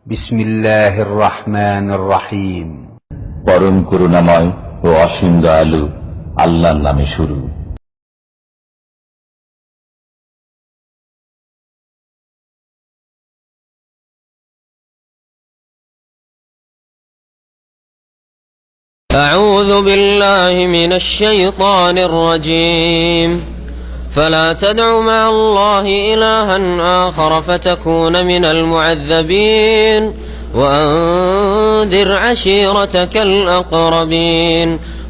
বিসমিল্লাহির রহমানির রহিম। পরম করুণাময় ও অসীম দয়ালু আল্লাহর নামে শুরু। أعوذ بالله من الشيطان الرجيم فلا تدع مع الله إلها آخر فتكون من المعذبين وأنذر عشيرتك الأقربين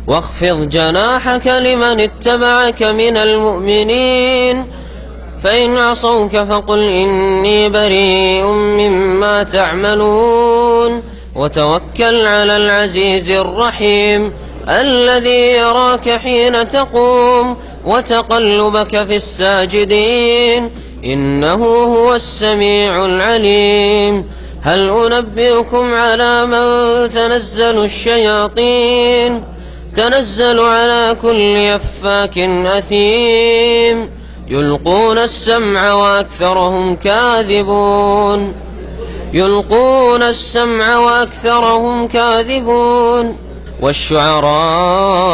واخفض جناحك لمن اتبعك من المؤمنين فإن عصوك فقل إني بريء مما تعملون وتوكل على العزيز الرحيم الذي يراك حين تقوم وتقلبك في الساجدين إنه هو السميع العليم هل أنبئكم على من تنزل الشياطين تنزل على كل أفاك أثيم يلقون السمع وأكثرهم كاذبون والشعراء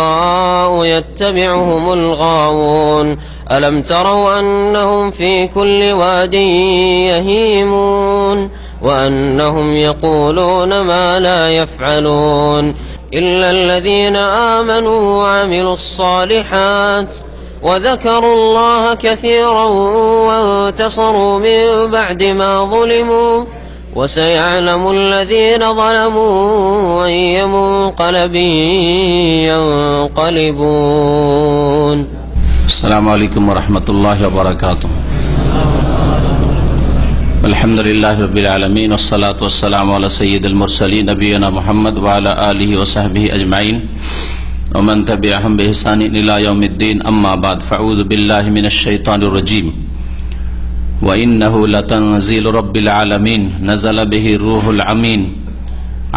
يتبعهم الغاوون ألم تروا أنهم في كل واد يهيمون وأنهم يقولون ما لا يفعلون إلا الذين آمنوا وعملوا الصالحات وذكروا الله كثيرا وانتصروا من بعد ما ظلموا وسيعلم الذين ظلموا أي منقلب ينقلبون. السلام عليكم ورحمة الله وبركاته. الحمد لله رب العالمين والصلاة والسلام على سيد المرسلين نبينا محمد وعلى آله وصحبه أجمعين ومن تبعهم بإحسان إلى يوم الدين أما بعد فأعوذ بالله من الشيطان الرجيم وإنه لتنزيل رب العالمين نزل به الروح الأمين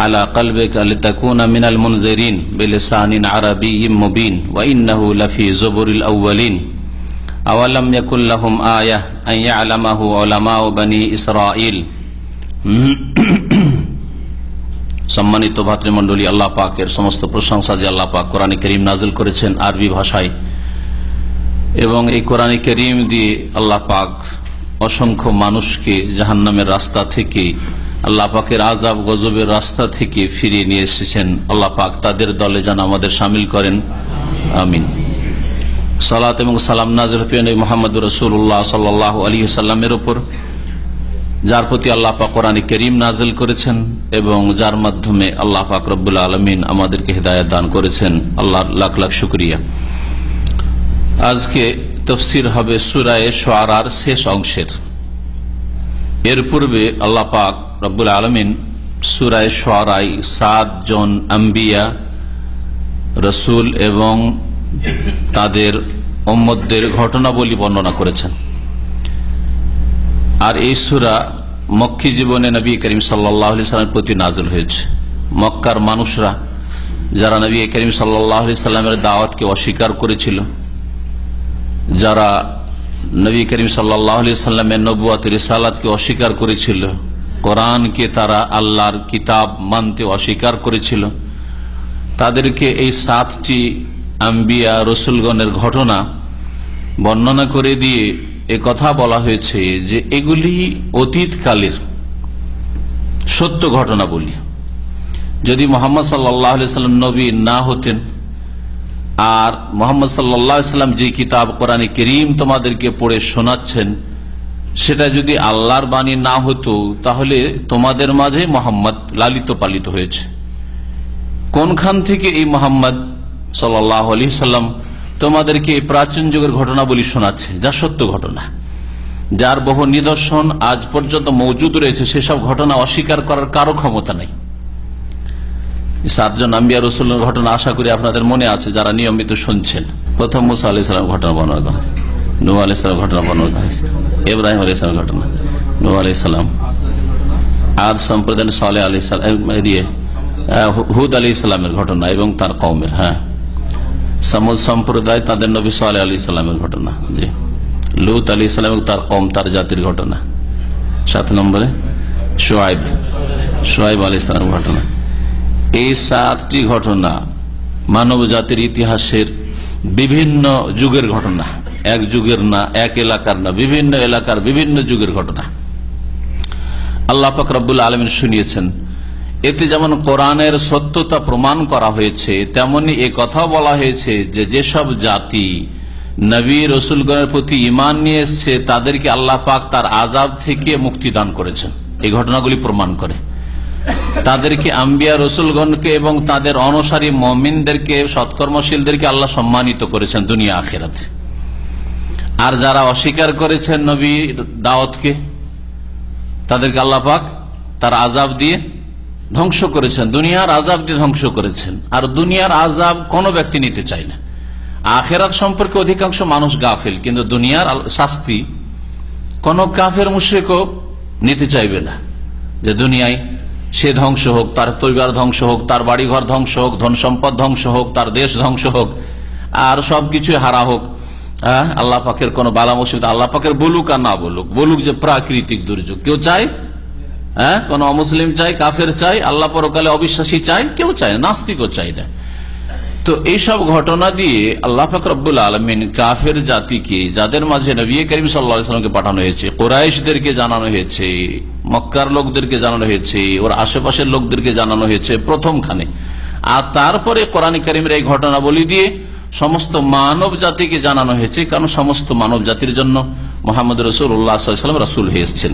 على قلبك لتكون من المنذرين بلسان عربي مبين وإنه لفي زبر الأولين أولم يكن لهم آية أن يعلمه علماء بني إسرائيل. সম্মানিত ভাতৃমণ্ডলী, আল্লাহ পাকের সমস্ত প্রশংসা যে আল্লাহ পাক কোরআনে কারীম নাযিল করেছেন আরবি ভাষায়, এবং এই কোরআনে কারীম দিয়ে আল্লাহ পাক অসংখ্য মানুষকে জাহান্নামের রাস্তা থেকে, আল্লাহ পাকের আযাব গজবের রাস্তা থেকে ফিরিয়ে নিয়ে এসেছেন। আল্লাহ পাক তাদের দলে যেন আমাদের শামিল করেন, আমিন। সালাত এবং সালাম নাযিল হোক নবী মুহাম্মদ রাসূলুল্লাহ সাল্লাল্লাহু আলাইহি ওয়াসাল্লামের উপর, যার প্রতি আল্লাহ পাক কোরআনে কারীম নাযিল করেছেন এবং যার মাধ্যমে আল্লাহ পাক রব্বুল আলামিন আমাদেরকে হিদায়াত দান করেছেন। আল্লাহর লাখ লাখ শুকরিয়া। আজকে তাফসীর হবে সূরা শুআরার শেষ অংশের। এর পূর্বে আল্লাহ পাক রব্বুল আলামিন সূরা শুআরায় 7 জন আম্বিয়া, রাসূল এবং তাদের উম্মতদের ঘটনাবলী বর্ণনা করেছেন। আর এই সূরা মক্কি জীবনে নবী করিম সাল্লাল্লাহু আলাইহি সাল্লামের প্রতি নাযিল হয়েছে। মক্কার মানুষরা যারা নবী করিম সাল্লাল্লাহু আলাইহি সাল্লামের দাওয়াতকে অস্বীকার করেছিল, যারা নবী করিম সাল্লাল্লাহু আলাইহি সাল্লামের নবুয়ত রিসালাতকে অস্বীকার করেছিল, কোরআনকে তারা আল্লাহর কিতাব মানতে অস্বীকার করেছিল, তাদেরকে এই 7টি আম্বিয়া রসুলগণের ঘটনা বর্ণনা করে দিয়ে এ কথা বলা হয়েছে যে এগুলি অতীতকালের সত্য ঘটনা বলি। যদি মুহাম্মদ সাল্লাল্লাহু আলাইহি সাল্লাম নবী না হতেন আর মুহাম্মদ সাল্লাল্লাহু আলাইহি সাল্লাম যে কিতাব কোরআনে কারীম তোমাদেরকে পড়ে শোনাচ্ছেন সেটা যদি আল্লাহর বাণী না হতো, তাহলে তোমাদের মাঝে মুহাম্মদ লালিত পালিত হয়েছে। কোনখান থেকে এই মুহাম্মদ সাল্লাল্লাহু আলাইহি সাল্লাম তোমাদেরকে প্রাচীন যুগের ঘটনাবলী শোনাচ্ছে, যা সত্য ঘটনা, যার বহু নিদর্শন আজ পর্যন্ত মজুদ রয়েছে, সেসব ঘটনা অস্বীকার করার কারো ক্ষমতা নেই। 7 জন আম্বিয়া রাসূলের ঘটনা আশা করি আপনাদের মনে আছে, যারা নিয়মিত শুনছেন। প্রথম মুসা আলাইহিস সালাম ঘটনা বর্ণনা করা হয়েছে, নূহ আলাইহিস সালাম ঘটনা বর্ণনা করা হয়েছে, ইব্রাহিম আলাইহিস সালাম ঘটনা, নূহ আলাইহিস সালাম, আদ সম্প্রদায়ের সালেহ আলাইহিস সালাম, হুদ আলাইহিস সালামের ঘটনা এবং তার কওমের, সামুদ সম্প্রদায় তাদের নবী সালেহ আলাইহিস সালামের ঘটনা, জি, লূত আলাইহিস সালাম এবং তার কওম, তার জাতির ঘটনা। 7 নম্বরে শুআয়ব শোয়েব আলাইহিস সালাম ঘটনা। এই 7টি ঘটনা মানব জাতির ইতিহাসের বিভিন্ন যুগের ঘটনা, এক যুগের না, এক এলাকার না, বিভিন্ন এলাকার বিভিন্ন যুগের ঘটনা আল্লাহ পাক রব্বুল আলামিন শুনিয়েছেন। এতে যেমন কোরআনের সত্যতা প্রমাণ করা হয়েছে, তেমনি এ কথা বলা হয়েছে যে যেসব জাতি নবী রসুলগণের প্রতি ঈমান নিয়ে এসছে তাদেরকে আল্লাহ পাক তার আযাব থেকে মুক্তি দান করেছেন। এই ঘটনাগুলি প্রমাণ করে তাদেরকে, আম্বিয়া রসুলগণকে এবং তাদের অনুসারী মুমিনদেরকে, সৎকর্মশীলদেরকে আল্লাহ সম্মানিত করেছেন দুনিয়া আখিরাতে। আর যারা অস্বীকার করেছেন নবীর দাওয়াতকে, তাদেরকে আল্লাহ পাক তার আযাব দিয়ে ধ্বংস করেছেন, দুনিয়ার আযাব দিয়ে ধ্বংস করেছেন। আর দুনিয়ার আযাব কোনো ব্যক্তি নিতে চায় না। আখিরাত সম্পর্কে অধিকাংশ মানুষ গাফিল, কিন্তু দুনিয়ার শাস্তি কোন কাফের মুশরিকও নিতে চাইবে না, যে দুনিয়ায় সে ধ্বংস হোক, তার পরিবার ধ্বংস হোক, তার বাড়িঘর ধ্বংস হোক, ধন সম্পদ ধ্বংস হোক, তার দেশ ধ্বংস হোক, আর সবকিছু হারা হোক। আল্লাহ পাকের কোন বালা মুসিবত আল্লাহ পাকের বলুক আর না বলুক, বলুক যে প্রাকৃতিক দুর্যোগ, কেউ চায়? কোন অমুসলিম চাই, কাফের চাই, আল্লাহ পরকালে অবিশ্বাসী চাই? কেউ চায় না, নাস্তিকও চাই না। তো এইসব ঘটনা দিয়ে আল্লাহ পাক রব্বুল আলামিন কাফের জাতিকে, যাদের মাঝে নবী করিম সাল্লাল্লাহু আলাইহি ওয়াসাল্লামকে পাঠানো হয়েছে, কুরাইশদেরকে জানানো হয়েছে, মক্কার লোকদেরকে জানানো হয়েছে, ওর আশেপাশের লোকদেরকে জানানো হয়েছে প্রথমখানে, আর তারপরে কোরআন কারীমের এই ঘটনাবলী দিয়ে সমস্ত মানব জাতিকে জানানো হয়েছে, কারণ সমস্ত মানব জাতির জন্য মুহাম্মদ রাসূলুল্লাহ সাল্লাল্লাহু আলাইহি ওয়াসাল্লাম রাসূল হয়ে এসেছেন।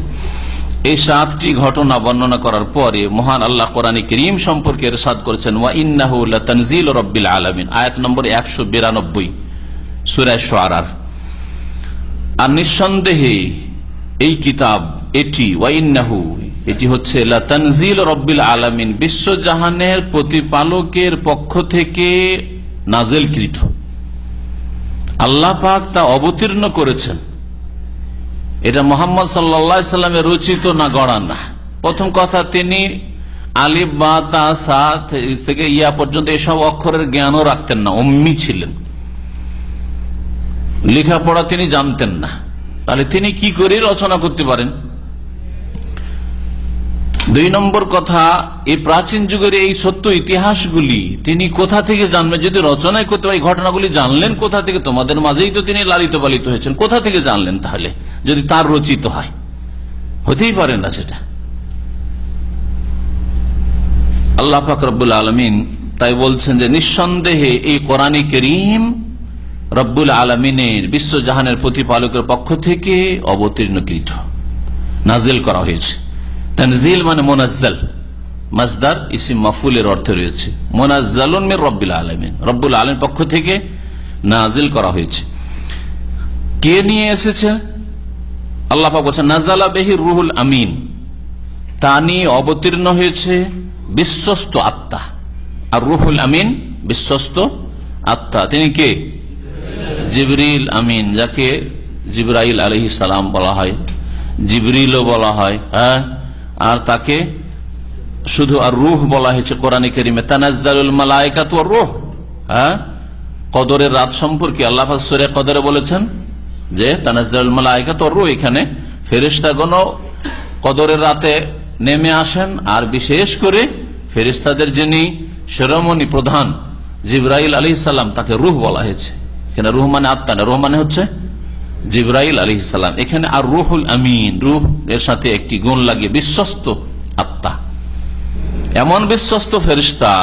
এই 7টি ঘটনা বর্ণনা করার পরে মহান আল্লাহ কোরআন কারীম সম্পর্কে ইরশাদ করেছেন, ওয়া ইন্নাহু লাতানজিলু রাব্বিল আলামিন, আয়াত নম্বর 192 সূরা শুআরা। আর নিঃসন্দেহে এই কিতাব, এটি ওয়া ইন্নাহু, এটি হচ্ছে লাতানজিলু রাব্বিল আলামিন, বিশ্বজাহানের প্রতিপালকের পক্ষ থেকে নাযিলকৃত। আল্লাহ পাক তা অবতীর্ণ করেছেন। এটা মুহাম্মদ সাল্লাল্লাহু আলাইহি সাল্লামের রচিত না, গড়া না। প্রথম কথা, তিনি আলিফ বা তা সা থেকে ইয়া পর্যন্ত এসব অক্ষরের জ্ঞানও রাখতেন না, উম্মি ছিলেন, লেখাপড়া তিনি জানতেন না। তাহলে তিনি কি করে রচনা করতে পারেন? 2 নম্বর কথা, এই প্রাচীন যুগের এই সত্য ইতিহাসগুলি তিনি কোথা থেকে জানবেন? যদি রচনায় করতে এই ঘটনাগুলি জানলেন কোথা থেকে? তোমাদের মাঝেই তো তিনি লালিত পালিত হয়েছেন, কোথা থেকে জানলেন তাহলে যদি তার রচিত হয়? হতেই পারে না সেটা। আল্লাহ পাক রব্বুল আলামিন তাই বলছেন যে নিঃসন্দেহে এই কোরআন কারীম রব্বুল আলামিনের, বিশ্বজাহানের প্রতিপালকের পক্ষ থেকে অবতীর্ণকৃত, নাজিল করা হয়েছে। তানজিল মানে মুনাজ্জাল, মাসদার ইসিম মাফউলের অর্থ রয়েছে। মুনাজ্জালুন মির রাব্বিল আলামিন, রব্বুল আলামিনের পক্ষ থেকে নাজিল করা হয়েছে। কে নিয়ে এসেছে? আল্লাহ পাক বলেছেন নাযালা বিহি রূহুল আমিন, তা নিয়ে অবতীর্ণ হয়েছে বিশ্বস্ত আত্মা। আর রূহুল আমিন বিশ্বস্ত আত্মা, তিনি কে? জিবরিল আমিন, যাকে জিবরাইল আলাইহিস সালাম বলা হয়, জিবরিলও বলা হয়। আর তাকে শুধু আর রূহ বলা হয়েছে কোরআনে কারীমে। তানাজ্জালুল মালায়েকাতু ওয়ার রূহ, কদরের রাত সম্পর্কে আল্লাহ পাক সূরা কদরে বলেছেন যে তানাজ্জালুল মালায়েকাতু ওয়ার রূহ, এখানে ফেরেশতাগণ কদরের রাতে নেমে আসেন। আর বিশেষ করে ফেরেশতাদের যিনি শিরোমণি প্রধান জিবরাইল আলাইহিস সালাম, তাকে রূহ বলা হয়েছে। এখানে রূহ মানে আত্মা না, রূহ মানে হচ্ছে জিবরাইল আলাইহিস সালাম। এখানে আর রূহুল আমিন, রূহ এর সাথে একটি গুণ লাগিয়ে বিশ্বস্ত আত্মা, এমন বিশ্বস্ত ফেরেশতা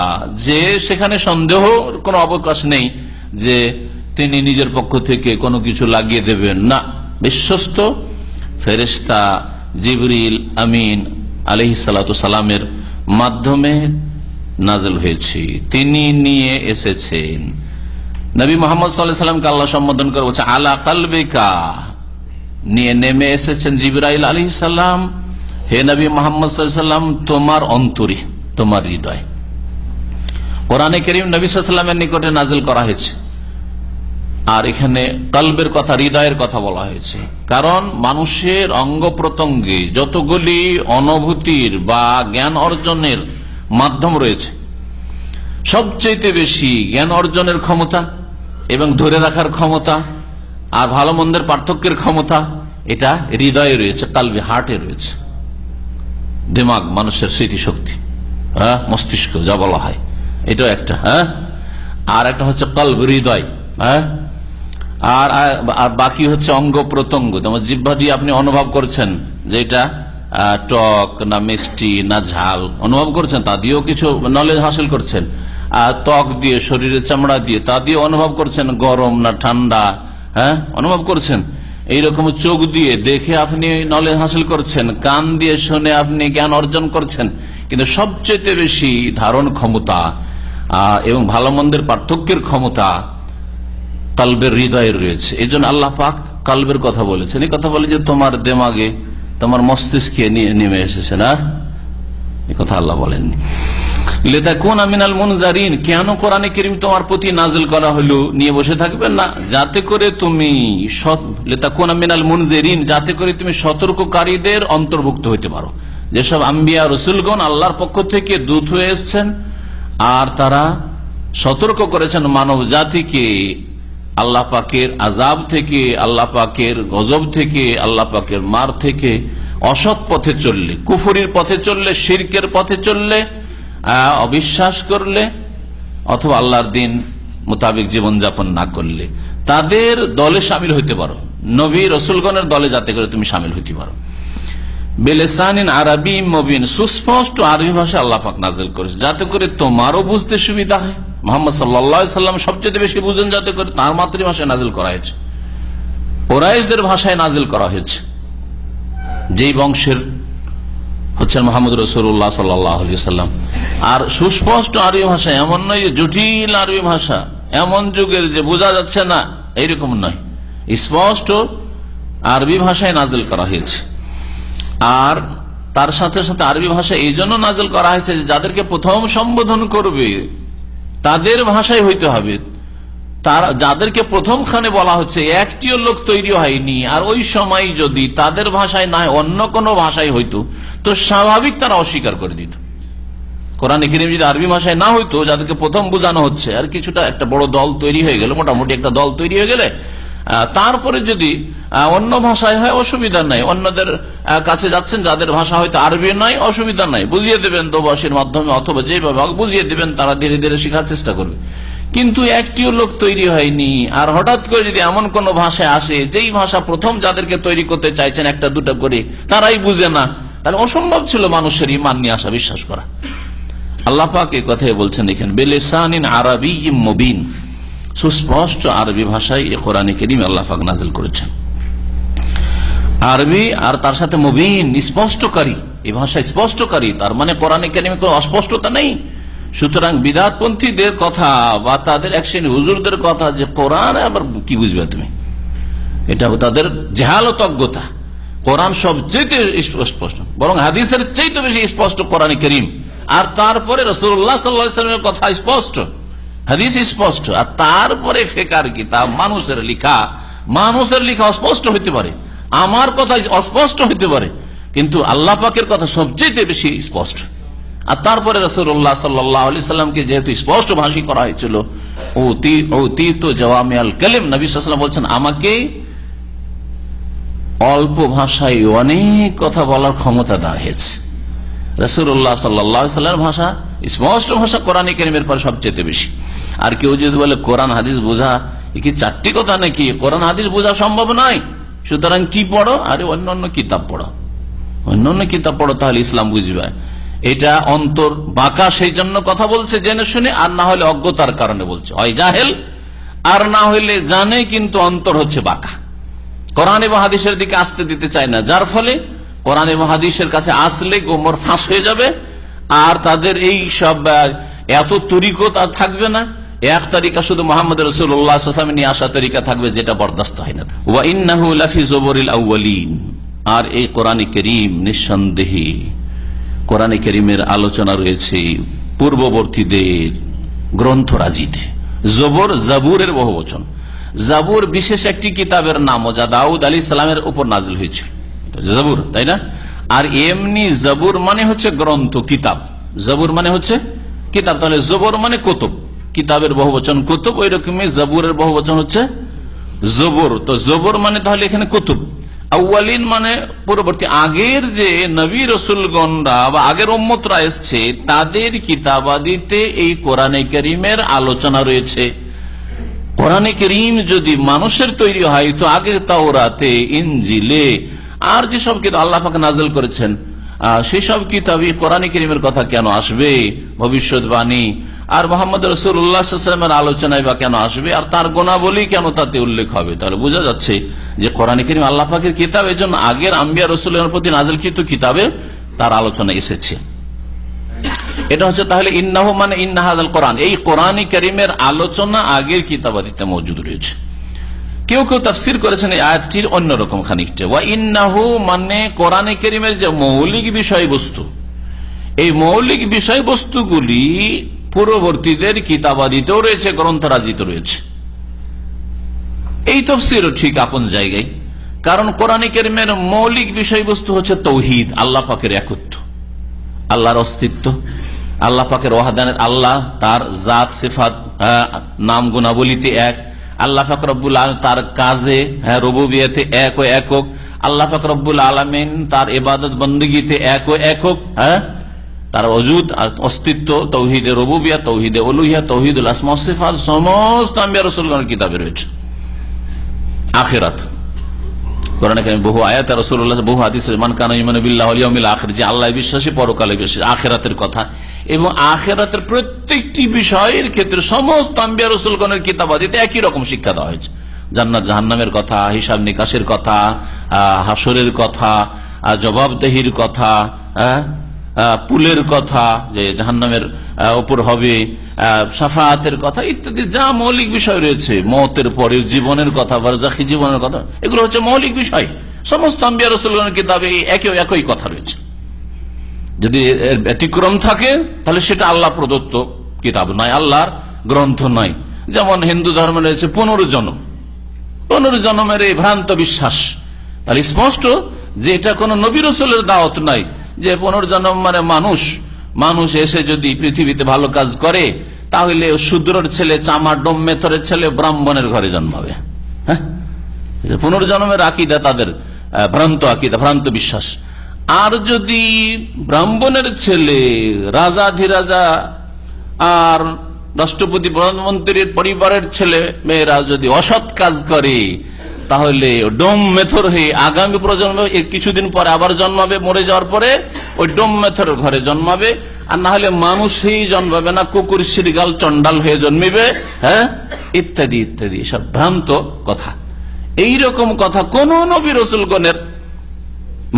যে সেখানে সন্দেহর কোনো অবকাশ নেই যে তিনি নিজের পক্ষ থেকে কোনো কিছু লাগিয়ে দেবেন না। বিশ্বস্ত ফেরেশতা জিবরিল আমিন আলাইহিস সালাতু সালামের মাধ্যমে নাযিল হয়েছে, তিনি নিয়ে এসেছেন। নবী মুহাম্মদ সাল্লাল্লাহু আলাইহি ওয়াসাল্লামকে আল্লাহ সম্বোধন করে বলছে আলা কালবিকা, নিয়ে নেমে এসেছেন জিবরাইল আলাইহিস সালাম। হে নবী মুহাম্মদ সাল্লাল্লাহু আলাইহি ওয়াসাল্লাম, তোমার অন্তরে, তোমার হৃদয়। কোরআনে কারীম নবী সাল্লাল্লাহু আলাইহি ওয়াসাল্লামের নিকটে নাযিল করা হয়েছে। আর এখানে কলবের কথা, হৃদয়ের কথা বলা হয়েছে, কারণ মানুষের অঙ্গ প্রত্যঙ্গে যতগুলি অনুভূতির বা জ্ঞান অর্জনের মাধ্যম রয়েছে, সবচেয়ে বেশি জ্ঞান অর্জনের ক্ষমতা এবং ধরে রাখার ক্ষমতা আর ভালো মন্দের পার্থক্যের ক্ষমতা এটা হৃদয়ে রয়েছে, কালবে, হার্টে রয়েছে। দিমাগ মানুষের স্মৃতিশক্তি, হ্যাঁ, মস্তিষ্ক যা বলা হয়, এটাও একটা। হ্যাঁ, আর একটা হচ্ছে কলব, হৃদয়। হ্যাঁ, আর বাকি হচ্ছে অঙ্গ প্রত্যঙ্গ। যেমন জিহ্বা দিয়ে আপনি অনুভব করছেন যে এটা টক না মিষ্টি না ঝাল, অনুভব করছেন, তা দিয়েও কিছু নলেজ হাসিল করছেন। আর ত্বক দিয়ে, শরীরের চামড়া দিয়ে, তা দিয়ে অনুভব করছেন গরম না ঠান্ডা, হ্যাঁ, অনুভব করছেন। এইরকম চোখ দিয়ে দেখে আপনি নলেজ হাসিল করছেন, কান দিয়ে শুনে আপনি জ্ঞান অর্জন করছেন। কিন্তু সবচেয়ে বেশি ধারণ ক্ষমতা এবং ভালো মন্দের পার্থক্যের ক্ষমতা কলবের, হৃদয়ের রয়েছে। এই জন্য আল্লাহ পাক কলবের কথা বলেছেন। এই কথা বলে যে তোমার দেমাগে, তোমার মস্তিষ্কে নেমে এসেছে না, এই কথা আল্লাহ বলেননি। লিতাকুনা মিনাল মুনজারিন, কেন কোরআনে কারীম তোমার প্রতি নাযিল করা হলো নিয়ে বসে থাকবেন না, যাতে করে তুমি লিতাকুনা মিনাল মুনজিরিন, যাতে করে তুমি সতর্ককারীদের অন্তর্ভুক্ত হইতে পারো। যেসব আম্বিয়া রাসূলগণ আল্লাহর পক্ষ থেকে দূত হয়ে এসেছেন আর তারা সতর্ক করেছেন মানব জাতিকে আল্লাহ পাকের আযাব থেকে, আল্লাহ পাকের গজব থেকে, আল্লাহ পাকের মার থেকে, অসৎ পথে চললে, কুফরির পথে চললে, শিরকের পথে চললে, অবিশ্বাস করলে অথবা আল্লাহর দিন মোতাবেক জীবনযাপন না করলে তাদের দলে সামিল হইতে পারো, নবী রাসূলগণের দলে যাতে করে তুমি সামিল হইতে পারো। বিলিসানিন আরবী মুবিন, সুস্পষ্ট আরবি ভাষা আল্লাহ পাক নাযিল করেছে যাতে করে তোমারও বুঝতে সুবিধা হয়। মুহাম্মদ সাল্লাল্লাহু আলাইহি সাল্লাম সবচেয়ে বেশি বুঝেন যাতে করে তার মাতৃভাষায় নাযিল করা হয়েছে, কুরাইশদের ভাষায় নাযিল করা হয়েছে, যেই বংশের হচ্ছেন মুহাম্মদ রাসূলুল্লাহ সাল্লাল্লাহু আলাইহি সাল্লাম। আর সুস্পষ্ট আরবি ভাষা, এমন নয় যে জটিল আরবি ভাষা, এমন যুগের যে বোঝা যাচ্ছে না, এইরকম নয়, স্পষ্ট আরবি ভাষায় নাযিল করা হয়েছে। আর তার সাথে সাথে আরবি ভাষা এই জন্য নাযিল করা হয়েছে যে যাদেরকে প্রথম সম্বোধন করবে তাদের ভাষায় হইতে হবে। তারা যাদেরকে প্রথম খানে বলা হচ্ছে একটিও লোক তৈরি হয়নি, আর ওই সময় যদি তাদের ভাষায় না অন্য কোনো ভাষায় হইতো তো স্বাভাবিক তারা অস্বীকার করে দিত। কোরআনে কারীম যদি আরবি ভাষায় না হইতো, যাদেরকে প্রথম বোঝানো হচ্ছে, আর কিছুটা একটা বড় দল তৈরি হয়ে গেল, মোটামুটি একটা দল তৈরি হয়ে গেলে তারপরে যদি অন্য ভাষায় হয় অসুবিধা নাই, অন্যদের কাছে যাচ্ছেন যাদের ভাষা হয়তো আরবি নয়, অসুবিধা নাই, বুঝিয়ে দেবেন দোভাষীর মাধ্যমে অথবা যেভাবে বুঝিয়ে দেবেন, তারা ধীরে ধীরে শেখার চেষ্টা করবে। কিন্তু একটিও লোক তৈরি হয়নি, আর হঠাৎ করে যদি এমন কোন ভাষায় আসে যেই ভাষা প্রথম যাদেরকে তৈরি করতে চাইছেন একটা দুটো করে তারাই বুঝে না, তাহলে অসম্ভব ছিল মানুষের ঈমান নিয়ে আসা, বিশ্বাস করা। আল্লাহ পাক এই কথাই বলছেন এখানে, বিলিসানিন আরাবিয়্যিম মুবিন, সুস্পষ্ট আরবি ভাষায় এই কোরআনে কারীম আল্লাহ পাক নাযিল করেছেন। আরবি আর তার সাথে মুবিন, স্পষ্টকারী, এই ভাষা স্পষ্টকারী, তার মানে কোরআনে কারীমে কোনো অস্পষ্টতা নেই। সুতরাং বিদআতপন্থীদের কথা বা তাদের এক শ্রেণী হুজুরদের কথা যে কোরআন আবার কি বুঝবে তুমি, এটা তাদের জাহালত, অজ্ঞতা। কোরআন সবচেয়ে স্পষ্ট, বরং হাদিসের চাইতে বেশি স্পষ্ট কোরআনে কারীম। আর তারপরে রাসূলুল্লাহ সাল্লাল্লাহু আলাইহি ওয়াসাল্লামের কথা স্পষ্ট, হাদিস স্পষ্ট, আর তারপরে ফিকর কিতাব, মানুষের লেখা অস্পষ্ট হইতে পারে, আমার কথা অস্পষ্ট হইতে পারে, কিন্তু আল্লাহ পাকের কথা সবচেয়ে বেশি স্পষ্ট। আর তারপরে রাসূলুল্লাহ সাল্লাল্লাহু আলাইহি সাল্লামকে যেহেতু স্পষ্ট ভাষী করা হয়েছিল, উতীতু জাওয়ামিআল কালিম, নবী সাল্লাল্লাহু আলাইহি ওয়াসাল্লাম বলছেন আমাকে অল্প ভাষায় অনেক কথা বলার ক্ষমতা দেওয়া হয়েছে। রাসূলুল্লাহ সাল্লাল্লাহু আলাইহি সাল্লামের ভাষা, স্পষ্ট ভাষা কোরআনে কারীমের পর সবচেয়ে বেশি। আর কেউ যদি বলে কোরআন হাদিস বোঝা কি চারটি কথা নাকি, কোরআন হাদিস বোঝা সম্ভব নয়, সুতরাং কি পড়ো, আরে অন্য কিতাব পড়ো, অন্য কিতাব পড়ো, তাহলে ইসলাম বুঝবে। এটা অন্তর বাঁকা, সেই জন্য কথা বলছে জেনে শুনে, আর না হলে অজ্ঞতার কারণে বলছে, হয় জাহেল, আর না হইলে জানে কিন্তু অন্তর হচ্ছে বাঁকা, কোরআন এবং হাদিসের দিকে আসতে দিতে চায় না, যার ফলে কোরআন এবং হাদিসের কাছে আসলে গোমর ফাঁস হয়ে যাবে। আর তাদের এই সব এত তরিকত আর থাকবে না, এক তরিকা শুধু মুহাম্মদ রাসূলুল্লাহ সাল্লাল্লাহু আলাইহি ওয়াসাল্লাম নিয়ে আসা তরিকা থাকবে, যেটা বরদাস্ত হয় না। ওয়া ইন্নাহু লাফি যুবুরিল আউয়ালিন, আর এই কোরআনে কারীম নিঃসন্দেহে কোরআনে কারীমের আলোচনা রয়েছে পূর্ববর্তীদের গ্রন্থরাজিতে। জবর, জাবুরের বহুবচন। জাবুর বিশেষ একটি কিতাবের নাম, যা দাউদ আলাইহিস সালামের উপর নাযিল হয়েছিল, জাবুর, তাই না? আর এমনি জাবুর মানে হচ্ছে গ্রন্থ, কিতাব। জাবুর মানে হচ্ছে কিতাব, তাহলে জবর মানে কুতুব, কিতাবের বহুবচন কুতুব, ওই রকমই জাবুরের বহুবচন হচ্ছে জবর। তো জবর মানে তাহলে এখানে কুতুব। আউয়ালিন মানে পূর্ববর্তী, আগের যে নবী রসুলগণরা বা আগের উম্মতরা এসছে তাদের কিতাবাদিতে এই কোরআনে কারীমের আলোচনা রয়েছে। কোরআনে কারীম যদি মানুষের তৈরি হয় তো আগে তাওরাতে, ইনজিলে আর যেসব কিতাব আল্লাহ পাক নাযিল করেছেন সেই সব কিতাবে কোরআনে কারীমের কথা কেন আসবে, ভবিষ্যৎবাণী আর মুহাম্মদ রাসূলুল্লাহ সাল্লাল্লাহু আলাইহি ওয়াসাল্লামের আলোচনায় বা কেন আসবে, আর তার গুণাবলী কেন তাতে উল্লেখ হবে? তাহলে বোঝা যাচ্ছে যে কোরআনে কারীম আল্লাহ পাকের কিতাব, এর জন্য আগের আম্বিয়া রাসূলের প্রতি নাযিলকৃত কিতাবে তার আলোচনা এসেছে। এটা হচ্ছে তাহলে ইন্নাহু মানে ইন্না হাযাল কোরআন, এই কোরআনে কারীমের আলোচনা আগের কিতাবাদিতে মওজুদ রয়েছে। কেউ কেউ তাফসীর করেছেন এই আয়াতটির অন্যরকম খানিকটা, ওয়া ইন্নাহু মানে কোরআনে কারীমের যে মৌলিক বিষয়বস্তু, এই মৌলিক বিষয়বস্তুগুলি পূর্ববর্তীদের কিতাবাদিতেও রয়েছে, গ্রন্থরাজিত রয়েছে। এই তাফসীরও ঠিক আপন জায়গায়, কারণ কোরআনে কারীমের মৌলিক বিষয়বস্তু হচ্ছে তাওহীদ, আল্লাহ পাকের একত্ব, আল্লাহর অস্তিত্ব, আল্লাহ পাকের ওয়াহদানিয়ত, আল্লাহ তার জাত সিফাত নাম গুণাবলীতে এক, আল্লাহ পাক রব্বুল আলামিন তার কাজে রুবুবিয়তে এক ও একক, আল্লাহ পাক রব্বুল আলামিন তার ইবাদত বন্দেগীতে এক ও একক, তার ওজুদ আর অস্তিত্ব, তাওহীদে রুবুবিয়ত, তাওহীদে উলুহিয়ত, তাওহীদুল আসমা ওয়াস সিফাত সমস্ত আম্বিয়া রাসূলগণের কিতাবে রয়েছে। আখিরাত, কোরআনে কারীমে বহু আয়াতে রাসূলুল্লাহ, বহু হাদিসে মান কানা ইউমিনু বিল্লাহি ওয়াল ইয়াউমিল আখির, যে আল্লাহ বিশ্বাসী, পরকালে বিশ্বাসী, আখিরাতের কথা এবং আখিরাতের প্রত্যেকটি বিষয়ের ক্ষেত্রে সমস্ত আম্বিয়া রাসূলগণের কিতাবাদিতে একই রকম শিক্ষা দেওয়া হয়েছে। জান্নাত জাহান্নামের কথা, হিসাব নিকাশের কথা, হাসরের কথা, জবাবদেহির কথা, পুলের কথা যে জাহান্নামের উপর হবে, শাফাআতের কথা ইত্যাদি যা মৌলিক বিষয় রয়েছে, মওতের পরে জীবনের কথা, বারজাখী জীবনের কথা, এগুলো হচ্ছে মৌলিক বিষয়। সমস্ত আম্বিয়া রাসূলগণের কিতাবে একই কথা রয়েছে। যদি এর ব্যতিক্রম থাকে তাহলে সেটা আল্লাহ প্রদত্ত কিতাব নয়, আল্লাহর গ্রন্থ নয়। যেমন হিন্দু ধর্মে রয়েছে পুনর্জন্মের এই ভ্রান্ত বিশ্বাস, তাহলে স্পষ্ট যে এটা কোন নবী রাসূলের দাওয়াত নয়, যে পুনর্জন্ম মানে মানুষ এসে যদি পৃথিবীতে ভালো কাজ করে তাহলে শূদ্রের ছেলে, চামার ডোম মেথরের ছেলে ব্রাহ্মণের ঘরে জন্মাবে। হ্যাঁ, পুনর্জন্মের আকীদা তাদের ভ্রান্ত আকীদা, ভ্রান্ত বিশ্বাস। আর যদি ব্রাহ্মণের ছেলে রাজাধিরাজা আর রাষ্ট্রপতি প্রধানমন্ত্রীর পরিবারের ছেলে মেয়েরা যদি অসৎ কাজ করে তাহলে ডোম মেথর হয়ে আগামী প্রজন্ম কিছুদিন পরে আবার জন্মাবে, মরে যাওয়ার পরে ওই ডোম মেথরের ঘরে জন্মাবে। আর না হলে মানুষই জন্মাবে না, কুকুর শ্রীগাল চন্ডাল হয়ে জন্মিবে, হ্যাঁ, ইত্যাদি ইত্যাদি সব ভ্রান্ত কথা। এইরকম কথা কোন নবী রাসূলগণের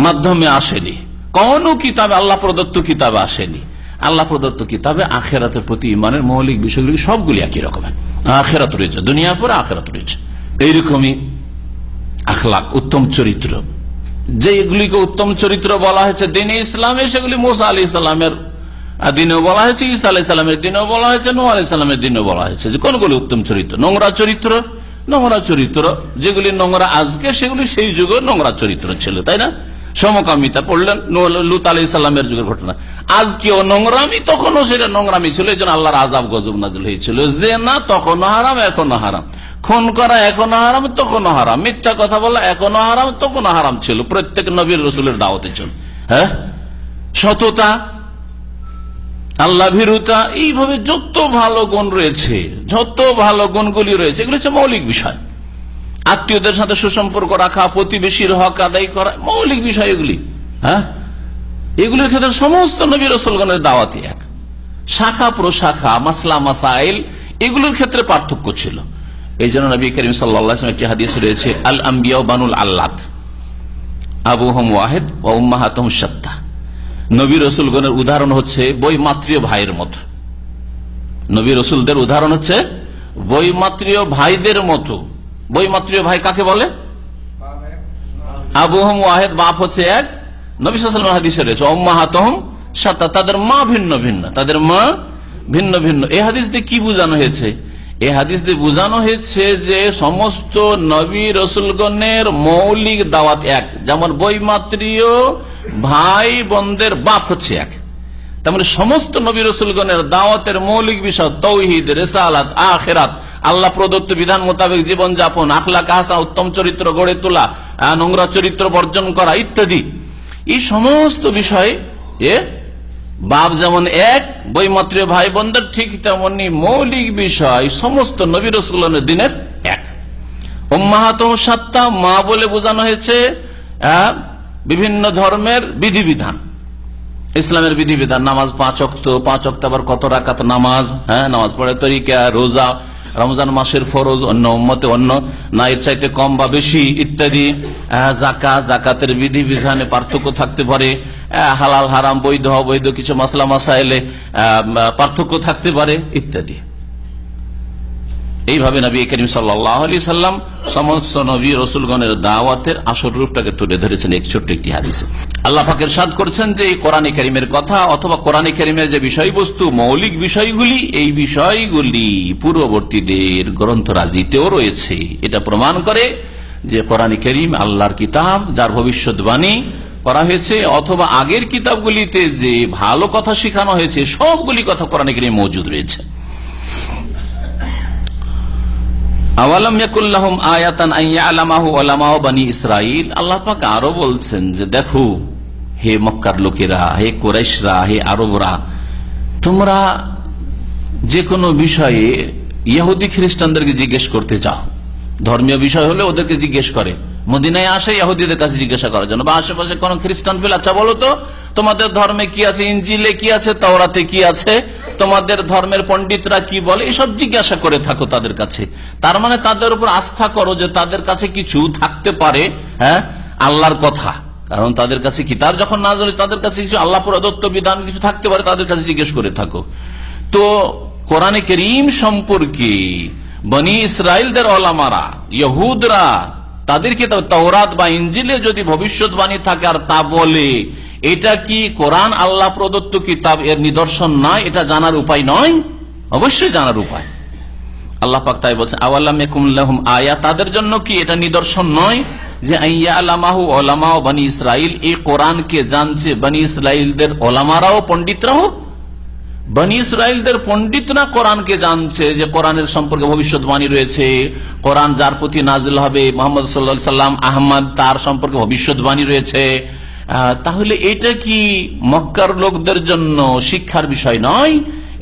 মাধ্যমে আসেনি, কোন কিতাবে, আল্লাহ প্রদত্ত কিতাবে আসেনি। আল্লাহ প্রদত্ত কিতাবে আখিরাতের প্রতি ঈমানের মৌলিক বিষয়গুলি সবগুলি একই রকমের। আখিরাত রয়েছে, দুনিয়ার পরে আখিরাত রয়েছে। এইরকমই আখলাক, উত্তম চরিত্র, যেগুলিকে উত্তম চরিত্র বলা হয়েছে দ্বীনে ইসলামে, সেগুলি মুসা আলাইহিস সালামের দিনেও বলা হয়েছে, ঈসা আলাইহিস সালামের দিনেও বলা হয়েছে, নূহ আলাইহিস সালামের দিনেও বলা হয়েছে যে কোনগুলি উত্তম চরিত্র। নোংরা চরিত্র যেগুলি নোংরা আজকে, সেগুলি সেই যুগে নোংরা চরিত্র ছিল, তাই না? সমকামিতা পড়লেন, লূত আলাইহিস সালামের যুগের ঘটনা। আজকেও নোংরামি, তখনও সেটা নোংরামি ছিল, এই জন্য আল্লাহর আযাব গজব নাযিল হয়েছিল। জিনা তখনও হারাম, এখনো হারাম। খুন করা এখনো হারাম, তখনও হারাম। মিথ্যা কথা বলা এখনো হারাম, তখনও হারাম ছিল। প্রত্যেক নবীর রাসূলের দাওয়াতে ছিল। হ্যাঁ, সততা, আল্লাহ ভীরুতা, এইভাবে যত ভালো গুণ রয়েছে, যত ভালো গুণগুলি রয়েছে, এগুলো হচ্ছে মৌলিক বিষয়। আত্মীয়দের সাথে সুসম্পর্ক রাখা, প্রতিবেশীর হক আদায় করা, মৌলিক বিষয় এগুলি। হ্যাঁ, এগুলির ক্ষেত্রে সমস্ত নবী রাসূলগণের দাওয়াতই এক। শাখা প্রশাখা, মাসলা মাসাইল, এগুলোর ক্ষেত্রে পার্থক্য ছিল। এই জন্য নবী করিম সাল্লাল্লাহু আলাইহি ওয়াসাল্লাম একটি হাদিস রয়েছে, আল আম্বিয়া বানুল আল্লাদ আবুহুম ওয়াহিদ ওয়া উম্মাহাতুহুম শাত্তা। নবী রাসূলগণের উদাহরণ হচ্ছে বৈমাত্রীয় ভাইয়ের মতো। নবী রাসূলদের উদাহরণ হচ্ছে বৈমাত্রীয় ভাইদের মতো। বৈমাত্রীয় ভাই কাকে বলে? আবুহুম ওয়াহিদ, বাপ হচ্ছে এক। নবী সাল্লাল্লাহু আলাইহি ওয়াসাল্লাম হাদিসে রয়েছে উম্মাহাতুহুম শাত্তা, তাদের মা ভিন্ন ভিন্ন, তাদের মা ভিন্ন ভিন্ন। এই হাদিস দিয়ে কি বোঝানো হয়েছে? এই হাদিস দিয়ে বোঝানো হয়েছে যে সমস্ত নবী রাসূলগণের মৌলিক দাওয়াত এক। যেমন বৈমাত্রীয় ভাই বোনদের বাপ হচ্ছে এক, তার মানে সমস্ত নবী রাসূলগণের দাওয়াতের মৌলিক বিষয় তাওহীদ, রিসালাত, আখিরাত, আল্লাহ প্রদত্ত বিধান মোতাবেক জীবনযাপন, আখলাক হাসান, উত্তম চরিত্র গড়ে তোলা, নোংরা চরিত্র বর্জন করা ইত্যাদি, এই সমস্ত বিষয়ে বাপ যেমন এক, বৈমাত্রীয় ভাই বোনদের ঠিক তেমনি মৌলিক বিষয় সমস্ত নবী রাসূলগণের দিনের এক। উম্মাহাতুহুম শাত্তা, মা বলে বোঝানো হয়েছে বিভিন্ন ধর্মের বিধিবিধান, ইসলামের বিধিবিধান, নামাজ 5 ওয়াক্ত, আবার কত রাকাত নামাজ, নামাজ পড়ে তরিকা, রোজা, রমজান মাসের ফরজ, অন্য উম্মতে অন্য না এর চাইতে কম বা বেশি ইত্যাদি, জাকাতের বিধিবিধানে পার্থক্য থাকতে পারে, হালাল হারাম, বৈধ অবৈধ কিছু মাসলা মাসাইলে পার্থক্য থাকতে পারে ইত্যাদি। এইভাবে নবী করিম সাল্লাল্লাহু আলাইহি সাল্লাম সমস্ত নবী রাসূলগণের দাওয়াতের আসল রূপটাকে তুলে ধরেছেন এক ছোট্ট একটি হাদিসে। আল্লাহ পাক ইরশাদ করছেন যে এই কোরআনে কারীমের কথা অথবা কোরআনে কারীমের যে বিষয়বস্তু, মৌলিক বিষয়গুলি, এই বিষয়গুলি পূর্ববর্তীদের গ্রন্থরাজিতেও রয়েছে। এটা প্রমাণ করে যে কোরআনে কারীম আল্লাহর কিতাব, যার ভবিষ্যৎবাণী করা হয়েছে, অথবা আগের কিতাবগুলিতে যে ভালো কথা শেখানো হয়েছে সবগুলি কথা কোরআনে কারীমে মজুদ রয়েছে। আওয়ালাম ইয়াকুল্লাহুম আয়াতান আন ইয়ালামাহু উলামাউ বনি ইসরাঈল। আল্লাহ পাক আরো বলছেন যে দেখো হে মক্কার লোকেরা, হে কুরাইশরা, হে আরবরা, তোমরা যে কোনো বিষয়ে ইহুদি খ্রিস্টানদেরকে জিজ্ঞেস করতে চাও, ধর্মীয় বিষয় হলে ওদেরকে জিজ্ঞেস করে, মদিনায় আসে ইহুদিদের কাছে জিজ্ঞাসা করার জন্য, বা আশেপাশে কোন খ্রিস্টান পেলে আচ্ছা বলো তো তোমাদের ধর্মে কি আছে, ইনজিলে কি আছে, তাওরাতে কি আছে, তোমাদের ধর্মের পণ্ডিতরা কি বলে, এসব জিজ্ঞাসা করে থাকো তাদের কাছে। তার মানে তাদের উপর আস্থা করো যে তাদের কাছে কিছু থাকতে পারে, আল্লাহর কথা, কারণ তাদের কাছে কিতাব যখন নাযিল হয় তাদের কাছে কিছু আল্লাহ প্রদত্ত বিধান কিছু থাকতে পারে, তাদের কাছে জিজ্ঞেস করে থাকো। তো কোরআনে কারীম সম্পর্কে বনি ইসরাইলদের ওলামারা, ইহুদরা, তাদেরকে তাওরাত বা ইনজিলে যদি ভবিষ্যৎবাণী থাকে আর তা বলে, এটা কি কোরআন আল্লাহ প্রদত্ত কিতাব এর নিদর্শন নয়? এটা জানার উপায় নয়? অবশ্যই জানার উপায়। আল্লাহ পাক তাই বলছেন আওয়ালাম ইয়াকুম লাহুম আয়া, তাদের জন্য কি এটা নিদর্শন নয় যে আইয়ালামাহু উলামাউ বনি ইসরাইল, এই কোরআনকে জানছে বনি ইসরাইলদের ওলামারাও, পণ্ডিতরাও। বনি ইসরাইলদের পণ্ডিতরা কোরআনকে জানছে যে কোরআনের সম্পর্কে ভবিষ্যৎবাণী রয়েছে, কোরআন যার প্রতি নাজিল হবে মুহাম্মদ সাল্লাল্লাহু আলাইহি সাল্লাম আহমদ, তার সম্পর্কে ভবিষ্যৎবাণী রয়েছে। তাহলে এটা কি মক্কার লোকদের জন্য শিক্ষার বিষয় নয়?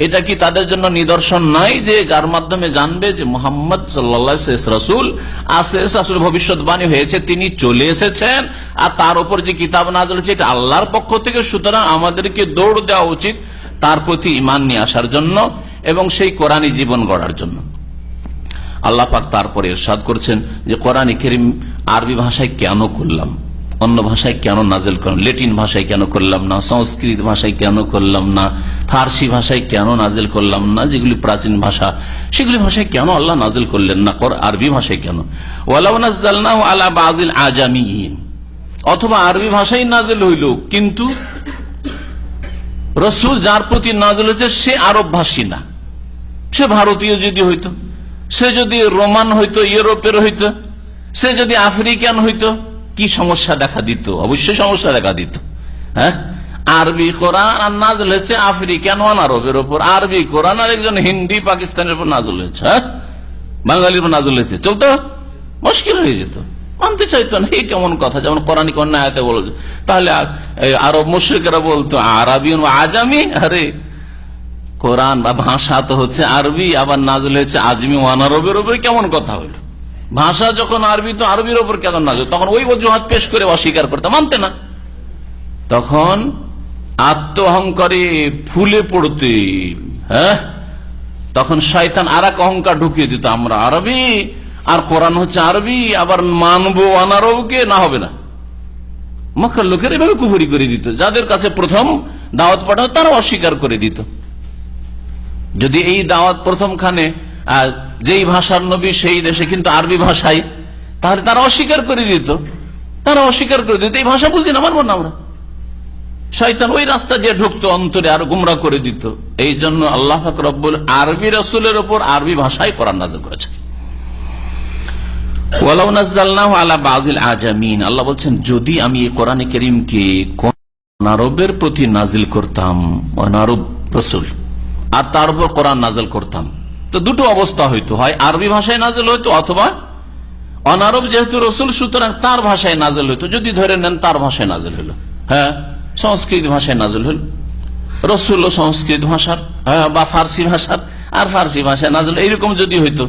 এটা কি তাদের জন্য নিদর্শন নয় যে যার মাধ্যমে জানবে যে মুহাম্মদ সাল্লাল্লাহু আলাইহি ওয়াসাল্লাম রাসূল আছে, আসলে ভবিষ্যৎবাণী হয়েছে, তিনি চলে এসেছেন, আর তার উপর যে কিতাব নাযিল হয়েছে এটা আল্লাহর পক্ষ থেকে, সুতরাং আমাদেরকে দৌড় দেওয়া উচিত তার প্রতি ঈমান নিয়ে আসার জন্য এবং সেই কোরআনী জীবন গড়ার জন্য। আল্লাহ পাক তারপরে ইরশাদ করছেন যে কোরআন কারীম আরবি ভাষায় কেন করলাম, অন্য ভাষায় কেন নাজিল করলাম, ল্যাটিন ভাষায় কেন করলাম না, সংস্কৃত ভাষায় কেন করলাম না, ফার্সি ভাষায় কেন নাজিল করলাম না, যেগুলি প্রাচীন ভাষা সেগুলি ভাষায় কেন আল্লাহ নাজিল করলেন না, আরবি ভাষায় কেন? ওয়ালাউ নাযালনাহু আলা বাযিল আজামিয়িন, অথবা আরবি ভাষায় নাজিল হইল কিন্তু রাসূল যার প্রতি নাজিল হয়েছে সে আরব ভাষী না, সে ভারতীয় যদি হইতো, সে যদি রোমান হইতো, ইউরোপের হইতো, সে যদি আফ্রিকান হইতো, কি সমস্যা দেখা দিত? অবশ্যই সমস্যা দেখা দিত। আরবি কোরআন নাজিল হয়েছে আফ্রিকান ওয়ান আরবের উপর, আরবি কোরআন আর একজন হিন্দি পাকিস্তানের উপর নাজিল হয়েছে, বাঙালির উপর নাজিল হয়েছে, চলতো মুশকিল হয়ে যেত, মানতে চাইতো না। এই কেমন কথা? যেমন কোরআন কোন আয়াতে বলছে, তাহলে আরব মুশরিকরা বলতো আরবি আজামি, আরে কোরআন বা ভাষা তো হচ্ছে আরবি, আবার নাজিল হয়েছে আজমি ওয়ান আরবের উপর, কেমন কথা হইল? ভাষা যখন আরবি তো আরবির ওপর কেন নাজিল? তখন ওই অজুহাত পেশ করে অস্বীকার করতে, মানতে না। তখন আত্ম অহংকারে ফুলে পড়তে, তখন শয়তান আর এক অহংকার ঢুকিয়ে দিত, আমরা আরবি আর কোরআন হচ্ছে আরবি, আবার মানবো অনারবকে, না হবে না। মক্কার লোকের এভাবে কুফরি করে দিত, যাদের কাছে প্রথম দাওয়াত পাঠাও তারা অস্বীকার করে দিত। যদি এই দাওয়াত প্রথমখানে যেই ভাষার নবী সেই দেশে কিন্তু আরবি ভাষায়, তাহলে তারা অস্বীকার করে দিত, এই ভাষা বুঝি না, মানবো না আমরা। শয়তান ওই রাস্তা দিয়ে ঢুকতো, অন্তরে আরো গুমরা করে দিত। এই জন্য আল্লাহ পাক রব্বুল আরবি রাসূলের উপর আরবি ভাষায় কোরআন নাযিল করেছেন। ওয়ালাউ নাযালনাহু আলা বাযিল আজামিন, আল্লাহ বলছেন যদি আমি এই কোরআনে কারীমকে অনারবের প্রতি নাজিল করতাম অনারব রসুল, আর তার উপর কোরআন নাজিল করতাম। তো দুটো অবস্থা হইতো, হয় আরবি ভাষায় নাজিল হইতো অথবা অনারব যেহেতু রসুল সুতরাং তার ভাষায় নাজিল হইতো। যদি ধরে নেন তার ভাষায় নাজিল হইল, হ্যাঁ সংস্কৃত ভাষায় নাজিল হইল, রসুল সংস্কৃত ভাষার, হ্যাঁ বা ফার্সি ভাষার, আর ফার্সি ভাষায় নাজিল, এইরকম যদি হইতো।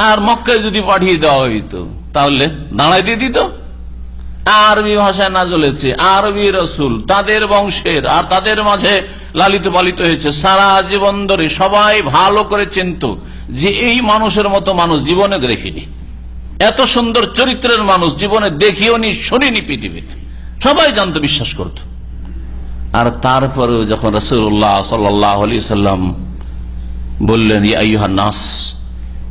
আর মক্কায় যদি পাঠিয়ে দেওয়া হইতো তাহলে দাঁড়াই দিয়ে দিত। আরবি ভাষায় নাজিল হয়েছে, আরবি রসুল, তাদের বংশের, আর তাদের মাঝে লালিত পালিত হয়েছে, সারা জীবন ধরে সবাই ভালো করে চিনত যে এই মানুষের মতো মানুষ জীবনে দেখিনি, এত সুন্দর চরিত্রের মানুষ জীবনে দেখিও নি, শুনিনি পৃথিবীতে, সবাই জানতো, বিশ্বাস করত। আর তারপরেও যখন রাসূলুল্লাহ সাল্লাল্লাহু আলাইহি সাল্লাম বললেন, ইয়া আইয়ুহান নাস,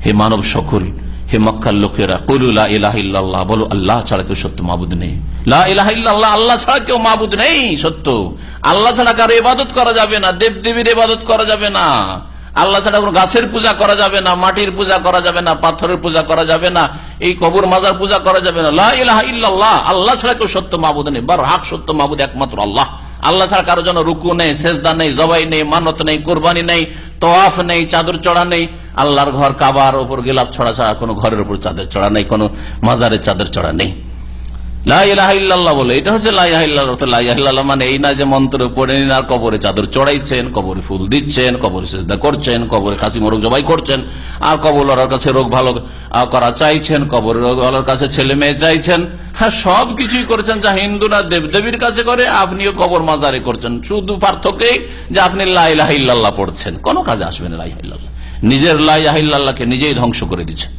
হে মানব সকল, হে মক্কার লোকেরা, কুলু লা ইলাহা ইল্লাল্লাহ, বলো আল্লাহ ছাড়া কেউ সত্য মাবুদ নেই। লা ইলাহা ইল্লাল্লাহ, আল্লাহ ছাড়া কেউ মাবুদ নেই সত্য, আল্লাহ ছাড়া কারো ইবাদত করা যাবে না, দেব দেবীর ইবাদত করা যাবে না, আল্লাহ ছাড়া কোনো গাছের পূজা করা যাবে না, মাটির পূজা করা যাবে না, পাথরের পূজা করা যাবে না, এই কবর মাজার পূজা করা যাবে না। লা ইলাহা ইল্লাল্লাহ, আল্লাহ ছাড়া কেউ সত্য মাবুদ নেই, বারহাক সত্য মাবুদ একমাত্র আল্লাহ। আল্লাহ ছাড়া কারো জন্য রুকু নেই, সেজদা নেই, জবাই নেই, মানত নেই, কোরবানি নেই, তওয়াফ নেই, চাদর চড়া নেই, আল্লাহর ঘর কাবার উপর গিলাফ ছড়া ছাড়া কোনো ঘরের উপর চাদর চড়া নেই, কোনো মাজারের চাদর চড়া নেই। লা ইলাহা ইল্লাল্লাহ বলে, এটা হচ্ছে লা ইলাহা ইল্লাল্লাহ। লা ইলাহা ইল্লাল্লাহ মানে এই না যে মন্ত্র পড়ে নিন আর কবরে চাদর চড়াইছেন, কবরে ফুল দিচ্ছেন, কবরে সেজদা করছেন, কবরে খাসি মোরগ জবাই করছেন, আর কবরওয়ালার কাছে রোগ ভালো করা চাইছেন, কবরওয়ালার কাছে ছেলে মেয়ে চাইছেন, হ্যাঁ সব কিছুই করছেন যা হিন্দুরা দেবদেবীর কাছে করে, আপনিও কবর মাজারে করছেন। শুধু পার্থক্যই যে আপনি লা ইলাহা ইল্লাল্লাহ পড়ছেন, কোনো কাজে আসবে না লা ইলাহা ইল্লাল্লাহ, নিজের লা ইলাহা ইল্লাল্লাহকে নিজেই ধ্বংস করে দিচ্ছেন।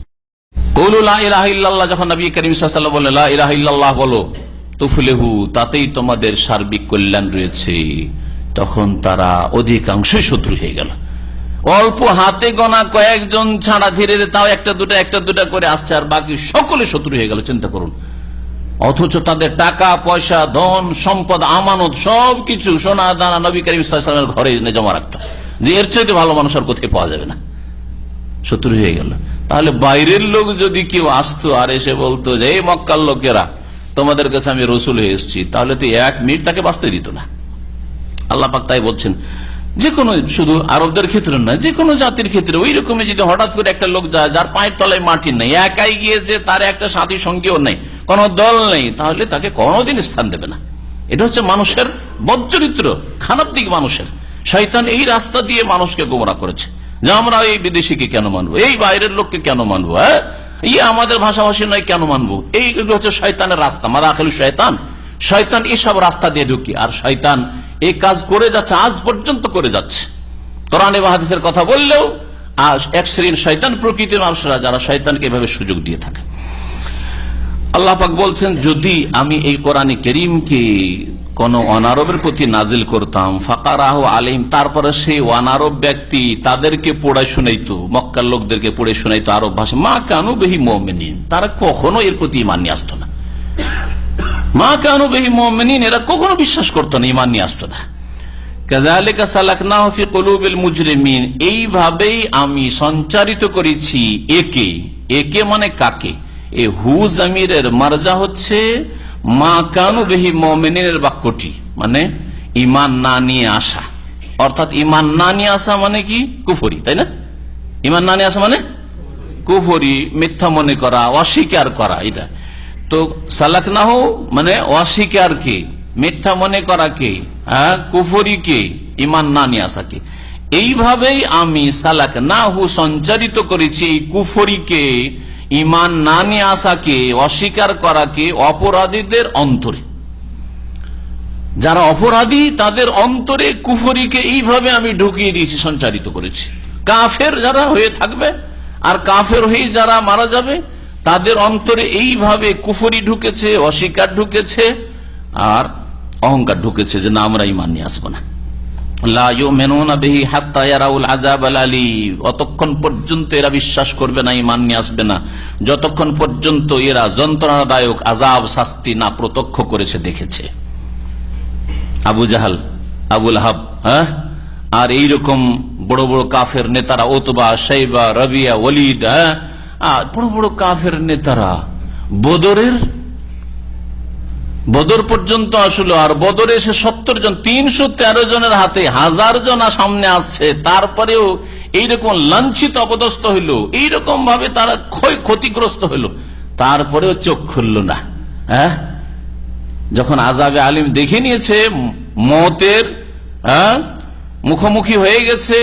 কুলু লা ইলাহা ইল্লাল্লাহ, যখন নবী করিম সাল্লাল্লাহু আলাইহি ওয়াসাল্লাম বললেন লা ইলাহা ইল্লাল্লাহ বলো, তুফলিহু, তাতেই তোমাদের সার্বিক কল্যাণ রয়েছে, তখন তারা অধিকাংশই শত্রু হয়ে গেল। অল্প হাতে গোনা কয়েকজন ছাড়া ধীরে ধীরে তাও একটা দুটা করে আসছে, আর বাকি সকলে শত্রু হয়ে গেল। চিন্তা করুন, অথচ তাদের টাকা পয়সা, ধন সম্পদ, আমানত সবকিছু সোনা দানা নবী করিম সাল্লাল্লাহু আলাইহি ওয়াসাল্লামের ঘরে জমা রাখত, যে এর চাইতে ভালো মানুষ আর কোথায় পাওয়া যাবে না। শত্রু হয়ে গেল। তাহলে বাইরের লোক যদি কেউ আসতো আর এসে বলতো যে এই মক্কার লোকেরা, তোমাদের কাছে আমি রসুল হয়ে এসেছি, তাহলে তো 1 মিনিট তাকে বাঁচতে দিত না। আল্লাহ পাক তাই বলছেন, যে কোনো, শুধু আরবদের ক্ষেত্রে না, যে কোনো জাতির ক্ষেত্রে ওই রকমই যদি হঠাৎ করে একটা লোক যায় যার পায়ের তলায় মাটি নেই, একাই গিয়েছে, তার একটা সাথী সঙ্গীও নেই, কোনো দল নেই, তাহলে তাকে কোনোদিন স্থান দেবে না। এটা হচ্ছে মানুষের বদচরিত্র, খারাপ দিক মানুষের। শয়তান এই রাস্তা দিয়ে মানুষকে গোমরা করেছে যে আমরা এই বিদেশিকে কেন মানবো, এই বাইরের লোককে কেন মানবো, হ্যাঁ আমাদের ভাষাভাষী নয় কেন মানবো। এইগুলো হচ্ছে শয়তানের রাস্তা, মাদাখিলুশ শয়তান। শয়তান এসব রাস্তা দিয়ে ঢুকি, আর শয়তান এই কাজ করে যাচ্ছে, আজ পর্যন্ত করে যাচ্ছে। কোরআন এবং হাদিসের কথা বললেও এক শ্রেণীর শয়তান প্রকৃতির মানুষরা যারা শয়তানকে এভাবে সুযোগ দিয়ে থাকে। আল্লাহ পাক বলছেন, যদি আমি এই কোরআনে কারীমকে কোন অনারবের প্রতি নাজিল করতাম, ফাকারাহু আলাইহিম, তারপরে সেই অনারব ব্যক্তি তাদেরকে পড়ায় শুনাইতো, মক্কার লোকদেরকে পড়ে শুনাইতো আরব ভাষা, মা কানু বিহি মুমিনিন, তারা কখনো এর প্রতি ঈমান নিয়ে আসতো না। মা কানু বিহি মুমিনিন, এরা কখনো বিশ্বাস করতো না, ঈমান নিয়ে আসতো না। কাযালিকা সালাকনাহু ফি কুলুবিল মুজরিমিন, এইভাবেই আমি সঞ্চারিত করেছি একে মানে কাকে, এই হু জামিরের মারজা হচ্ছে মা কানু বিহি মুমিনিনের বাক্যটি, মানে ঈমান না নিয়ে আসা, অর্থাৎ ঈমান না নিয়ে আসা মানে কি কুফরি, তাই না? ঈমান না নিয়ে আসা মানে কুফরি, মিথ্যা মনে করা, অস্বীকার করা। এটা তো সালাকনাহু মানে অস্বীকার কে, মিথ্যা মনে করা কে, কুফরি কে, ঈমান না নিয়ে আসা কে। এইভাবেই আমি সালাকনাহু সঞ্চারিত করেছি এই কুফরিকে, ঈমান না নিয়ে আসাকে, অস্বীকার করাকে অপরাধীদের অন্তরে। যারা অপরাধী তাদের অন্তরে কুফরিকে এইভাবে আমি ঢুকিয়ে দিয়েছি, সঞ্চারিত করেছি। কাফের যারা হয়ে থাকবে আর কাফের হয়ে যারা মারা যাবে তাদের অন্তরে এইভাবে কুফরি ঢুকেছে, অস্বীকার ঢুকেছে, আর অহংকার ঢুকেছে যে না আমরা ঈমান নিয়ে আসবো না। লা ইউমিনুনা বিহি হাত্তা ইয়ারাউল আযাবাল আলীম, অতক্ষণ পর্যন্ত এরা বিশ্বাস করবে না, ঈমান নিয়ে আসবে না যতক্ষণ পর্যন্ত এরা যন্ত্রণাদায়ক আযাব, শাস্তি না প্রত্যক্ষ করেছে, দেখেছে। আবু জাহাল, আবু লাহাব, আর এইরকম বড় বড় কাফের নেতারা, উতবা, শাইবা, রবিয়া, ওয়ালিদ, বড় বড় কাফের নেতারা বদরের বদর পর্যন্ত আসলো, আর বদরে এসে 70 জন, 313 জনের হাতে 1000 জন সামনে আসছে, তারপরেও এইরকম লাঞ্ছিত অপদস্থ হইল, এইরকম ভাবে তারা ক্ষতিগ্রস্ত হইল, তারপরেও চোখ খুলল না। হ্যাঁ, যখন আযাবে আলিম দেখে নিয়েছে, মওতের মুখোমুখি হয়ে গেছে,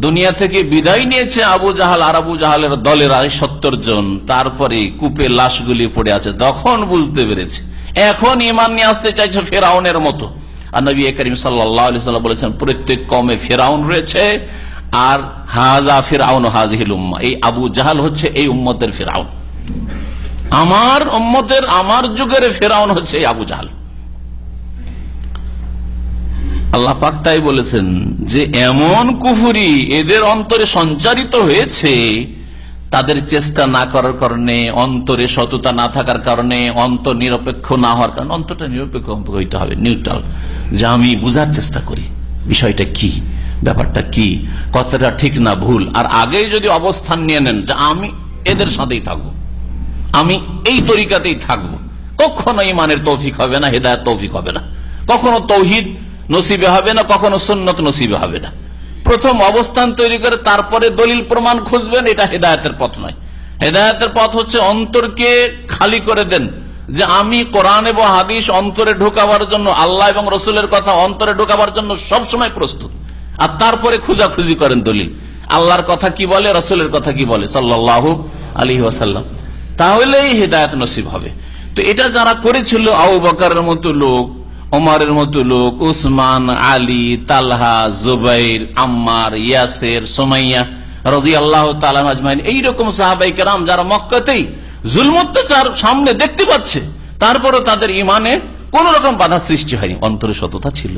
দুনিয়া থেকে বিদায় নিয়েছে আবু জাহাল আর আবু জাহালের দলেরা 70 জন, তারপরে কূপে লাশগুলি পড়ে আছে, তখন বুঝতে পেরেছে এখন ঈমান নিয়ে আসতে চাইছে ফেরাউনের মতো। আর নবী করিম সাল্লাল্লাহু আলাইহি ওয়াসাল্লাম বলেছেন, প্রত্যেক কওমে ফেরাউন রয়েছে, আর হাযা ফিরআউন হাযিহিল উম্মাহ, এই আবু জাহাল হচ্ছে এই উম্মতের ফেরাউন, আমার উম্মতের আমার যুগের ফেরাউন হচ্ছে এই আবু জাহাল। আল্লাহ পাক তাই বলেছেন যে এমন কুফরি এদের অন্তরে সঞ্চারিত হয়েছে, তাদের চেষ্টা না করার কারণে, অন্তরে সততা না থাকার কারণে, অন্তর নিরপেক্ষ না হওয়ার কারণে। অন্তরটা নিরপেক্ষ হইতে হবে, নিউট্রাল, যে আমি বুঝার চেষ্টা করি বিষয়টা কি, ব্যাপারটা কি, কথাটা ঠিক না ভুল। আর আগেই যদি অবস্থান নিয়ে নেন যে আমি এদের সাথেই থাকবো, আমি এই তরিকাতেই থাকবো, কখনো ঈমানের তৌফিক হবে না, হেদায়েত তৌফিক হবে না, কখনো তৌহিদ নসিবে হবে না, কখনো সুন্নত নসিবে হবে না। প্রথম অবস্থান তৈরি করে তারপরে দলিল প্রমাণ খুঁজবেন, এটা হেদায়েতের পথ নয়। হেদায়েতের পথ হচ্ছে অন্তরকে খালি করে দেন, যে আমি কোরআন এবং হাদিস অন্তরে ঢোকাবার জন্য, আল্লাহ এবং রসুলের কথা অন্তরে ঢোকাবার জন্য সবসময় প্রস্তুত, আর তারপরে খোঁজাখুঁজি করেন দলিল, আল্লাহর কথা কি বলে, রসুলের কথা কি বলে সাল্লাল্লাহু আলাইহি ওয়াসাল্লাম, তাহলেই হেদায়েত নসিব হবে। তো এটা যারা করেছিল, আবু বকরের মতো লোক, ওমরের মতো লোক, উসমান, আলী, তালহা, জুবাইর, আম্মার, ইয়াসের, সুমাইয়া রাদিয়াল্লাহু তাআলা আজমাইন, এইরকম সাহাবায়ে কেরাম যারা মক্কাতেই জুলম অত্যাচার সামনে দেখতে পাচ্ছে, তারপরও তাদের ঈমানে কোন রকম বাধা সৃষ্টি হয়নি, অন্তরে সততা ছিল।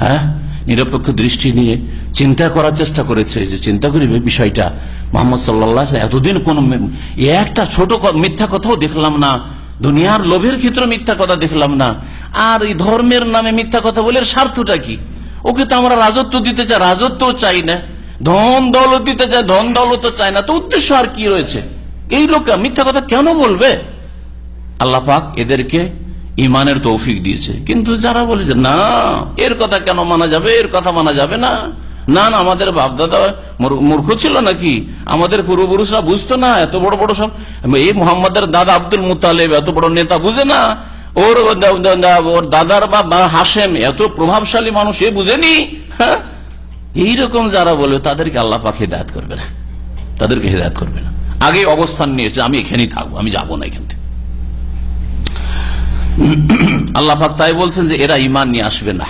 হ্যাঁ, নিরপেক্ষ দৃষ্টি নিয়ে চিন্তা করার চেষ্টা করেছে, যে চিন্তা করিবে বিষয়টা, মুহাম্মদ সাল্লাল্লাহু আলাইহি ওয়াসাল্লাম এতদিন কোন একটা ছোট মিথ্যা কথাও দেখলাম না, দুনিয়ার লোভের ক্ষেত্রে মিথ্যা কথা দেখলাম না, আর এই ধর্মের নামে মিথ্যা কথা বলে স্বার্থটা কি? ওকে তো আমরা রাজত্ব দিতে চাই, রাজত্ব চাই না, ধন দৌলত দিতে চাই, ধন দৌলত চাই না, তো উদ্দেশ্য আর কি রয়েছে? এই লোক মিথ্যা কথা কেন বলবে? আল্লাহ পাক এদেরকে ঈমানের তৌফিক দিয়েছে। কিন্তু যারা বলে যে না, এর কথা কেন মানা যাবে, এর কথা মানা যাবে না, না না আমাদের বাপদাদা মূর্খ ছিল নাকি, আমাদের পূর্বপুরুষরা বুঝতো না, এত বড় বড় সব, এই মুহাম্মাদের দাদা আব্দুল মুতালেব এত বড় নেতা বুঝে না, ওর দাদার বা হাশেম এত প্রভাবশালী মানুষ, এ বুঝেনি। এইরকম যারা বলে তাদেরকে আল্লাহ পাক হিদায়াত করবে না, তাদেরকে হিদায়াত করবে না। আগে অবস্থান নিয়েছে আমি এখানেই থাকবো, আমি যাবো না এখান থেকে। আল্লাহ পাক তাই বলছেন যে এরা ঈমান নিয়ে আসবে না,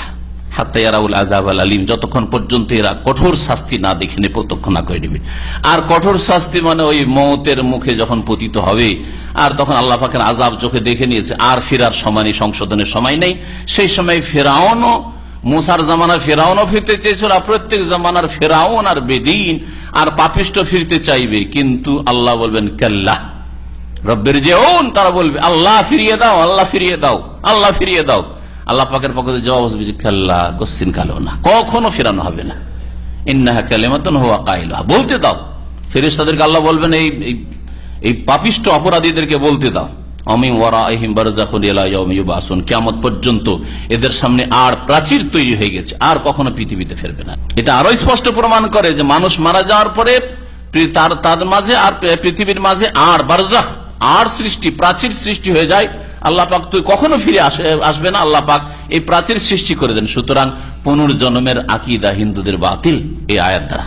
হাত্তা ইয়ারাউল আযাব আল আলীম, যতক্ষণ পর্যন্ত এরা কঠোর শাস্তি না দেখে নেবে, প্রত্যক্ষ না করে নেবে। আর কঠোর শাস্তি মানে ওই মওতের মুখে যখন পতিত হবে, আর তখন আল্লাহ পাকের আযাব চোখে দেখে নিয়েছে, আর ফেরার সময় নেই, সংশোধনের সময় নেই। সেই সময় ফেরাউনও, মুসার জামানার ফেরাউনও ফিরতে চেয়েছিল, আর প্রত্যেক জামানার ফেরাউন আর বেদিন আর পাপিষ্ট ফিরতে চাইবে, কিন্তু আল্লাহ বলবেন কাল্লা রব্বির জিউন, তারা বলবে আল্লাহ ফিরিয়ে দাও, আল্লাহ ফিরিয়ে দাও, আল্লাহ ফিরিয়ে দাও। আল্লাহ পাকের পক্ষ থেকে জবাব আসবে যে কাল্লা, কসিন কালো না, কখনো ফেরানো হবে না, ইন্নাহা কালিমাতুন হুয়া কাইলুহা, বলতে দাও। ফেরেশতাদেরকে আল্লাহ বলবেন এই পাপিষ্ট অপরাধীদেরকে বলতে দাও, আমিন ওয়ারাইহিম বারযাখুন ইলা ইয়াউমি ইউবাসুন, কিয়ামত পর্যন্ত এদের সামনে আর প্রাচীর তৈরি হয়ে গেছে, আর কখনো পৃথিবীতে ফিরবে না। এটা আরো স্পষ্ট প্রমাণ করে যে মানুষ মারা যাওয়ার পরে তার মাঝে আর পৃথিবীর মাঝে আর বারযাখ, আর সৃষ্টি, প্রাচীর সৃষ্টি হয়ে যায়। আল্লাহ পাক তুই কখনো ফিরে আসবে না, আল্লাহ পাক এই প্রাচীর সৃষ্টি করে দেন। সুতরাং পুনর্জন্মের আকীদা হিন্দুদের বাতিল এই আয়াত দ্বারা।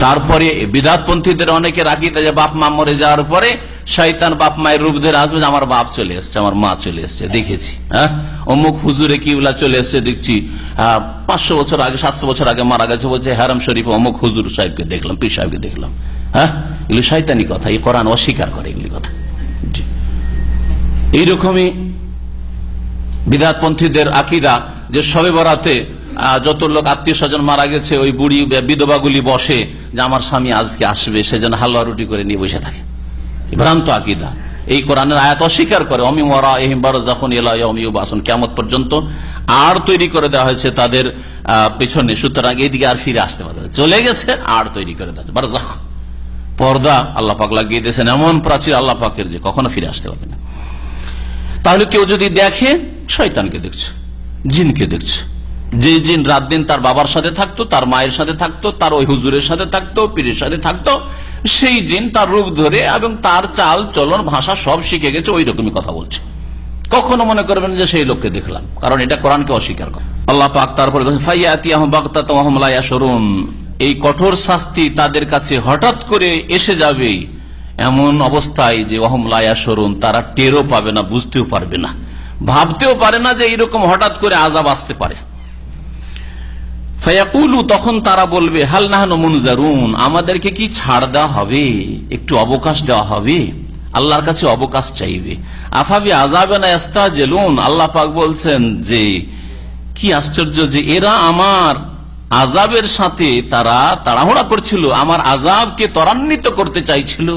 তারপরে বিদআতপন্থীদের অনেকের আকীদা যে বাপ মা মরে যাওয়ার পরে শয়তান বাপ মায়ের রূপ ধরে আসবে, যে আমার বাপ চলে এসছে, আমার মা চলে এসছে, দেখেছি, হ্যাঁ অমুক হুজুরে কিবলা চলে এসছে, দেখছি 500 বছর আগে 700 বছর আগে মারা গেছে, বলছে হারাম শরীফ অমুক হুজুর সাহেবকে দেখলাম, পীর সাহেবকে দেখলাম। হ্যাঁ, এগুলি শয়তানি কথা, এই কোরআন অস্বীকার করে এগুলি কথা। এইরকমই বিদআতপন্থীদের আকীদা যে শবে বরাতে যত লোক আত্মীয় স্বজন মারা গেছে, ওই বুড়ি বিধবাগুলি বসে যে আমার স্বামী আজকে আসবে, সেজন্য হালুয়া রুটি করে নিয়ে বসে থাকে, ভ্রান্ত আকীদা। এই কোরআনের আয়াত অস্বীকার করে, আমিন ওয়ারাইহিম বারযাখুন ইলা ইয়াউমি ইউবাসুন, কিয়ামত পর্যন্ত আর তৈরি করে দেওয়া হয়েছে তাদের পেছনে। সুতরাং এইদিকে আর ফিরে আসতে পারবে না, চলে গেছে, আর তৈরি করে দেওয়া হয়েছে বারযাখ, পর্দা আল্লাহ পাক লাগিয়ে দিয়েছেন, এমন প্রাচীর আল্লাহ পাকের যে কখনো ফিরে আসতে পারবে না। তাহলে কেউ যদি দেখে, শয়তানকে দেখছে, জিনকে দেখছে। যে জিন রাত দিন তার বাবার সাথে থাকতো, তার মায়ের সাথে থাকতো, তার ওই হুজুরের সাথে থাকতো, পীরের সাথে থাকতো, সেই জিন তার রূপ ধরে এবং তার চাল চলন ভাষা সব শিখে গেছে, ওই রকমই কথা বলছে। কখনো মনে করবেন যে সেই লোককে দেখলাম, কারণ এটা কোরআনকে অস্বীকার করে। আল্লাহ পাক তারপরে ফাইয়াতিয়াহুম বাগতাতাম ওয়া হুম লা ইয়াশউরুন, এই কঠোর শাস্তি তাদের কাছে হঠাৎ করে এসে যাবে এমন অবস্থায় যে ওয়া হুম লা ইয়াশউরুন, তারা টেরও পাবে না, বুঝতেও পারবে না, ভাবতেও পারে না যে এইরকম হঠাৎ করে আযাব আসতে পারে। ফায়াকুলু, তখন তারা বলবে হাল নাহনু মুনজারুন, আমাদেরকে কি ছাড় দেওয়া হবে, একটু অবকাশ দেওয়া হবে, আল্লাহর কাছে অবকাশ চাইবে। আফাবি আযাবিনা ইস্তাজিলুন, আল্লাহ পাক বলছেন যে কি আশ্চর্য যে এরা আমার আযাবের সাথে তারা তাড়াহুড়া করছিল, আমার আযাবকে ত্বরান্বিত করতে চাইছিল।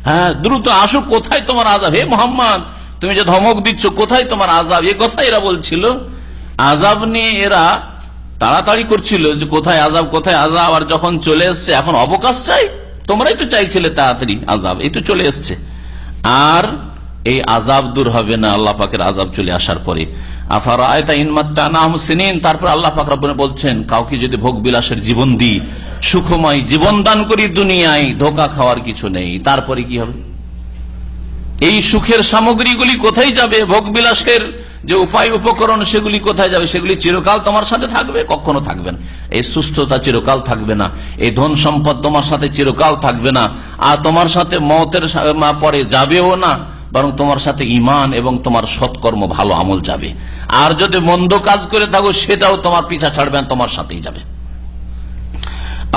হ্যাঁ, দ্রুত আসো, কোথায় তোমার আযাব, হে মুহাম্মদ তুমি যে ধমক দিচ্ছ, কোথায় তোমার আযাব, এ কথা এরা বলছিল। আযাব নিয়ে এরা তাড়াতাড়ি করছিল যে কোথায় আযাব, কোথায় আযাব, আর যখন চলে এসছে এখন অবকাশ চাই। তোমরাই তো চাইছিলে তাড়াতাড়ি আযাব, এই তো চলে এসছে, আর এই আযাব দূর হবে না আল্লাহ পাকের আযাব চলে আসার পরে। আফারাআইতা ইন মাত্তানাহুম সিনিন, তারপর আল্লাহ পাক রব্বুল বলছেন কাউকে যদি ভোগ বিলাসের জীবন দিই, সুখময় জীবন দান করি দুনিয়ায়, ধোঁকা খাওয়ার কিছু নেই, তারপরে কি হবে? এই সুখের সামগ্রীগুলি কোথায় যাবে? ভোগ বিলাসের যে উপায় উপকরণ সেগুলি কোথায় যাবে? সেগুলি চিরকাল তোমার সাথে থাকবে? কখনো থাকবে না। এই সুস্থতা চিরকাল থাকবে না, এই ধন সম্পদ তোমার সাথে চিরকাল থাকবে না, আর তোমার সাথে মওতের পরে যাবেও না, বরং তোমার সাথে ঈমান এবং তোমার সৎকর্ম ভালো আমল যাবে। আর যদি মন্দ কাজ করে থাকো সেটাও তোমার পিছা ছাড়বে না, তোমার সাথেই যাবে।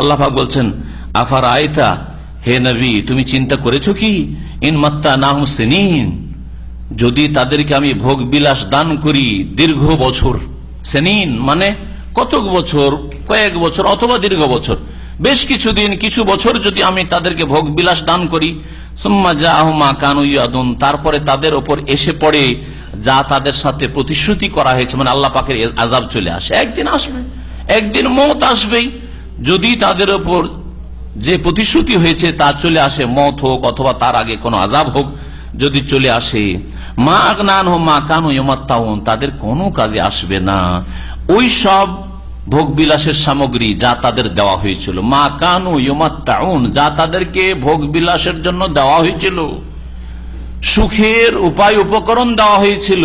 আল্লাহ পাক বলছেন আফারাআইতা, হে নবী তুমি চিন্তা করেছো কি, ইন মাত্তানাহুম সিনিন, যদি তাদেরকে আমি ভোগ বিলাস দান করি দীর্ঘ বছর, সেনিন মানে কত বছর, কয়েক বছর অথবা দীর্ঘ বছর, বেশ কিছুদিন কিছু বছর যদি আমি তাদেরকে ভোগ বিলাস দান করি, সুম্মা জাআহুম মা কানু ইয়াদুন, তারপরে তাদের উপর এসে পড়ে যা তাদের সাথে প্রতিশ্রুতি করা হয়েছে, মানে আল্লাহ পাকের আযাব চলে আসে, একদিন আসবে, একদিন মওত আসবেই। যদি তাদের উপর যে প্রতিশ্রুতি হয়েছে তা চলে আসে, মওত হোক অথবা তার আগে কোনো আযাব হোক, যদি চলে আসে, মা আগনান হোম মা কানু ইয়ামাত্তাউন, তাদের কোনো কাজে আসবে না ওই সব ভোগ বিলাসের সামগ্রী যা তাদের দেওয়া হয়েছিল, মা কানু ইয়ামাত্তাউন, যা তাদেরকে ভোগ বিলাসের জন্য দেওয়া হয়েছিল, সুখের উপায় উপকরণ দেওয়া হয়েছিল,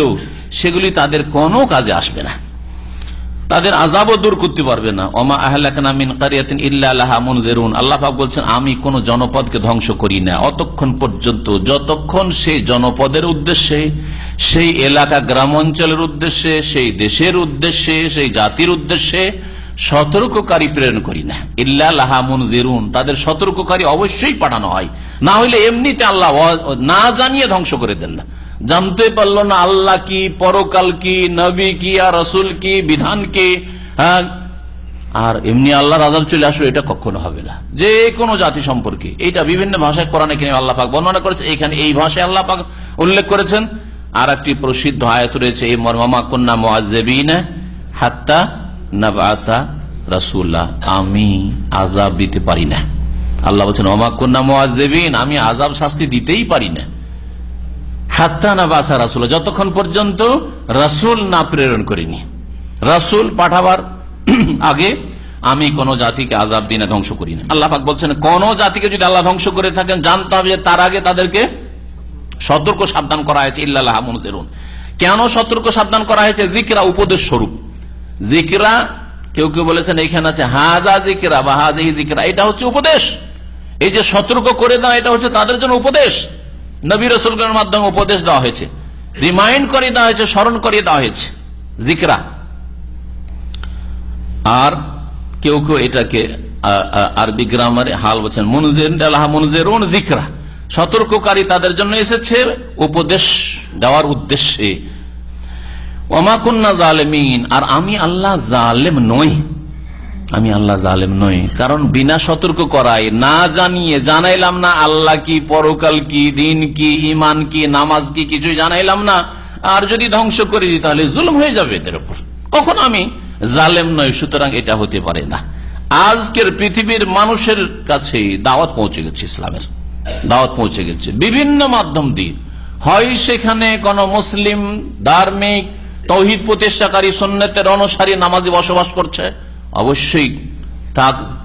সেগুলি তাদের কোনো কাজে আসবে না, তাদের আযাবও দূর করতে পারবে না। ওমা আহলাকনা মিন কারিয়াতিন ইল্লা লাহা মুনজিরুন, আল্লাহ পাক বলছেন আমি কোন জনপদকে ধ্বংস করি না অতক্ষণ পর্যন্ত যতক্ষণ সেই জনপদের উদ্দেশ্যে, সেই এলাকা গ্রাম অঞ্চলের উদ্দেশ্যে, সেই দেশের উদ্দেশ্যে, সেই জাতির উদ্দেশ্যে সতর্ককারী প্রেরণ করি না। ইল্লা লাহা মুনজিরুন, তাদের সতর্ককারী অবশ্যই পাঠানো হয়, না হইলে এমনিতে আল্লাহ না জানিয়ে ধ্বংস করে দেন না। জানতে পারলো না আল্লাহ কি, পরকাল কি, নবী কি, আর রাসূল কি, বিধান কি, হ্যাঁ, আর এমনি আল্লাহর আযাব চলে আসবে, এটা কখনো হবে না। যে কোনো জাতি সম্পর্কে এইটা বিভিন্ন ভাষায় কোরআনে কারীমে আল্লাহ পাক বর্ণনা করেছে, এখানে এই ভাষায় আল্লাহ পাক উল্লেখ করেছেন। আর একটি প্রসিদ্ধ আয়াত রয়েছে এই মর্মে, মা কুন্না মুআযযিবিনা হাত্তা নাবআসা রাসূলা, আমি আযাব দিতে পারি না। আল্লাহ বলেছেন ওমা কুন্না মুআযযিবিন, আমি আযাব শাস্তি দিতেই পারি না, হাত্তা নাবআসা রাসূলা, যতক্ষণ পর্যন্ত রাসূল না প্রেরণ করিনি। রাসূল পাঠাবার আগে আমি কোন জাতিকে আযাব দিই না, ধ্বংস করি না। আল্লাহ পাক বলছেন কোন জাতিকে যদি আল্লাহ ধ্বংস করে থাকেন জানতে হবে যে তার আগে তাদেরকে সতর্ক সাবধান করা হয়েছে। ইল্লা লাহা মুনজিরুন, কেন সতর্ক সাবধান করা হয়েছে? যিকরা, উপদেশ স্বরূপ। যিকরা, কেউ কেউ বলেছেন এইখানে আছে হাযা যিকরা বা হাযিহি যিকরা, এটা হচ্ছে উপদেশ। এই যে সতর্ক করে দেওয়া, এটা হচ্ছে তাদের জন্য উপদেশ। নবী রাসূলগণের মাধ্যমে উপদেশ দেওয়া হয়েছে, রিমাইন্ড করে দেওয়া হয়েছে, স্মরণ করিয়ে দেওয়া হয়েছে, যিকরা। আর কেউ কেউ এটাকে আরবি গ্রামারে হাল বলছেন মুনজিরুন যিকরা, সতর্ককারী তাদের জন্য এসেছে উপদেশ দেওয়ার উদ্দেশ্যে। ওমা কুন্না জালিমিন, আর আমি আল্লাহ জালেম নই, আমি আল্লাহ জালেম নই। কারণ বিনা সতর্ক করাই, না জানিয়ে, জানাইলাম না আল্লাহ কি, পরকাল কি, দিন কি, ইমান কি, নামাজ কি, কিছুই জানাইলাম না, আর যদি ধ্বংস করে দিই তাহলে জুলুম হয়ে যাবে এদের উপর। কখনো আমি জালেম নই, সুতরাং এটা হতে পারে না। আজকের পৃথিবীর মানুষের কাছে দাওয়াত পৌঁছে গেছে, ইসলামের দাওয়াত পৌঁছে গেছে বিভিন্ন মাধ্যম দিয়ে, হয় সেখানে কোন মুসলিম ধার্মিক তৌহিদ প্রতিষ্ঠাকারী সুন্নতের অনুসারী নামাজি বসবাস করছে, অবশ্যই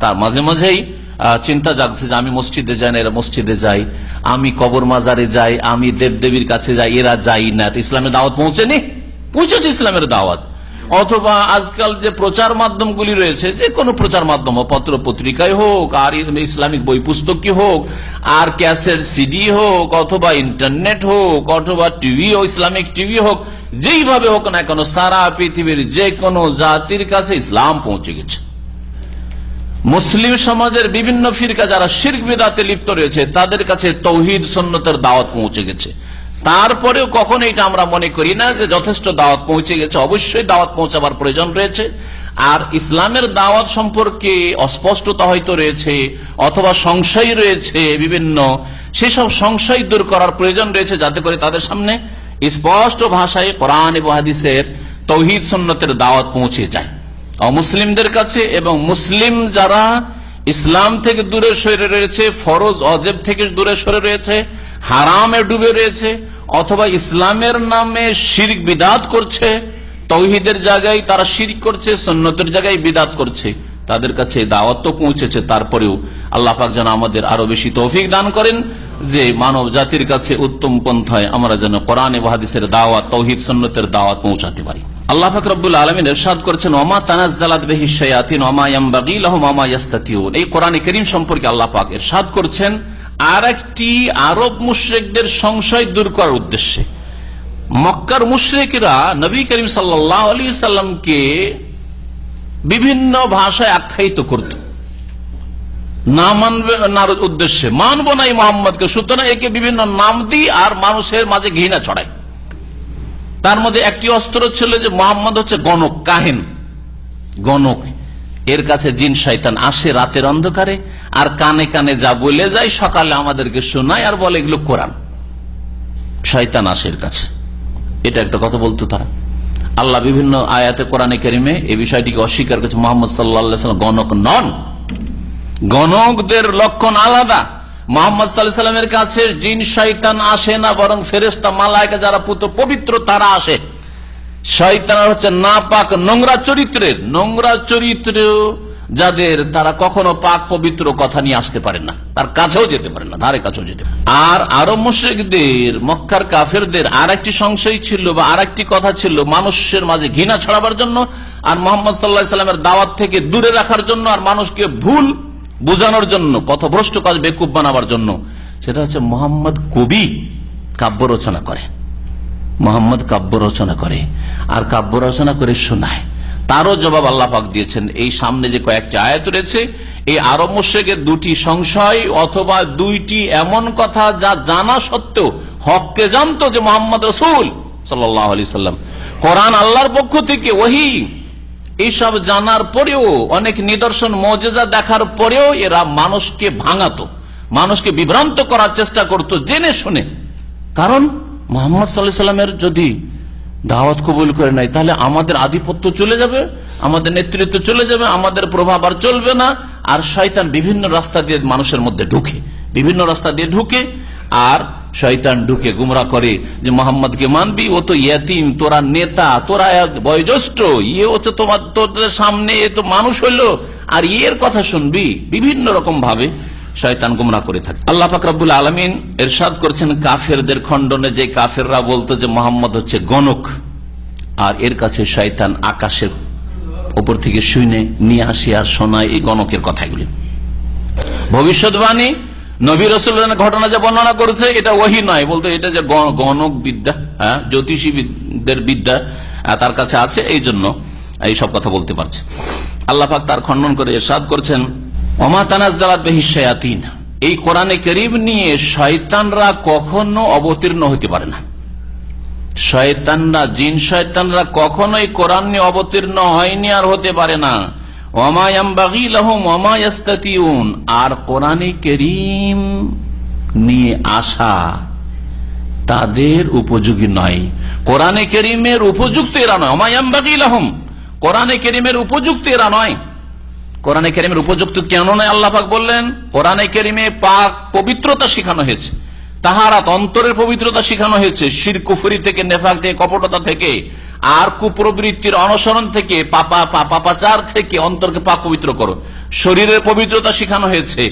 তার মাঝে মাঝেই চিন্তা জাগছে যে আমি মসজিদে যাই না, এরা মসজিদে যাই, আমি কবর মাজারে যাই, আমি দেবদেবীর কাছে যাই, এরা যাই না। ইসলামের দাওয়াত পৌঁছেছে ইসলামের দাওয়াত। অথবা আজকাল যে প্রচার মাধ্যমগুলি রয়েছে, যে কোনো প্রচার মাধ্যম, পত্র পত্রিকায় হোক, আর ইসলামিক বই পুস্তকই হোক, আর ক্যাসেট সিডি হোক, অথবা ইন্টারনেট হোক, অথবা টিভি ও ইসলামিক টিভি হোক, যেইভাবে হোক না কেন সারা পৃথিবীর যে কোনো জাতির কাছে ইসলাম পৌঁছে গেছে। মুসলিম সমাজের বিভিন্ন ফিরকা যারা শিরক বিদআতে লিপ্ত রয়েছে তাদের কাছে তৌহিদ সুন্নতের দাওয়াত পৌঁছে গেছে। তারপরেও কখনো এটা আমরা মনে করি না যে যথেষ্ট দাওয়াত পৌঁছে গেছে। অবশ্যই দাওয়াত পৌঁছাবার প্রয়োজন রয়েছে। আর ইসলামের দাওয়াত সম্পর্কে অস্পষ্টতা হয়তো রয়েছে, অথবা সংশয় রয়েছে বিভিন্ন, সেসব সংশয় দূর করার প্রয়োজন রয়েছে, যাতে করে তাদের সামনে স্পষ্ট ভাষায় কোরআন এবং হাদিসের তৌহিদ সুন্নতের দাওয়াত পৌঁছে যায় অমুসলিমদের কাছে। এবং মুসলিম যারা ইসলাম থেকে দূরে সরে রয়েছে, ফরজ অজেব থেকে দূরে সরে রয়েছে, হারামে ডুবে রয়েছে, অথবা ইসলামের নামে শিরক বিদআত করছে, তৌহিদের জায়গায় তারা শিরক করছে, সুন্নতের জায়গায় বিদআত করছে, তাদের কাছে দাওয়াত তো পৌঁছেছে। তারপরেও আল্লাহ পাক যেন আমাদের আরো বেশি তৌফিক দান করেন যে মানব জাতির কাছে উত্তম পন্থায় আমরা যেন কোরআন এবং হাদিসের দাওয়াত, তৌহিদ সুন্নতের দাওয়াত পৌঁছাতে পারি। আল্লাহ পাক রব্বুল আলামিন ইরশাদ করেছেন, ওমা তানাজ্জালাত বিহি শায়াতিন ওমা ইয়ামবাগি লাহুম ওমা ইস্তাতিউন। এই কোরআনে কারীম সম্পর্কে আল্লাহ পাক ইরশাদ করেছেন আর একটি আরব মুশরিকদের সংশয় দূর করার উদ্দেশ্যে। মক্কার মুশরিকরা নবী করিম সাল্লাল্লাহু আলাইহি সাল্লামকে বিভিন্ন ভাষায় আখ্যায়িত করত, না মানবে না উদ্দেশ্যে, মানব নাই মোহাম্মদকে, সুতরাং একে বিভিন্ন নাম দিই আর মানুষের মাঝে ঘৃণা ছড়ায়। তার মধ্যে একটি অস্ত্র ছিল যে মোহাম্মদ হচ্ছে গণক, কাহিন, গণক। এর কাছে জিন শয়তান আসে রাতের অন্ধকারে, আর কানে কানে যা বলে যায় সকালে আমাদেরকে শোনায় আর বলে এগুলো কোরআন। শয়তান আসে এর কাছে, এটা একটা কথা বলতো তারা। আল্লাহ বিভিন্ন আয়াতে কোরআনে কারিমে এই বিষয়টিকে অস্বীকার করেছে। মুহাম্মদ সাল্লাল্লাহু আলাইহি ওয়াসাল্লাম গণক নন, গণকদের লক্ষণ আলাদা। মুহাম্মদ সাল্লাল্লাহু আলাইহি ওয়াসাল্লামের কাছে জিন শয়তান আসে না, বরং ফেরেশতা মালায়েকা যারা পবিত্র তারা আসে। শয়তান হচ্ছে নাপাক, নোংরা চরিত্রের, নোংরা চরিত্র যাদের, তারা কখনো পাক পবিত্র কথা নিয়ে আসতে পারে না, তার কাছেও যেতে পারে না, ধারে কাছেও যেতে পারে। আর আরব মুশরিকদের, মক্কার কাফেরদের আর একটি সংশয় ছিল বা আর একটি কথা ছিল মানুষের মাঝে ঘৃণা ছড়াবার জন্য, আর মুহাম্মদ সাল্লাল্লাহু আলাইহি ওয়াসাল্লামের দাওয়াত থেকে দূরে রাখার জন্য, আর মানুষকে ভুল বুঝানোর জন্য, পথভ্রষ্ট কাজ বেকুব বানাবার জন্য। সেটা হচ্ছে মুহাম্মদ কবি, কাব্য রচনা করে, মুহাম্মদ কাব্য রচনা করে আর কাব্য রচনা করে শোনায়। তারও জবাব আল্লাহ পাক দিয়েছেন। এই সামনে যে কয়েকটি আয়াত রয়েছে, এই আরব মুশরিকের দুটি সংশয় অথবা দুইটি এমন কথা যা জানা সত্ত্বেও, হককে জানতো যে মুহাম্মদ রাসূল সাল্লাল্লাহু আলাইহি সাল্লাম, কোরআন আল্লাহর পক্ষ থেকে ওহী, এইসব জানার পরেও, অনেক নিদর্শন মুজিজা দেখার পরেও এরা মানুষকে ভাঙাতো, মানুষকে বিভ্রান্ত করার চেষ্টা করত জেনে শুনে। কারণ মুহাম্মদ সাল্লাল্লাহু আলাইহি সাল্লামের যদি দাওয়াত কবুল করে নাই, তাহলে আমাদের আধিপত্য চলে যাবে, আমাদের নেতৃত্ব চলে যাবে, আমাদের প্রভাব আর চলবে না। আর শয়তান বিভিন্ন রাস্তা দিয়ে মানুষের মধ্যে ঢুকে, বিভিন্ন রাস্তা দিয়ে ঢুকে, আর শয়তান ঢুকে গুমরা করে যে মোহাম্মদকে মানবি, ও তো ইয়াতিম, তোরা নেতা, তোরা বয়োজ্যেষ্ঠ, ইয়ে হচ্ছে তোদের সামনে, এ তো মানুষ হইলো, আর ইয়ের কথা শুনবি। বিভিন্ন রকম ভাবে শয়তান গুমরা করে থাকে। আল্লাহ পাক রব্বুল আলামিন ইরশাদ করেছেন কাফেরদের খণ্ডনে, যে কাফেররা বলতো যে মোহাম্মদ হচ্ছে গণক, আর এর কাছে শয়তান আকাশের উপর থেকে শুনে নিয়ে আসি আর শোনায় এই গণকের কথাগুলি। ভবিষ্যৎবাণী নবী রাসূলের ঘটনা যে বর্ণনা করেছে এটা ওহী নয়, বলতো এটা যে গণক বিদ্যা, জ্যোতিষীদের বিদ্যা তার কাছে আছে, এই জন্য এই সব কথা বলতে পারছে। আল্লাহ পাক তার খণ্ডন করে ইরশাদ করছেন, ওমা তানাজ্জালাত বিহি শায়াতিন, এই কোরআনে কারীম নিয়ে শয়তানরা কখনো অবতীর্ণ হতে পারে না। শয়তানরা, জিন শয়তানরা কখনোই কোরআন নিয়ে অবতীর্ণ হয়নি আর হতে পারে না। ওমা ইয়ামবাগি লাহুম ওমা ইস্তাতিউন, আর কোরআনে কারীম নিয়ে আসা তাদের উপযোগী নয়, কোরআনে কারীমের উপযুক্ত এরা নয়। ওমা ইয়ামবাগি লাহুম, কোরআনে কারীমের উপযুক্ত এরা নয়। কোরআনে কারীমের উপযুক্ত কেন নয়? আল্লাহ পাক বললেন কোরআনে কারীমে পাক পবিত্রতা শেখানো হয়েছে, তাহারাত অন্তরের পবিত্রতা শেখানো হয়েছে, শিরক কুফরি থেকে, নেফাক থেকে, কপটতা থেকে, আর কুপ্রবৃত্তির অনুসরণ থেকে, পাপাচার থেকে অন্তরকে পাক পবিত্র করো। শরীরের পবিত্রতা শেখানো হয়েছে,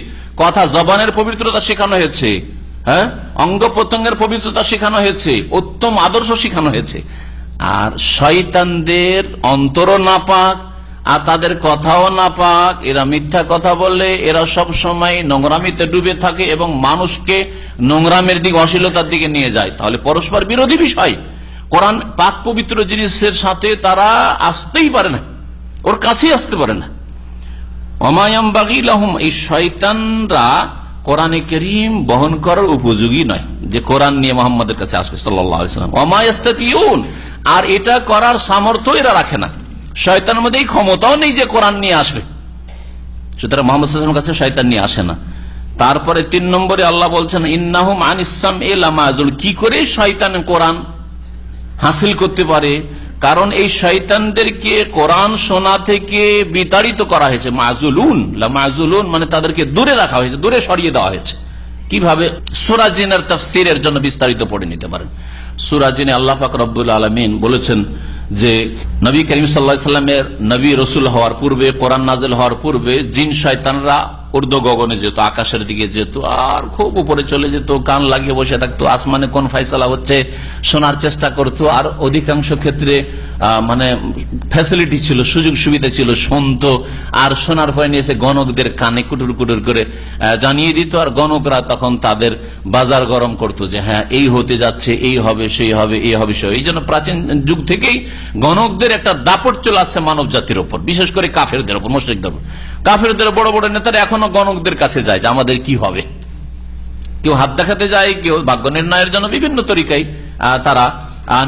কথা জবানের পবিত্রতা শেখানো হয়েছে, হ্যাঁ, অঙ্গ প্রত্যঙ্গের পবিত্রতা শেখানো হয়েছে, উত্তম আদর্শ শেখানো হয়েছে। আর শয়তানদের অন্তরও নাপাক, আর তাদের কথাও নাপাক, এরা মিথ্যা কথা বলে, এরা সব সময় নোংরামিতে ডুবে থাকে এবং মানুষকে নোংরামের দিকে, অশ্লীলতার দিকে নিয়ে যায়। তাহলে পরস্পর বিরোধী বিষয়। কোরআন পাক পবিত্র জিনিসের সাথে তারা আসতেই পারে না, ওর কাছেই আসতে পারে না। ওমায়ামবাগী লাহুম, এই শয়তানরা কোরআনে কারীম বহন করার উপযোগী নয়, যে কোরআন নিয়ে মুহাম্মদের কাছে আসবে সাল্লাল্লাহু আলাইহি ওয়াসাল্লাম। ওমা ইস্তাতিউন, আর এটা করার সামর্থ্য এরা রাখে না। শয়তানের মধ্যে এই ক্ষমতাও নেই যে কোরআন নিয়ে আসবে, সুতরাং মুহাম্মদ সাল্লাল্লাহু আলাইহি ওয়াসাল্লামের কাছে শয়তান নিয়ে আসে না। তারপরে 3 নম্বরে আল্লাহ বলছেন ইন্নাহুম আনিস সামঈ লামাযুল, কি করে শয়তান কোরআন হাসিল করতে পারে? কারণ এই শয়তানদেরকে কোরআন শোনা থেকে বিতাড়িত করা হয়েছে। মাজুলুন, লামাযুলুন মানে তাদেরকে দূরে রাখা হয়েছে, দূরে সরিয়ে দেওয়া হয়েছে। কিভাবে? সূরা জিনের তাফসীরের জন্য বিস্তারিত পড়ে নিতে পারেন। সূরা জিনে আল্লাহ পাক রব্বুল আলামিন বলেছেন যে নবী করিম সাল্লাল্লাহু আলাইহি ওয়াসাল্লামের নবী রাসূল হওয়ার পূর্বে, কোরআন নাযিল হওয়ার পূর্বে জিন শয়তানরা ঊর্ধ্ব গগনে যেত, আকাশের দিকে যেত, আর খুব উপরে চলে যেত, কান লাগিয়ে বসে থাকতো, আসমানে কোন ফয়সালা হচ্ছে শোনার চেষ্টা করতো। আর অধিকাংশ ক্ষেত্রে মানে ফ্যাসিলিটি ছিল, সুযোগ সুবিধা ছিল, শুনতো। আর শোনার পরে নিয়ে এসে গণকদের কানে কুটুর কুটুর করে জানিয়ে দিত, আর গণকরা তখন তাদের বাজার গরম করতো যে হ্যাঁ এই হতে যাচ্ছে, এই হবে, সেই হবে, এই হবে, সেই। এই জন্য প্রাচীন যুগ থেকেই গণকদের একটা দাপট চলে আসছে মানব জাতির উপর, বিশেষ করে কাফেরদের উপর, মুশরিকদের উপর। কাফেরদের বড় বড় নেতারা এখনো গণকদের কাছে যায় যে আমাদের কি হবে। কেউ হাত দেখাতে যায়, কেউ ভাগ্য নির্ণয়ের জন্য বিভিন্ন তরিকায় তারা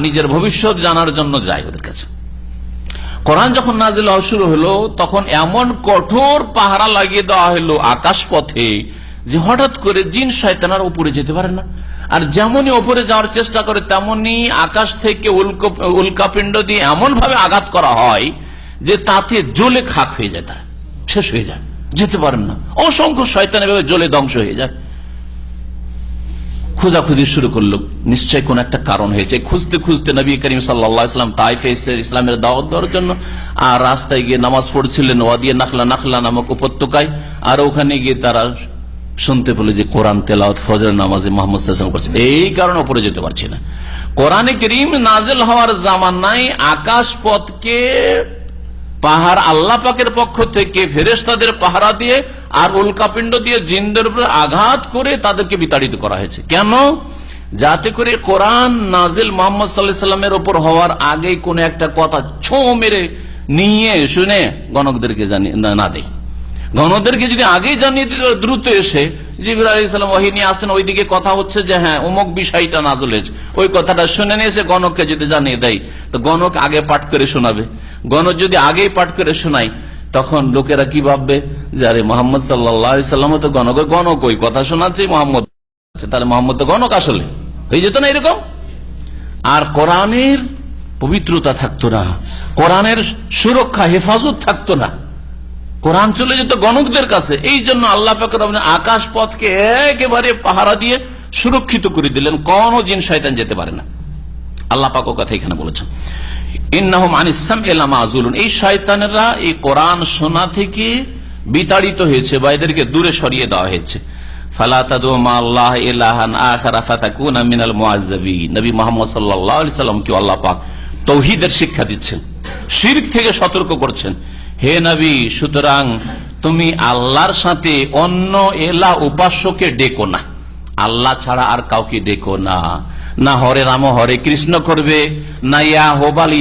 নিজের ভবিষ্যৎ জানার জন্য যায় ওদের কাছে। কোরআন যখন নাযিল হওয়া শুরু হলো তখন এমন কঠোর পাহারা লাগিয়ে দেওয়া হলো আকাশ পথে যে হঠাৎ করে জিন শয়তানরা উপরে যেতে পারে না। আর যেমনই উপরে যাওয়ার চেষ্টা করে তেমনি আকাশ থেকে উল্কাপিণ্ড দিয়ে এমন ভাবে আঘাত করা হয় যে তাতে জ্বলে খাক হয়ে যায়, তারা শেষ হয়ে যায়, যেতে পারেন না। অসংখ্য শয়তান এভাবে জ্বলে ধ্বংস হয়ে যায়। খোঁজাখুঁজি শুরু করলো, নিশ্চয় কোন একটা কারণ হয়েছে। খুঁজতে খুঁজতে নবী করিম সাল্লাল্লাহু আলাইহি ওয়াসাল্লাম তাইফে এসেছেন ইসলামের দাওয়াত দেওয়ার জন্য। আর রাস্তায় গিয়ে নামাজ পড়ছিলেন ওয়াদিয়ে নাখলা নামক উপত্যকায়। আর ওখানে গিয়ে তারা শুনতে পেল যে কোরআন তেলাওয়াত ফজরের নামাজে মুহাম্মদ সাল্লাল্লাহু আলাইহি ওয়াসাল্লাম করছেন। এই কারণে উপরে যেতে পারছি না। কোরআনে কারীম নাযিল হওয়ার জামানায় আকাশ পথকে পাহাড় আল্লাহ পাকের পক্ষ থেকে ফেরেশতাদের পাহারা দিয়ে আর উল্কাপিণ্ড দিয়ে জিনদের উপর আঘাত করে তাদেরকে বিতাড়িত করা হয়েছে। কেন? যাতে করে কোরআন নাজিল মুহাম্মদ সাল্লাল্লাহু আলাইহি ওয়াসাল্লামের উপর হওয়ার আগেই কোন একটা কথা ছো মেরে নিয়ে শুনে গণকদেরকে জানিয়ে না দেয়। গণকদেরকে যদি আগেই জানিয়ে দিল, দ্রুত এসে জিবরাইল আলাইহিস সালাম ওহী নিয়ে আসছেন, ওইদিকে কথা হচ্ছে যে হ্যাঁ অমুক বিষয়টা নাযিল হয়েছে, ওই কথাটা শুনে নিয়ে এসে গণককে যদি জানিয়ে দেয় তো গণক আগে পাঠ করে শোনাবে। গণক যদি আগেই পাঠ করে শোনায় তখন লোকেরা কি ভাববে যে আরে মুহাম্মদ সাল্লাল্লাহু আলাইহি ওয়াসাল্লাম তো গণক ওই কথা শোনাচ্ছে মুহাম্মদ, তাহলে মুহাম্মদ তো গণক আসলে হয়ে যেত না এরকম। আর কোরআনের পবিত্রতা থাকতো না, কোরআনের সুরক্ষা হেফাজত থাকতো না, কোরআন চলে যেত গণকদের কাছে। এই জন্য আল্লাহ পাক আকাশ পথকে একেবারে পাহারা দিয়ে সুরক্ষিত করে দিলেন, কোন জিন শয়তান যেতে পারে না। আল্লাহ পাক কথা এখানে বলেছেন ইন্নাহুম আনিস সামঈ লামাযুলুন, এই শয়তানেরা এই কোরআন শোনা থেকে বিতাড়িত হয়েছে বা এদেরকে দূরে সরিয়ে দেওয়া হয়েছে। ফালা তাদু মা আল্লাহ ইলাহান আখারা ফাতাকুনা মিনাল মুআযযাবিন। নবী মুহাম্মদ সাল্লাল্লাহু আলাইহি ওয়াসাল্লামকে আল্লাহ পাক তাওহীদের শিক্ষা দিচ্ছেন, শিরক থেকে সতর্ক করছেন। হে নবী, সুতরাং তুমি আল্লাহর সাথে অন্য এলাহ উপাস্যকে ডেকো না, আল্লাহ ছাড়া আর কাউকে ডেকো না। না হরে রাম হরে কৃষ্ণ করবে, না ইয়া হোবাল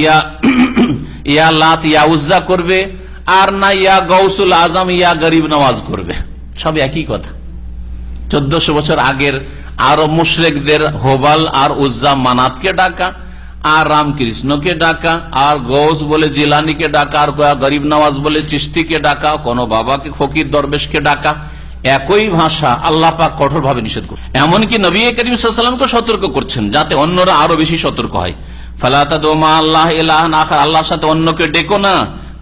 ইয়া লাত ইয়া উজ্জা করবে, আর না ইয়া গৌসুল আজম ইয়া গরিব নওয়াজ করবে। সব একই কথা। 1400 বছর আগের আরব মুশরিকদের হোবাল আর উজ্জা মানাতকে ডাকা, আর রামকৃষ্ণকে ডাকা, আর গৌস বলে জিলানিকে ডাকা, আর গরিব নওয়াজ বলে চিশতিকে ডাকা, কোন বাবাকে ফকির দরবেশকে ডাকা, একই ভাষা আল্লাহ পাক কঠোর ভাবে নিষেধ করছেন। এমনকি নবী করিম সাল্লাল্লাহু আলাইহি ওয়াসাল্লামকে সতর্ক করছেন যাতে অন্যরা আরো বেশি সতর্ক হয়। ফালা তাদু মা আল্লাহ ইলাহান আখার, আল্লাহর সাথে অন্যকে ডেকো না,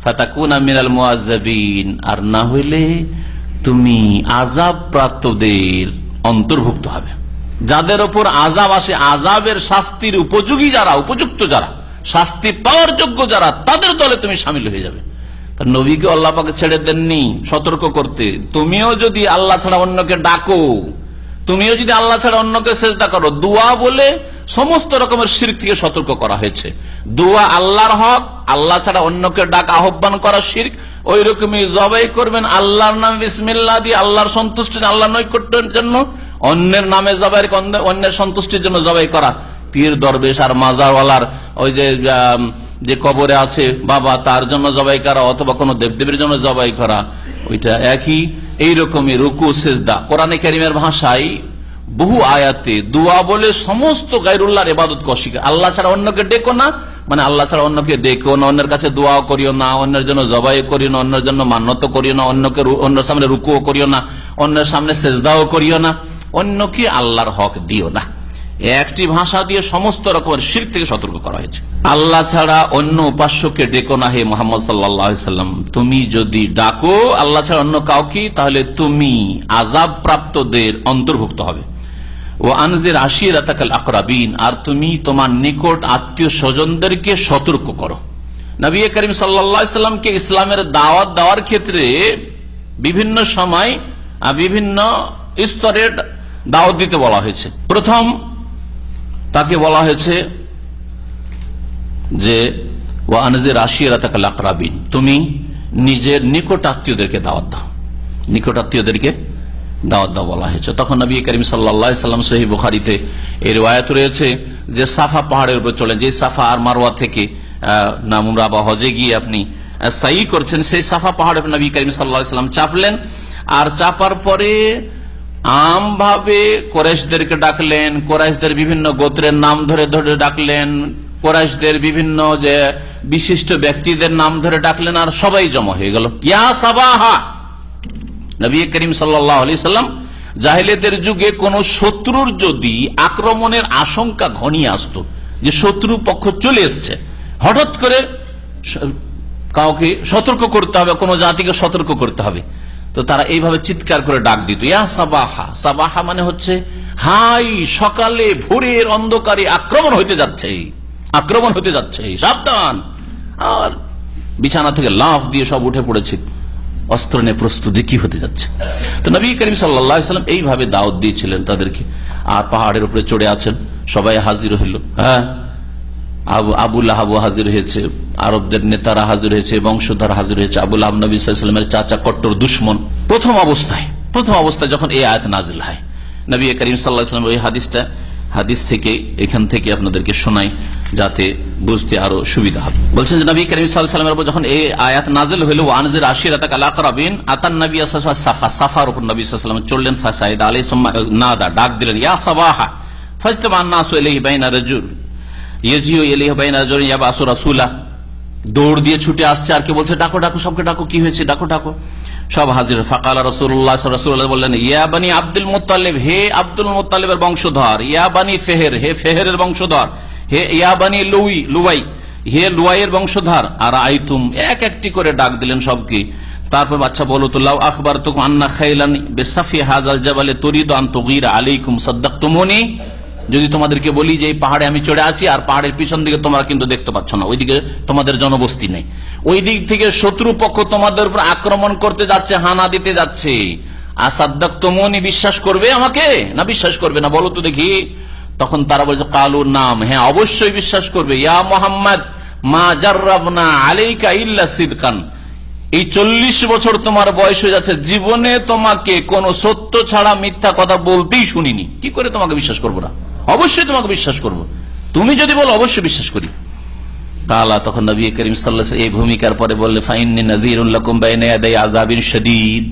ফাতাকুনা মিনাল মুআযযাবিন, আর না হইলে তুমি আযাব প্রাপ্তদের অন্তর্ভুক্ত হবে। যাদের উপর আযাব আসে, আযাবের শাস্তির উপযোগী যারা, উপযুক্ত যারা, শাস্তি পাওয়ার যোগ্য যারা, তাদের দলে তুমি শামিল হয়ে যাবে। নবীকে আল্লাহ পাক ছেড়ে দেননি সতর্ক করতে। তুমিও যদি আল্লাহ ছাড়া অন্যকে ডাকো, তুমিও যদি আল্লাহ ছাড়া অন্যকে সেজদা করো, দোয়া বলে সমস্ত রকমের শিরক থেকে সতর্ক করা হয়েছে। দোয়া আল্লাহর হক, আল্লাহ ছাড়া অন্যকে ডাক আহ্বান করা শিরক। ওই রকমই জবাই করবেন আল্লাহর নাম বিসমিল্লাহ দিয়ে, আল্লাহর সন্তুষ্টি, আল্লাহর নৈকট্যের জন্য। অন্যের নামে জবাই, অন্যের সন্তুষ্টির জন্য জবাই করা, পীর দরবেশ আর মাজারওয়ালার ওই যে কবরে আছে বাবা, তার জন্য জবাই করা, অথবা কোন দেবদেবীর জন্য জবাই করা, ওইটা একই। এইরকমই রুকু সেজদা, কোরআনে কারীমের ভাষায় বহু আয়াতে দোয়া বলে সমস্ত গায়রুল্লাহর ইবাদতকে অস্বীকার। আল্লাহ ছাড়া অন্যকে ডেকো না, মানে আল্লাহ ছাড়া অন্যকে ডেকো না, অন্যের কাছে দোয়া করিও না, অন্যের জন্য জবাই করিও না, অন্যের জন্য মান্যত করিও না, অন্যের সামনে রুকুও করিও না, অন্যের সামনে সেজদাও করিও না, অন্যকে আল্লাহর হক দিও না। একটি ভাষা দিয়ে সমস্ত রকমের শিরক থেকে সতর্ক করা হয়েছে। আল্লাহ ছাড়া অন্য উপাস্যকে ডেকো না হে মুহাম্মদ সাল্লাল্লাহু আলাইহি সাল্লাম। তুমি যদি ডাকো আল্লাহ ছাড়া অন্য কাউকে, তাহলে তুমি আযাব প্রাপ্তদের অন্তর্ভুক্ত হবে। ও আনজির আশিরাতাকাল আকরাবিন, আর তুমি তোমার নিকট আত্মীয় স্বজনদেরকে সতর্ক করো। নবী করিম সাল্লাল্লাহু আলাইহি সাল্লামকে ইসলামের দাওয়াত দেওয়ার ক্ষেত্রে বিভিন্ন সময় বিভিন্ন স্তরের দাওয়াত দিতে বলা হয়েছে। প্রথম তাকে বলা হয়েছে যে ওয়া আনজির আশিরাতাকাল আকরাবিন, তুমি নিজের নিকট আত্মীয়দেরকে দাওয়াত দাও, নিকট আত্মীয়দেরকে দাওয়াত দাও বলা হয়েছে। তখন নবী করিম সাল্লাল্লাহু আলাইহি সাল্লাম সহিহ বুখারীতে এই riwayat রয়েছে যে সাফা পাহাড়ের উপর চলেন, যে সাফা আর মারওয়া থেকে নামুরা বা হজে গিয়ে আপনি সাই করছেন, সেই সাফা পাহাড়ের নবী করিম সাল্লাল্লাহু আলাইহি সাল্লাম চাপলেন। আর চাপার পরে আমভাবে কুরাইশদেরকে ডাকলেন, কুরাইশদের বিভিন্ন গোত্রের নাম ধরে ধরে ডাকলেন, কুরাইশদের বিভিন্ন যে বিশিষ্ট ব্যক্তিদের নাম ধরে ডাকলেন, আর সবাই জমা হয়ে গেল। ইয়া সাবাহা, নবী করিম সাল্লাল্লাহু আলাইহি সাল্লাম জাহেলিয়াতের যুগে কোন শত্রুর যদি আক্রমণের আশঙ্কা ঘনিয়ে আসতো, যে শত্রু পক্ষ চলে এসছে, হঠাৎ করে কাউকে সতর্ক করতে হবে, কোন জাতিকে সতর্ক করতে হবে, তো তারা এইভাবে চিৎকার করে ডাক দিত, ইয়া সাবাহা। সাবাহা মানে হচ্ছে হাই সকালে ভোরের অন্ধকারে আক্রমণ হইতে যাচ্ছে, আক্রমণ হতে যাচ্ছে, সাবধান। আর বিছানা থেকে লাফ দিয়ে সব উঠে পড়েছে, অস্ত্র নিয়ে প্রস্তুতি কি হতে যাচ্ছে। তো নবী করিম সাল্লাল্লাহু আলাইহি সাল্লাম এইভাবে দাওয়াত দিয়েছিলেন তাদেরকে। আর পাহাড়ের উপরে চড়ে আছেন, সবাই হাজির হইল। হ্যাঁ, আবু লাহাব হাজির হয়েছে, আরবদের নেতারা হাজির হয়েছে, বংশধর হাজির হয়েছে। আবু লাহাব নবী সাল্লাল্লাহু আলাইহি ওয়াসাল্লামের চাচা, কট্টর দুশমন। প্রথম অবস্থায় যখন এই আয়াত নাজিল হয়, নবী করিম সাল্লাল্লাহু আলাইহি ওয়াসাল্লাম ওই হাদিস থেকে এখান থেকে আপনাদেরকে শোনাই, যাতে বুঝতে আরো সুবিধা হবে। বলছেন যে নবী করিম সাল্লাল্লাহু আলাইহি ওয়াসাল্লামের উপর যখন এই আয়াত নাজিল হলো, ওয়া আনজির আশিরাতাকাল আকরাবিন, আতান নবী সাল্লাল্লাহু আলাইহি ওয়াসাল্লাম সাফার উপর নবী সাল্লাল্লাহু আলাইহি ওয়াসাল্লাম চললেন, ফাসাইদ আলাইহি সুম্মা নাদা, ডাক দিলেন, ইয়া সাবাহা ফাজতামান নাসু ইলাইহি বাইনা রাজুল ইয়াজিউ ইলাইহি বাইনা রাজুল ইয়াবাসু রাসূলা। দৌড় দিয়ে ছুটে আসছে, আর কে বলছে ডাকো ডাকো, সবকে ডাকো, কি হয়েছে, ডাকো ডাকো। সব হাজির। ফাকালা রাসূলুল্লাহ রাসূলুল্লাহ বললেন, ইয়া বানি আব্দুল মুত্তালিব, হে আব্দুল মুত্তালিবের বংশধর, ইয়া বানি ফেহের, হে ফেহেরের বংশধর, হে ইয়া বানি লুয়াই, হে লুয়াইয়ের বংশধর। আর আইতুম, এক একটি করে ডাক দিলেন সবকে। তারপর বাচ্চা বলো তো, লাউ আখবারতুকুম আন্না খাইলান বিসাফি হাযাল জাবালে তুরিদু আন তুগীরা আলাইকুম সাদ্দাকতুমুনি, যদি তোমাদেরকে বলি যে এই পাহাড়ে আমি চড়ে আছি, আর পাহাড়ের পিছন দিকে তোমরা কিন্তু দেখতে পাচ্ছ না, ওইদিকে তোমাদের জনবস্তি নেই, ওই দিক থেকে শত্রু পক্ষ তোমাদের উপর আক্রমণ করতে যাচ্ছে, হানা দিতে যাচ্ছে, আসাদ্দাকতুমুনি, বিশ্বাস করবে আমাকে না বিশ্বাস করবে না, বলো তো দেখি। তখন তারা বলছে, কালু নাম, হ্যাঁ অবশ্যই বিশ্বাস করবে। ইয়া মুহাম্মদ মা জাররাবনা আলাইকা ইল্লা সিদকান, এই 40 বছর তোমার বয়স হয়ে যাচ্ছে, জীবনে তোমাকে কোন সত্য ছাড়া মিথ্যা কথা বলতেই শুনিনি, কি করে তোমাকে বিশ্বাস করবো না? অবশ্যই তোমাকে বিশ্বাস করব, তুমি যদি বলো অবশ্যই বিশ্বাস করি। তাআলা তখন নবী করিম সাল্লাল্লাহু আলাইহি ওয়াসাল্লাম এই ভূমিকার পরে বললে, ফাইন্নী নাযীরুন লাকুম বাইনা ইয়াদাই আযাবিন শাদীদ,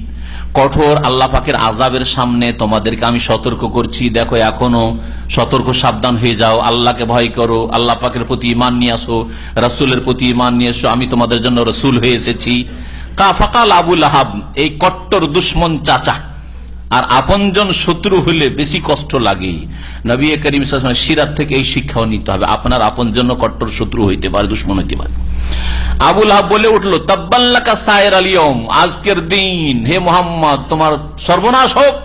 কঠোর আল্লাহ পাকের আযাবের সামনে তোমাদেরকে আমি সতর্ক করছি, দেখো এখনো সতর্ক, সাবধান হয়ে যাও, আল্লাহকে ভয় করো, আল্লাহ পাকের প্রতি ঈমান নিয়ে আসো, রাসূলের প্রতি ঈমান নিয়ে এসো, আমি তোমাদের জন্য রাসূল হয়ে এসেছি। ফাকাল আবু লাহাব, এই কট্টর দুশমন চাচা, আর আপনজন শত্রু হলে বেশি কষ্ট লাগে। নবী করিম সাল্লাল্লাহু আলাইহি ওয়াসাল্লাম সিরাত থেকে এই শিক্ষাও নিতে হবে, আপনার আপনজন কট্টর শত্রু হইতে পারে, দুশমন হইতে পারে। আবু লাহাব বলে উঠলো, তাব্বাল্লাকা সায়ের আল ইয়াউম, আজকের দিন হে মুহাম্মদ তোমার সর্বনাশ হোক,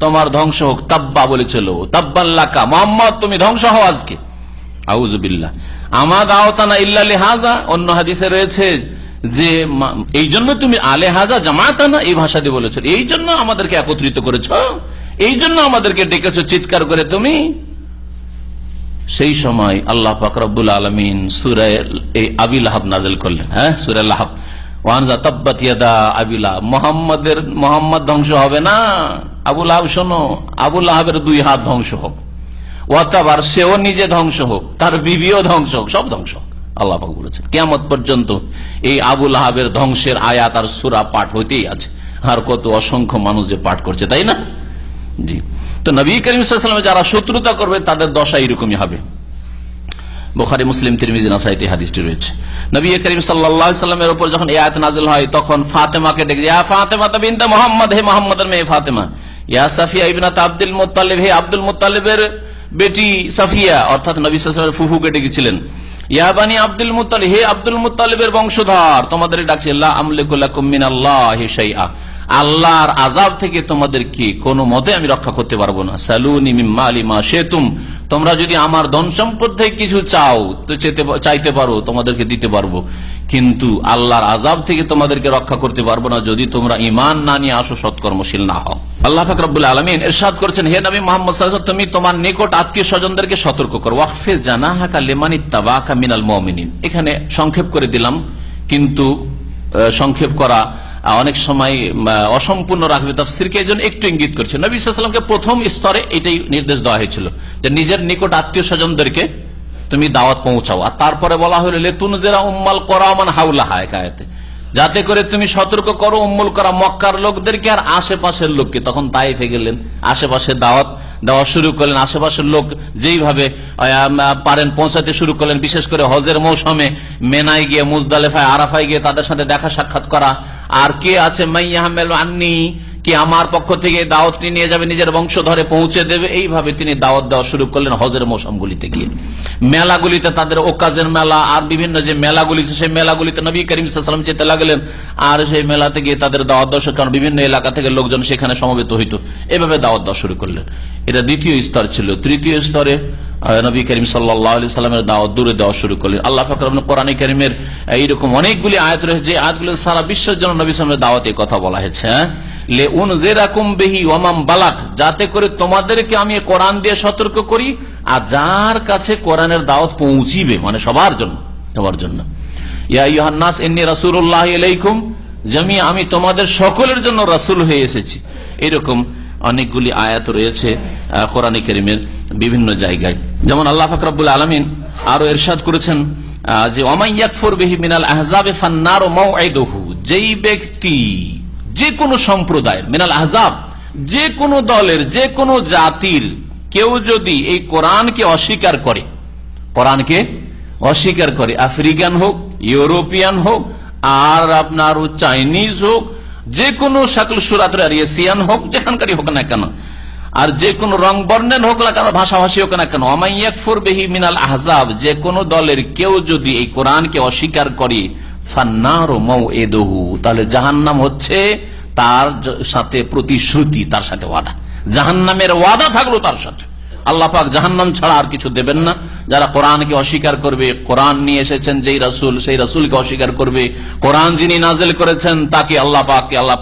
তোমার ধ্বংস হোক। তাব্বা বলেছিল, তাব্বাল্লাকা মোহাম্মদ, তুমি ধ্বংস হও আজকে। আউযুবিল্লাহ। আমা দাওতানা ইল্লা লিহাযা, অন্য হাদিসে রয়েছে যে এই জন্য তুমি আলেহাজা জামাতানা, এই ভাষা দিয়ে বলেছো, এই জন্য আমাদেরকে একত্রিত করেছ, এই জন্য আমাদেরকে ডেকেছো চিৎকার করে তুমি। সেই সময় আল্লাহ পাক রব্বুল আলামিন সূরা আবি লাহাব নাযিল করলেন। সূরা লাহাব, ওয়ানজা তাব্বাত ইয়াদা আবি লাহাব, মোহাম্মদ ধ্বংস হবে না, আবু লাহাব শোনো, আবু লাহাবের 2 হাত ধ্বংস হোক, ওয়াতাবার সেও নিজে ধ্বংস হোক, তার বিবিও ধ্বংস হোক, সব ধ্বংস হোক। আল্লাহ পাক বলেছেন কিয়ামত পর্যন্ত এই আবু লাহাবের ধ্বংসের আয়াত আর সূরা পাঠ হইতেই আছে। আর কত অসংখ্য মানুষ যে পাঠ করছে, তাই না? জি। তো নবী করিম সাল্লাল্লাহু আলাইহি ওয়াসাল্লাম যারা শত্রুতা করবে তাদের দশা এরকমই হবে। বুখারী, মুসলিম, তিরমিজি, নাসাইতে হাদিসটি রয়েছে। নবী করিম সাল্লাল্লাহু আলাইহি ওয়াসাল্লামের উপর যখন এই আয়াত নাযিল হয় তখন ফাতেমাকে ডেকে, ইয়া ফাতেমা বিনত মুহাম্মদ, হে মুহাম্মদের মেয়ে ফাতেমা। ইয়া সাফিয়া ইবনাত আব্দুল মুত্তালিব, হে আব্দুল মুত্তালিবের বেটি সাফিয়া, অর্থাৎ নবী সাল্লাল্লাহু আলাইহি ওয়াসাল্লামের ফুফুকে ডেকেছিলেন। ইয়া বানি আব্দুল মুত্তালিব, হে আব্দুল মুত্তালিবের বংশধর, তোমাদের ডাকছে। লা আমলিকু লাকুম মিনাল্লাহি শাইআ, আল্লাহর আযাব থেকে তোমাদেরকে কোনো মতে আমি রক্ষা করতে পারবো না। সালুনি মিন মালি মা শিতুম, তোমরা যদি আমার ধন সম্পদ থেকে কিছু চাও তো চাইতে পারো, তোমাদেরকে দিতে পারবো, কিন্তু আল্লাহর আযাব থেকে তোমাদেরকে রক্ষা করতে পারবো না যদি তোমরা ঈমান না নিয়ে আসো, সৎকর্মশীল না হও। আল্লাহ পাক রব্বুল আলামিন ইরশাদ করেছেন, হে নবী মুহাম্মদ সাল্লাল্লাহু আলাইহি ওয়াসাল্লাম, তুমি তোমার নিকট আত্মীয় স্বজনদেরকে সতর্ক করো। ওয়াখফিজ জানাহাকা লিমান ইত্তাবাকা মিনাল মুমিনিন। এখানে সংক্ষেপ করে দিলাম, কিন্তু সংক্ষেপ করা অনেক সময় অসম্পূর্ণ রাখবে তাফসীরকে, এজন্য একটু ইঙ্গিত করছে। নবী সাল্লাল্লাহু আলাইহি ওয়াসাল্লামকে প্রথম স্তরে এটাই নির্দেশ দেওয়া হয়েছিল যে নিজের নিকট আত্মীয় স্বজনদেরকে তুমি দাওয়াত পৌঁছাও। আর তারপরে বলা হলো লিতুনজিরা উম্মাল কুরা মান হাওলাহা, আয়াতে, যাতে করে তুমি সতর্ক করো উম্মুল কুরা মক্কার লোকদেরকে আর আশেপাশের লোককে। তখন তাইফে গেলেন, আশেপাশে দাওয়াত দেওয়া শুরু করলেন, আশেপাশের লোক যেইভাবে পারেন পৌঁছাতে শুরু করলেন। বিশেষ করে হজের মৌসুমে মেনায় গিয়ে, মুজদালিফায়, আরাফায় গিয়ে তাদের সাথে দেখা সাক্ষাৎ করা। আর কে আছে মাইয়াহমেল আন্নি, কি আমার পক্ষ থেকে দাওয়াতটি নিয়ে যাবে, নিজের বংশধরে পৌঁছে দেবে, এইভাবে তিনি দাওয়াত দেওয়া শুরু করলেন হজের মৌসুমগুলিতে গিয়ে। মেলাগুলিতে, তাদের ওকাজের মেলা আর বিভিন্ন যে মেলাগুলি, সেই মেলাগুলিতে নবী করিম সাল্লাল্লাহু আলাইহি ওয়াসাল্লাম যেতে লাগলেন। আর সেই মেলাতে গিয়ে তাদের দাওয়াত দেওয়া, কারণ বিভিন্ন এলাকা থেকে লোকজন সেখানে সমবেত হইত, এভাবে দাওয়াত দেওয়া শুরু করলেন। এটা দ্বিতীয় স্তর ছিল। তৃতীয় স্তরে নবী করিম সাল্লাল্লাহু আলাইহি ওয়াসাল্লামের দাওয়াত দূরে দেওয়া শুরু করলেন। আল্লাহ পাক কোরআনে কারীমের এইরকম অনেকগুলি আয়াত রয়েছে যে আয়াতগুলো সারা বিশ্বের জন্য নবী সাল্লাল্লাহু আলাইহি ওয়াসাল্লামের দাওয়াতের কথা বলা হয়েছে। লিউনজিরাকুম বিহি ওয়া মান বালাগ, যাতে করে তোমাদেরকে আমি কোরআন দিয়ে সতর্ক করি আর যার কাছে কোরআনের দাওয়াত পৌঁছিবে, মানে সবার জন্য, সবার জন্য। ইয়া আইয়ুহান নাস ইন্নী রাসূলুল্লাহি ইলাইকুম জামিআ, আমি তোমাদের সকলের জন্য রাসূল হয়ে এসেছি। এরকম অনেকগুলি আয়াত রয়েছে কোরআনে কারীমের বিভিন্ন জায়গায়। যেমন আল্লাহ পাক রব্বুল আলামিন আরো ইরশাদ করেছেন যে ওয়ামান ইয়াকফুর বিহি মিনাল আহজাব ফান্নারু মাওঈদুহু, যেই ব্যক্তি যে কোনো সম্প্রদায়ের, মিনাল আহজাব, যে কোনো দলের, যে কোনো জাতির কেউ যদি এই কোরআনকে অস্বীকার করে, কোরআনকে অস্বীকার করে, আফ্রিকান হোক, ইউরোপিয়ান হোক, আর আপনার চাইনিজ হোক, যে কোনো শাকল সুরাতের, আর এশিয়ান হোক, যেখানকারই হোক না কেন, আর যে কোনো রং বর্ণের হোক না কেন, ভাষাভাষী হোক না কেন, ওয়ামান ইয়াকফুর বিহি মিনাল আহজাব, যে কোনো দলের কেউ যদি এই কোরআনকে অস্বীকার করে, ফান্নারু মাওঈদুহু, তাহলে জাহান্নাম হচ্ছে তার সাথে প্রতিশ্রুতি, তার সাথে ওয়াদা, জাহান্নামের ওয়াদা থাকলো তার সাথে। আল্লাহ পাক জাহান্নাম ছাড়া আর কিছু দেবেন না। যারা কোরআনকে অস্বীকার করবে, কোরআন নিয়ে এসেছেন যেই রাসূল, সেই রাসূলকে অস্বীকার করবে, কোরআন যিনি নাযিল করেছেন তাকে, আল্লাহ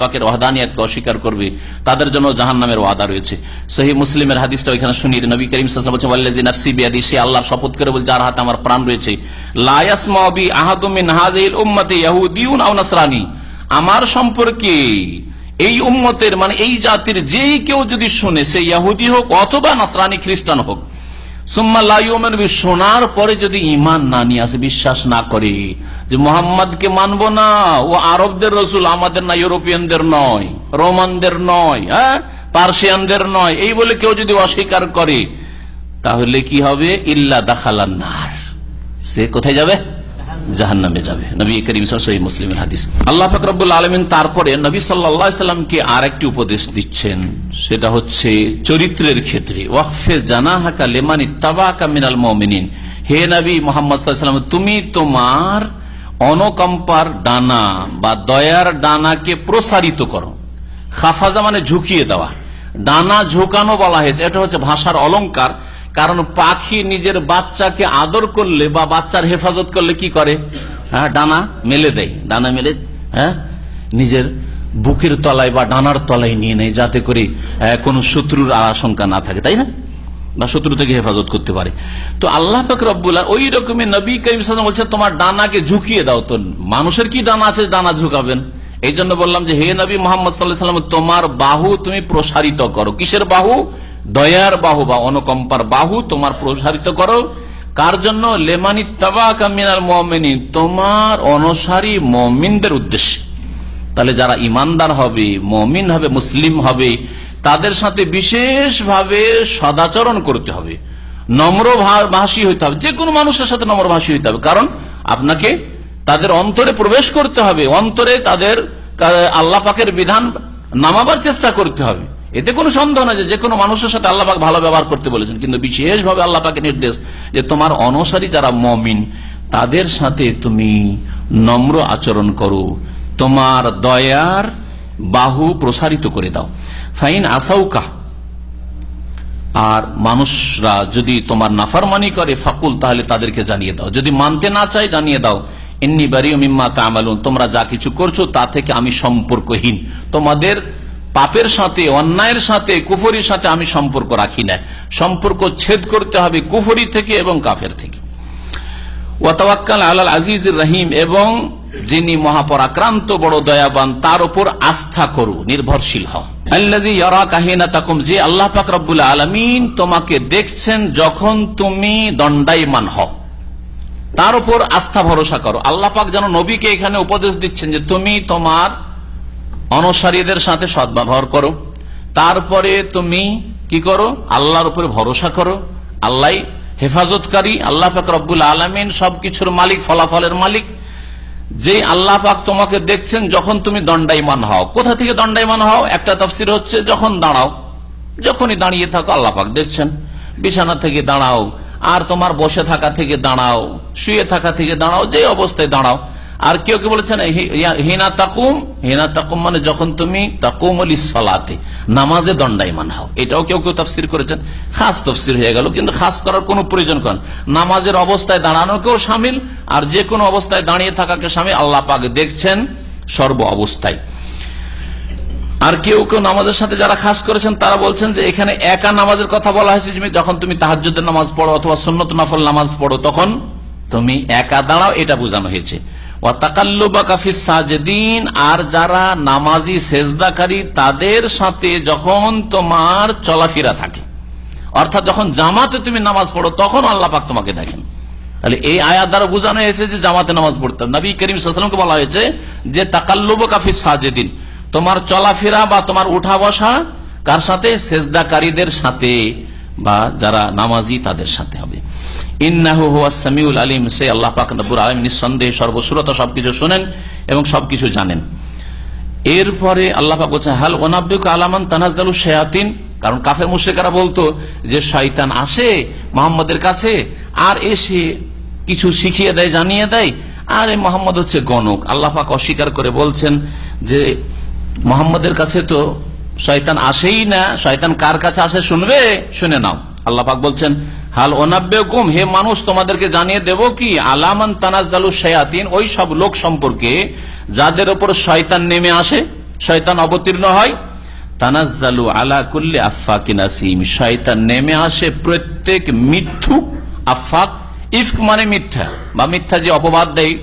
পাকের ওয়াহদানিয়তকে অস্বীকার করবে, তাদের জন্য জাহান্নামের ওয়াদা রয়েছে। সহিহ মুসলিমের হাদিসটা ওইখানে শুনিয়ে নবী করিম সাল্লাল্লাহু আলাইহি ওয়াসাল্লাম বলেছেন, ওয়াল্লাযী নাফসি বিয়াদি, সে আল্লাহর শপথ করে বলে যার হাতে আমার প্রাণ রয়েছে, লা ইয়াসমাউ বি আহাদুম মিন হাযিহিল উম্মতি ইয়াহুদিয়ুন আও নাসরানী, আমার সম্পর্কে এই উম্মতের, মানে এই জাতির যেই কেউ যদি শুনে, সে ইহুদি হোক অথবা নাসরানী খ্রিস্টান হোক, সুম্মা লা ইউমিনু বিহি, শোনার পরে যদি ঈমান না নিয়ে আসে, বিশ্বাস না করে যে মুহাম্মদকে মানব না, ও আরবদের রাসূল, আমাদের না, ইউরোপিয়ানদের নয়, রোমানদের নয়, পার্সিয়ানদের নয়, এই বলে কেউ যদি অস্বীকার করে, তাহলে কি হবে? ইল্লা দাখালান নার, সে কোথায় যাবে? জাহান্নামে যাবে। নবী করিম সাল্লাল্লাহু আলাইহি ওয়াসাল্লাম, সহিহ মুসলিমের হাদিস। আল্লাহ পাক রব্বুল আলামিন তারপরে নবী সাল্লাল্লাহু আলাইহি ওয়াসাল্লামকে আরেকটি উপদেশ দিচ্ছেন, সেটা হচ্ছে চরিত্রের ক্ষেত্রে। ওয়াকফিজ জানাহাকা লিমান ইত্তাবাকা মিনাল মুমিনিন, হে নবী মুহাম্মদ সাল্লাল্লাহু আলাইহি ওয়াসাল্লাম, তুমি তোমার অনুকম্পার ডানা বা দয়ার ডানাকে প্রসারিত করো। খাফাজা মানে ঝুঁকিয়ে দেওয়া, ডানা ঝুঁকানো বলা হয়েছে, এটা হচ্ছে ভাষার অলংকার। কারণ পাখি নিজের বাচ্চাকে আদর করলে বা বাচ্চার হেফাজত করলে কি করে? হ্যাঁ, ডানা মেলে দেয়, ডানা মেলে নিজের বুকের তলায় বা ডানার তলায় নিয়ে নেয়, যাতে করে কোন শত্রুর আশঙ্কা না থাকে, তাই না, বা শত্রু থেকে হেফাজত করতে পারে। তো আল্লাহ পাক রব্বুল ওই রকমের নবী করিম সাল্লাল্লাহু আলাইহি ওয়াসাল্লাম বলছে তোমার ডানাকে ঝুঁকিয়ে দাও। তো মানুষের কি ডানা আছে ডানা ঝুঁকাবেন? এই জন্য বললাম যে হে নবী মুহাম্মদ সাল্লাল্লাহু আলাইহি ওয়াসাল্লাম, তোমার বাহু তুমি প্রসারিত করো। কিসের বাহু? দয়ার বাহু বা অনুকম্পার বাহু তোমার প্রসারিত করো। কার জন্য? লিমানিত্তাবাকা মিনাল মুমিনিন, তোমার অনুসারী মুমিনদের উদ্দেশ্যে। তাহলে যারা ইমানদার হবে, মুমিন হবে, মুসলিম হবে, তাদের সাথে বিশেষভাবে সদাচরণ করতে হবে, নম্র ভাষী হইতে হবে। যে কোনো মানুষের সাথে নম্র ভাষী হইতে হবে, কারণ আপনাকে তাদের অন্তরে প্রবেশ করতে হবে, অন্তরে তাদের আল্লাহ পাকের বিধান নামাবার চেষ্টা করতে হবে। এতে কোনো সন্দেহ না যে কোনো মানুষের সাথে আল্লাহ পাক ভালো ব্যবহার করতে বলেছেন, কিন্তু বিশেষভাবে আল্লাহ পাকের নির্দেশ যে তোমার অনুসারী যারা মুমিন তাদের সাথে তুমি নম্র আচরণ করো, তোমার দয়ার বাহু প্রসারিত করে দাও। ফাইন আসাউকা, আর মানুষরা যদি তোমার নাফরমানি করে, ফাকুল, তাহলে তাদেরকে জানিয়ে দাও। যদি মানতে না চায় জানিয়ে দাও, ইন্নী বারিউ মিম্মা তা'মালুন, তোমরা যা কিছু করছো তা থেকে আমি সম্পর্কহীন। তোমাদের পাপের সাথে, অন্যায়ের সাথে, কুফরির সাথে আমি সম্পর্ক রাখি না। সম্পর্ক ছেদ করতে হবে কুফরি থেকে এবং কাফের থেকে। ওয়া তাওয়াক্কাল আলাল আজিজির রহিম, এবং যিনি মহাপরাক্রান্ত বড় দয়াবান তার উপর আস্থা করো, নির্ভরশীল হও। আল্লাযী ইয়ারাকা হিনা তাকুম, যে আল্লাহ পাক রব্বুল আলামিন তোমাকে দেখছেন যখন তুমি দণ্ডায়মান হও, তার উপর আস্থা ভরসা করো। আল্লাহ পাক যেন নবীকে এখানে উপদেশ দিচ্ছেন যে তুমি তোমার অনুসারীদের সাথে সদ্ব্যবহার করো, তারপরে তুমি কি করো? আল্লাহর উপরে ভরসা করো। আল্লাহ হেফাজতকারী, আল্লাহ পাক রব্বুল আলামিন সবকিছুর মালিক, ফলাফলের মালিক। যে আল্লাহ পাক তোমাকে দেখছেন যখন তুমি দণ্ডায়মান হও। কোথা থেকে দণ্ডায়মান হও? একটা তাফসীর হচ্ছে যখন দাঁড়াও, যখনই দাঁড়িয়ে থাকো আল্লাহ পাক দেখছেন। বিছানা থেকে দাঁড়াও, আর তোমার বসে থাকা থেকে দাঁড়াও, শুয়ে থাকা থেকে দাঁড়াও, যে অবস্থায় দাঁড়াও। আর কেউ কেউ বলেছেন হিনা তাকুম, হিনা তাকুম মানে যখন তুমি তাকুম লিসসালাতে, নামাজে দণ্ডায়মান হও। এটাও কেউ কেউ তাফসীর করেছেন, খাস তাফসীর হয়ে গেল, কিন্তু খাস করার কোনো প্রয়োজন করেন। নামাজের অবস্থায় দাঁড়ানোকেও শামিল, আর যে কোনো অবস্থায় দাঁড়িয়ে থাকাকে শামিল। আল্লাহ পাক দেখছেন সর্ব অবস্থায়। আর কেউ কেউ নামাজের সাথে যারা খাস করেছেন তারা বলছেন যে এখানে একা নামাজের কথা বলা হয়েছে। যখন তুমি তাহাজ্জুদের নামাজ পড়ো অথবা সুন্নত নফল নামাজ পড়ো, তখন তুমি একা দাঁড়াও, এটা বোঝানো হয়েছে। আর যারা নামাজি সেজদাকারী তাদের সাথে যখন তোমার চলাফেরা থাকে, অর্থাৎ যখন জামাতে তুমি নামাজ পড়ো, তখন আল্লাহ পাক তোমাকে দেখেন। তাহলে এই আয়াত দ্বারা বোঝানো হয়েছে যে জামাতে নামাজ পড়তে হবে। নবী করিম সাল্লাল্লাহু আলাইহি ওয়াসাল্লামকে বলা হয়েছে যে তাকাল্লুবুকা ফিস সাজিদিন, তোমার চলাফেরা বা তোমার উঠা বসা কার সাথে? সেজদাকারীদের সাথে, বা যারা নামাজি তাদের সাথে হবে। ইন্নাহু হুয়াস সামিউল আলিম, সে আল্লাহ পাক রব্বুল আলামিন নিঃসন্দেহে সর্বশ্রোতা, সবকিছু শুনেন এবং সবকিছু জানেন। এরপরে আল্লাহ পাক বলছেন হাল ওয়ানাব্বিউকা আলা মান তানাজ্জালু শায়াতিন, কারণ কাফের মুশরিকরা বলতো যে শয়তান আসে মুহাম্মদের কাছে আর এসে কিছু শিখিয়ে দেয়, জানিয়ে দেয়, আর এই মুহাম্মদ হচ্ছে গণক। আল্লাহ পাক অস্বীকার করে বলছেন যে মুহাম্মদের কাছে তো শয়তান আসেই না। শয়তান কার কাছে আসে শুনবে? শুনে নাও। আল্লাহ পাক বলছেন হাল ওয়ানাব্বিউকুম, হে মানুষ তোমাদেরকে জানিয়ে দেব কি, আলা মান তানাজ্জালু শায়াতিন, ওই সব লোক সম্পর্কে যাদের উপর শয়তান নেমে আসে, শয়তান অবতীর্ণ হয়। তানাজ্জালু আলা কুল্লি আফাকিন আসিম, শয়তান নেমে আসে প্রত্যেক মিথ্যুক। আফাক, ইফক মানে মিথ্যা, বা মিথ্যা যে অপবাদ দেয়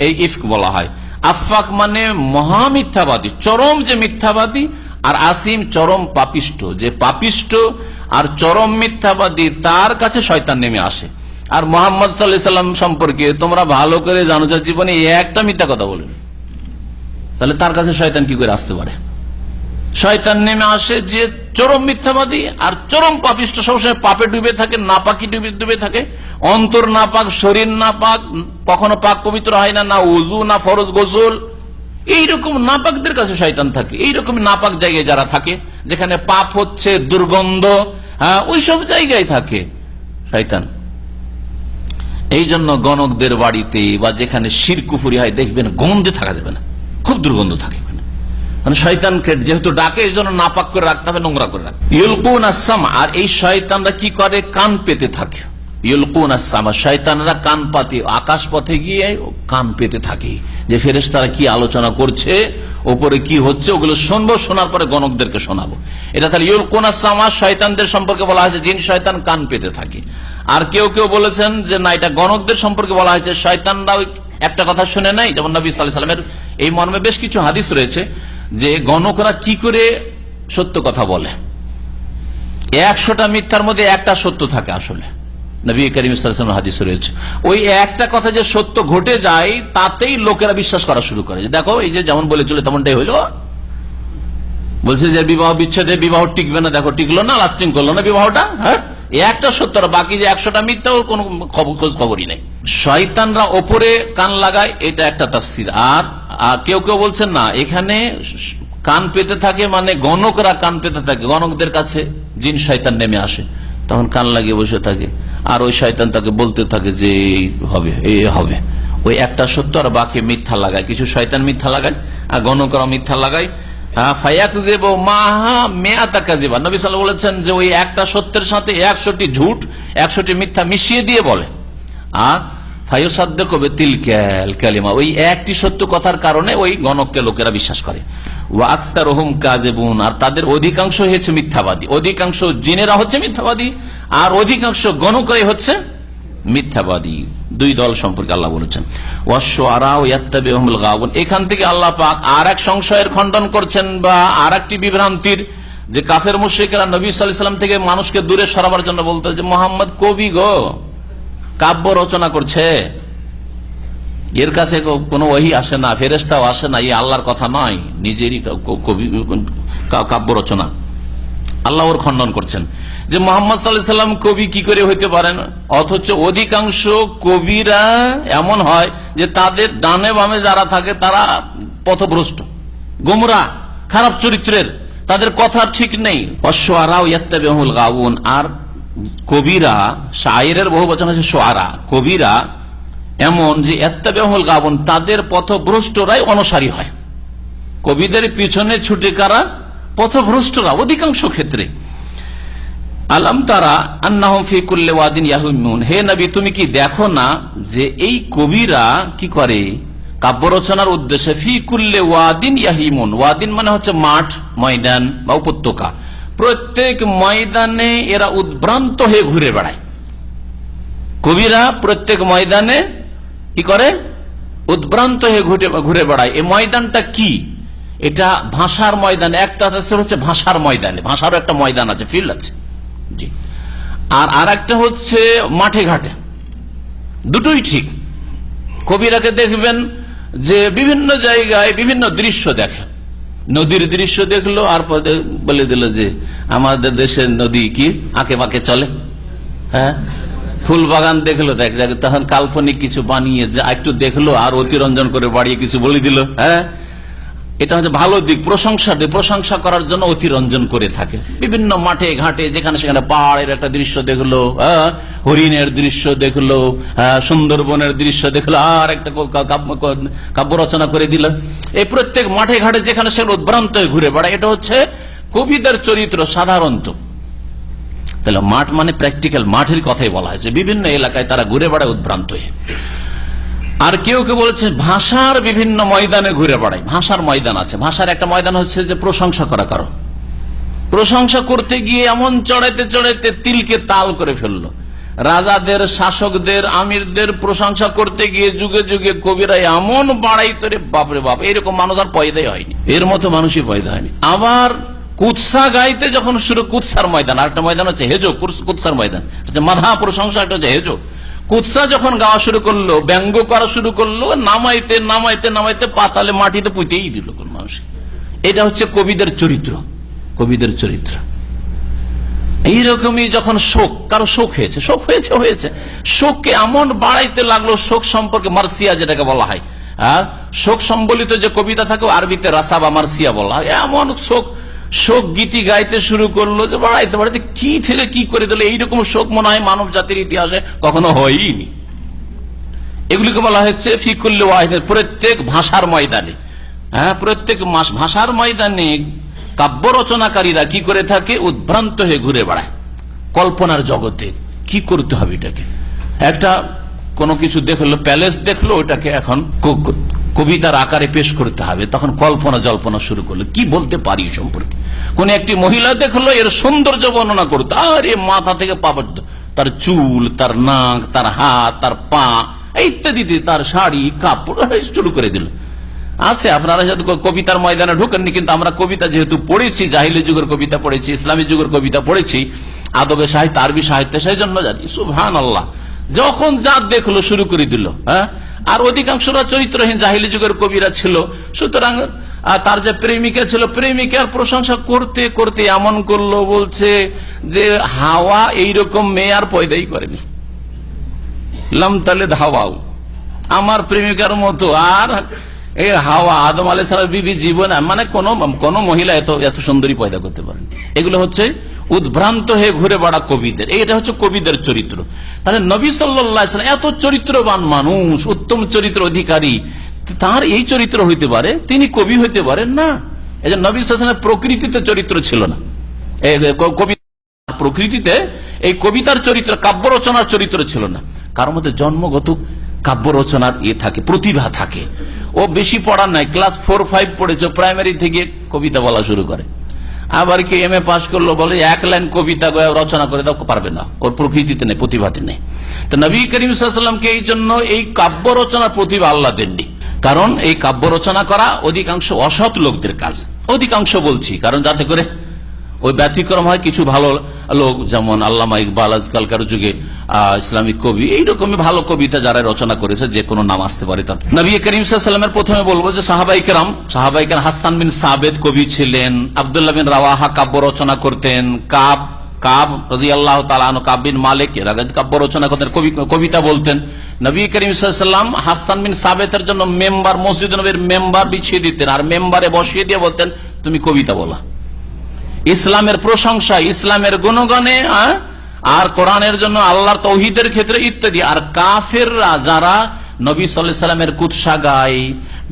এই ইফক বলা হয়। আফাক মানে মহামিথ্যাবাদী, চরম যে মিথ্যাবাদী, আর আসিম চরম পাপিষ্ট, যে পাপিষ্ট আর চরম মিথ্যাবাদী তার কাছে শয়তান নেমে আসে। আর মুহাম্মদ সাল্লাল্লাহু আলাইহি ওয়াসাল্লাম সম্পর্কে তোমরা ভালো করে জানো যে জীবনে একটা মিথ্যা কথা বলেন, তাহলে তার কাছে শয়তান কি করে আসতে পারে? শয়তান নেমে আসে যে চরম মিথ্যাবাদী আর চরম পাপিষ্ট, সবসময় পাপে ডুবে থাকে, নাপাকি ডুবে থাকে, অন্তর নাপাক, শরীর নাপাক, কখনো পাক পবিত্র হয় না, না ওযু না ফরজ গোসল, এইরকম নাপাকদের কাছে শয়তান থাকে। এইরকম নাপাক জায়গায় যারা থাকে, যেখানে পাপ হচ্ছে, দুর্গন্ধ, ওই সব জায়গায় থাকে শয়তান। এই জন্য গণকদের বাড়িতে বা যেখানে শিরক কুফরি হয় দেখবেন গন্ধে থাকা যাবে না, খুব দুর্গন্ধ থাকে। শয়তানকে যেহেতু ডাকে এই জন্য নাপাক করে রাখতে হবে, নোংরা করে রাখতে। ইউলকুন আসসাম, আর এই শয়তানরা কি করে, কান পেতে থাকে। ইউলকুন আসসাম, শয়তানরা কান পাতে, আকাশ পথে গিয়ে কান পেতে থাকে যে ফেরেশতারা কি আলোচনা করছে, ওপরে কি হচ্ছে, ওগুলো শুনবো, শোনার পরে গণকদেরকে শোনাবো। এটা তাহলে ইউলকুন আসসাম, শয়তানদের সম্পর্কে বলা হয়েছে জিন শয়তান কান পেতে থাকে। আর কেউ কেউ বলেছেন যে না, এটা গণকদের সম্পর্কে বলা হয়েছে, শয়তানরা একটা কথা শুনে নাই। যেমন নবী সাল্লাল্লাহু আলাইহি ওয়াসাল্লামের এই মর্মে বেশ কিছু হাদিস রয়েছে যে গণকরা কি করে সত্য কথা বলে। 100টা মিথ্যার মধ্যে একটা সত্য থাকে। আসলে নবী করিম সাল্লাল্লাহু আলাইহি ওয়াসাল্লামের হাদিস রয়েছে, ওই একটা কথা যে সত্য ঘটে যায় তাতেই লোকেরা বিশ্বাস করা শুরু করে। দেখো এই যে যেমন বলেছিল তেমনটাই হইলো। বলছে যে বিবাহ বিচ্ছেদে বিবাহ টিকবে না, দেখো টিকলো না, লাস্টিং করলো না বিবাহটা। হ্যাঁ, একটা সত্য, বাকি যে 100টা মিথ্যা ওর কোন খোঁজ খবরই নেই। শয়তানরা ওপরে কান লাগায়, এটা একটা তাফসীর। আর কেউ কেউ বলছেন না, এখানে কান পেতে থাকে মানে গণকরা কান পেতে থাকে, গণকদের কাছে জিন শয়তান নেমে আসে, তখন কান লাগিয়ে বসে থাকে, আর ওই শয়তান তাকে বলতে থাকে যে হবে, এই হবে। ওই একটা সত্য আর বাকি মিথ্যা লাগায়। কিছু শয়তান মিথ্যা লাগায় আর গণকরা মিথ্যা লাগায়। নবী সাল্লাল্লাহু বলেছেন যে ওই একটা সত্যের সাথে 100টি ঝুট, 100টি মিথ্যা মিশিয়ে দিয়ে বলে। আর ফায়ুসাদ্দিকু বিতিলকাল কালিমা, ওই একটি সত্য কথার কারণে ওই গণককে লোকেরা বিশ্বাস করে। ওয়া আকসারুহুম কাযিবুন, আর তাদের অধিকাংশ হচ্ছে মিথ্যাবাদী। অধিকাংশ জিনেরা হচ্ছে মিথ্যাবাদী, আর অধিকাংশ গণকরাই হচ্ছে মিথ্যাবাদী। দুই দল সম্পর্কে আল্লাহ বলেছেন। ওয়াশ-শুআরা ইয়াত্তাবিউহুমুল গাওয়ুন, এখান থেকে আল্লাহ পাক আর এক সংশয়ের খণ্ডন করছেন বা আর একটি বিভ্রান্তির, যে কাফের মুশরিকরা নবী সাল্লাল্লাহু আলাইহি ওয়াসাল্লাম থেকে মানুষকে দূরে সরাবার জন্য বলতো যে মোহাম্মদ কবি গো, কাব্য রচনা করছে, এর কাছে কোনো ওহী আসে না, ফেরেশতাও আসে না, এই আল্লাহর কথা নয়, নিজেরই কবি কাব্য রচনা। আল্লাহ ওর খণ্ডন করছেন যে মোহাম্মদ সাল্লাল্লাহু আলাইহি ওয়াসাল্লাম কবি কি করে হইতে পারেন। অথচ অধিকাংশ কবিরা এমন হয় যে তাদের ডানে বামে যারা থাকে তারা পথভ্রষ্ট, গোমরা, খারাপ চরিত্রের, তাদের কথা ঠিক নেই। অশ্শুআরা ইয়াত্তাবিউহুমুল গাওয়ুন, আর কবিরা, শায়েরের বহু বচন আছে শুআরা, কবিরা এমন যে ইয়াত্তাবিউহুমুল গাওয়ুন, তাদের পথভ্রষ্টরাই অনুসারী হয়। কবিদের পিছনে ছুটে কারা? পথভ্রষ্টরা অধিকাংশ ক্ষেত্রে। আলাম তারা আন্নাহুম ফি কুল্লি ওয়াদিন ইয়াহিমুন, হে নবী তুমি কি দেখো না যে এই কবিরা কি করে কাব্য রচনার উদ্দেশ্যে ফি কুল্লি ওয়াদিন ইয়াহিমুন, ওয়াদিন মানে হচ্ছে মাঠ, ময়দান বা উপত্যকা, প্রত্যেক ময়দানে এরা উদ্ভ্রান্ত হয়ে ঘুরে বেড়ায়। কবিরা প্রত্যেক ময়দানে কি করে? উদ্ভ্রান্ত হয়ে ঘুরে বেড়ায়। এই ময়দানটা কি? এটা ভাষার ময়দান। একটা হচ্ছে ভাষার ময়দানে, ভাষারও একটা ময়দান আছে, ফিল্ড আছে, জি। আর একটা হচ্ছে মাঠে ঘাটে, দুটোই ঠিক। কবিরাকে দেখবেন যে বিভিন্ন জায়গায় বিভিন্ন দৃশ্য দেখে, নদীর দৃশ্য দেখলো আর বলে দিল যে আমাদের দেশের নদী কি আঁকে বাঁকে চলে। হ্যাঁ, ফুল বাগান দেখলো, তখন কাল্পনিক কিছু বানিয়ে যা একটু দেখলো আর অতিরঞ্জন করে বাড়িয়ে কিছু বলে দিল। হ্যাঁ, এটা হচ্ছে ভালো দিক, প্রশংসা করার জন্য অতিরঞ্জন করে থাকে। বিভিন্ন মাঠে ঘাটে যেখানে সেখানে পাহাড়ের একটা দৃশ্য দেখলো, হরিণের দৃশ্য দেখলো, সুন্দরবনের দৃশ্য দেখলো, আর একটা কাব্য রচনা করে দিল। এই প্রত্যেক মাঠে ঘাটে যেখানে সেখানে উদ্ভ্রান্ত হয়ে ঘুরে বেড়ায়, এটা হচ্ছে কবিদের চরিত্র সাধারণত। তাহলে মাঠ মানে প্র্যাকটিক্যাল মাঠের কথাই বলা হয়েছে। বিভিন্ন এলাকায় তারা ঘুরে বেড়ায় উদ্ভ্রান্ত হয়ে। আর কেউ কেউ বলেছে ভাষার বিভিন্ন ময়দানে ঘুরে বেড়ায়। ভাষার ময়দান আছে, ভাষার একটা ময়দান হচ্ছে যে প্রশংসা করা কারো, প্রশংসা করতে গিয়ে এমন চড়াইতে চড়াইতে তিলকে তাল করে ফেললো। রাজাদের, শাসকদের, আমিরদের প্রশংসা করতে গিয়ে যুগে যুগে কবিরা এমন বাড়াইতো রে বাপরে বাপ, এরকম মানুষ আর পয়দাই হয়নি, এর মতো মানুষই পয়দা হয়নি। আবার কুৎসা গাইতে যখন শুরু, কুৎসার ময়দান, আর একটা ময়দান হচ্ছে হেজো, কুৎসার ময়দান হচ্ছে মাধা প্রশংসা, একটা হচ্ছে হেজো। কুৎসা যখন গাওয়া শুরু করলো, ব্যঙ্গ করা শুরু করলো, নামাইতে নামাইতে নামাইতে পাতালে মাটিতে পুঁতেই দিল কোন মানুষ। এটা হচ্ছে কবিদের চরিত্র, কবিদের চরিত্র। এইরকমই যখন শোক, কারো শোক হয়েছে, শোককে এমন বাড়াইতে লাগলো, শোক সম্পর্কে মার্সিয়া যেটাকে বলা হয়, শোক সম্বলিত যে কবিতা থাকে আরবিতে রাসা বা মার্সিয়া বলা হয়। এমন শোক গীতি গাইতে শুরু করলো যে বাড়াইতে বাড়াইতে কি থেকে কি করে দিল। এইরকম শোক মনে হয় মানব জাতির ইতিহাসে কখনো হয়নি। এগুলিকে বলা হচ্ছে ফি কুল্লি ওয়াহিদ, প্রত্যেক ভাষার ময়দানে। হ্যাঁ, প্রত্যেক ভাষার ময়দানে কাব্য রচনাকারীরা কি করে থাকে? উদ্ভ্রান্ত হয়ে ঘুরে বেড়ায় কল্পনার জগতে। কি করতে হবে এটাকে? একটা কোনো কিছু দেখলো, প্যালেস দেখলো, ওটাকে এখন কবিতার আকারে পেশ করতে হবে। তখন কল্পনা জল্পনা শুরু করলো, কি বলতে পারি সম্পর্কে। কোন একটি মহিলা দেখলো, এর সৌন্দর্য বর্ণনা করতো, আর এ মাথা থেকে পা পর্যন্ত, তার চুল, তার নাক, তার হাত, তার পা ইত্যাদিতে, তার শাড়ি কাপড় শুরু করে দিল। আছে, আপনারা হয়তো কবিতার ময়দানে ঢোকেননি, কিন্তু আমরা কবিতা যেহেতু পড়েছি, জাহিলি যুগের কবিতা পড়েছি, ইসলামী যুগের কবিতা পড়েছি, আদবে সাহিত্য, আরবি সাহিত্যে, সেই জন্য জানি। সুবহানাল্লাহ, যখন যা দেখলো শুরু করে দিল। হ্যাঁ, আর অধিকাংশরা চরিত্রহীন জাহিলি যুগের কবিরা ছিল, সুতরাং তার যে প্রেমিকা ছিল, প্রেমিকার প্রশংসা করতে করতে এমন করলো, বলছে যে হাওয়া এইরকম মেয়ে আর পয়দাই করেনি, লাম তালিদ হাওয়াও, আমার প্রেমিকার মতো আর এই হাওয়া, আদম আলাইহিস সালামের বিবি জীবন, মানে কোন মহিলা এত সুন্দরী পয়দা করতে পারেন। এগুলো হচ্ছে উদ্ভ্রান্ত হয়ে ঘুরে বেড়া কবিদের। এটা হচ্ছে কবিদের চরিত্র। তাহলে নবী সাল্লাল্লাহু আলাইহি ওয়াসাল্লাম এত চরিত্রবান মানুষ, উত্তম চরিত্র অধিকারী, তার এই চরিত্র হইতে পারে? তিনি কবি হইতে পারেন না? এই যে নবী সাল্লাল্লাহু আলাইহি ওয়াসাল্লামের প্রকৃতিতে চরিত্র ছিল না, প্রকৃতিতে এই কবিতার চরিত্র, কাব্য রচনার চরিত্র ছিল না। কারোর মধ্যে জন্মগত কাব্য রচনার থাকে, প্রতিভা থাকে। ও বেশি পড়ার নাই, ক্লাস 4-5 পড়েছে, প্রাইমারি থেকে কবিতা বলা শুরু করে। আবার কি এমএ পাস করলো, বলে 1 লাইন কবিতা রচনা করে দাও, পারবে না, ওর প্রকৃতিতে নেই, প্রতিভাতে নেই। তো নবী করিম সাল্লাল্লাহু আলাইহি ওয়াসাল্লামকে এই জন্য এই কাব্য রচনার প্রতিভা আল্লাহ দেননি। কারণ এই কাব্য রচনা করা অধিকাংশ অসৎ লোকদের কাজ। অধিকাংশ বলছি, কারণ যাতে করে ওই ব্যতিক্রম হয় কিছু ভালো লোক, যেমন আল্লামা ইকবাল, আজকালকার যুগে ইসলামিক কবি, এইরকমই ভালো কবিতা যারা রচনা করেছে, যে কোনো নাম আসতে পারে তাতে। নবী করিম সাল্লাল্লাহু আলাইহি ওয়াসাল্লামের প্রথমে বলবো যে সাহাবায়ে কেরাম, হাসান বিন সাবেত কবি ছিলেন, আব্দুল্লাহ বিন রাওয়াহা কাব্য রচনা করতেন, কাব রাদিয়াল্লাহু তাআলা আনহু, কাব বিন মালিক এর আগে কাব্য রচনা করতেন, কবিতা বলতেন। নবী করিম সাল্লাল্লাহু আলাইহি ওয়াসাল্লাম হাসান বিন সাবেতের জন্য মেম্বার, মসজিদ নববীর মেম্বার বিছিয়ে দিতেন, আর মেম্বারে বসিয়ে দিয়ে বলতেন, তুমি কবিতা বলা। ইসলামের প্রশংসা, ইসলামের গুণগানে, আর কোরআনের জন্য, আল্লাহর তাওহীদের ক্ষেত্রে ইত্যাদি। আর কাফেররা যারা নবী সাল্লাল্লাহু আলাইহি ওয়াসাল্লামের কুৎসা গায়,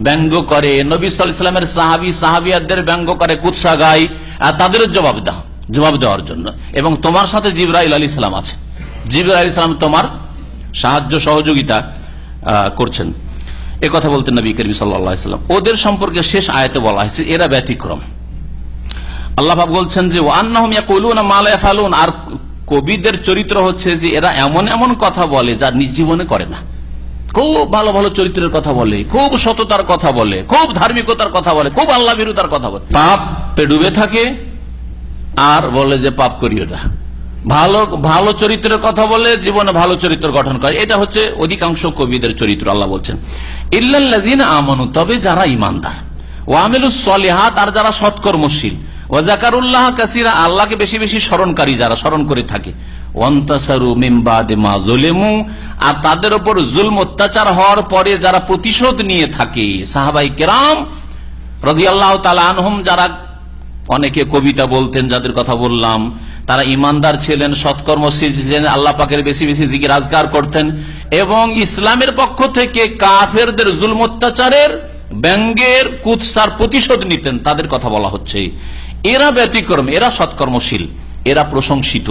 ব্যঙ্গ করে, নবী সাল্লাল্লাহু আলাইহি ওয়াসাল্লামের সাহাবী সাহাবিয়াদের ব্যঙ্গ করে, কুৎসা গায়, তাদের জবাব দেওয়ার জন্য। এবং তোমার সাথে জিবরাইল আলাইহিস সালাম আছে, জিবরাইল আলাইহিস সালাম তোমার সাহায্য সহযোগিতা করছেন, এ কথা বলতেন নবী করিম সাল্লাল্লাহু আলাইহি ওয়াসাল্লাম। ওদের সম্পর্কে শেষ আয়াতে বলা হয়েছে এরা ব্যতিক্রম। আল্লাহ পাক বলছেন যে ওয়ান্নাহুম ইয়াকুলুনা মা লা ইয়াফালুন, আর কবিদের চরিত্র হচ্ছে যে এরা এমন এমন কথা বলে যা নিজ জীবনে করে না। খুব ভালো ভালো চরিত্রের কথা বলে, খুব সততার কথা বলে, খুব ধার্মিকতার কথা বলে, খুব আল্লাহ বিরুদ্ধার কথা বলে, পাপে ডুবে থাকে আর বলে যে পাপ করিও না। ভালো ভালো চরিত্রের কথা বলে, জীবনে ভালো চরিত্র গঠন করে। এটা হচ্ছে অধিকাংশ কবিদের চরিত্র। আল্লাহ বলছেন ইল্লাল্লাযীনা আমানু, তবে যারা ঈমানদার, ওয়া আমিলুস সলিহাত, আর যারা সৎকর্মশীল, ওয়া যাকারুল্লাহ কাসীরা, আল্লাহকে বেশি বেশি স্মরণকারী, যারা স্মরণ করে থাকে, ওয়ান্তাসারু মিন বাদি মা যুলিমু, আর তাদের উপর জুলম অত্যাচার হওয়ার পরে যারা প্রতিশোধ নিয়ে থাকে। সাহাবায়ে কেরাম রাদিয়াল্লাহু তাআলা আনহুম, যারা অনেকে কবিতা বলতেন, যাদের কথা বললাম, তারা ইমানদার ছিলেন, সৎকর্মশীল ছিলেন, আল্লাহ পাকের বেশি বেশি জিকির আজকার করতেন, এবং ইসলামের পক্ষ থেকে কাফেরদের জুলম অত্যাচারের, ব্যঙ্গের, কুৎসার প্রতিশোধ নিতেন। তাদের কথা বলা হচ্ছে। এরা ব্যতিক্রম, এরা সৎকর্মশীল, এরা প্রশংসিত।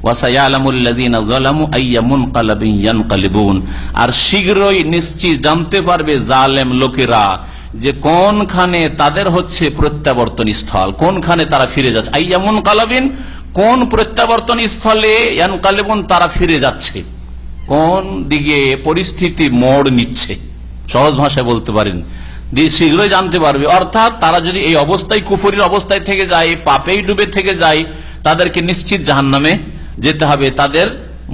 ওয়াসায়ালামুল্লাযীনা যালামু আইয়া মুনকালাবিন ইয়ানকালিবুন, আর শীঘ্রই নিশ্চিত জানতে পারবে জালেম লোকেরা যে কোনখানে তাদের হচ্ছে প্রত্যাবর্তন স্থল, কোনখানে তারা ফিরে যাচ্ছে। আইয়া মুনকালাবিন, কোন প্রত্যাবর্তন স্থলে, ইয়ানকালিবুন, তারা ফিরে যাচ্ছে, কোন দিকে পরিস্থিতি মোড় নিচ্ছে। সহজ ভাষায় বলতে পারেন, শীঘ্রই জানতে পারবে। অর্থাৎ তারা যদি এই অবস্থায়, কুফরির অবস্থায় থেকে যায়, পাপেই ডুবে থেকে যায়, তাদেরকে নিশ্চিত জাহান্নামে যেতে হবে। তাদের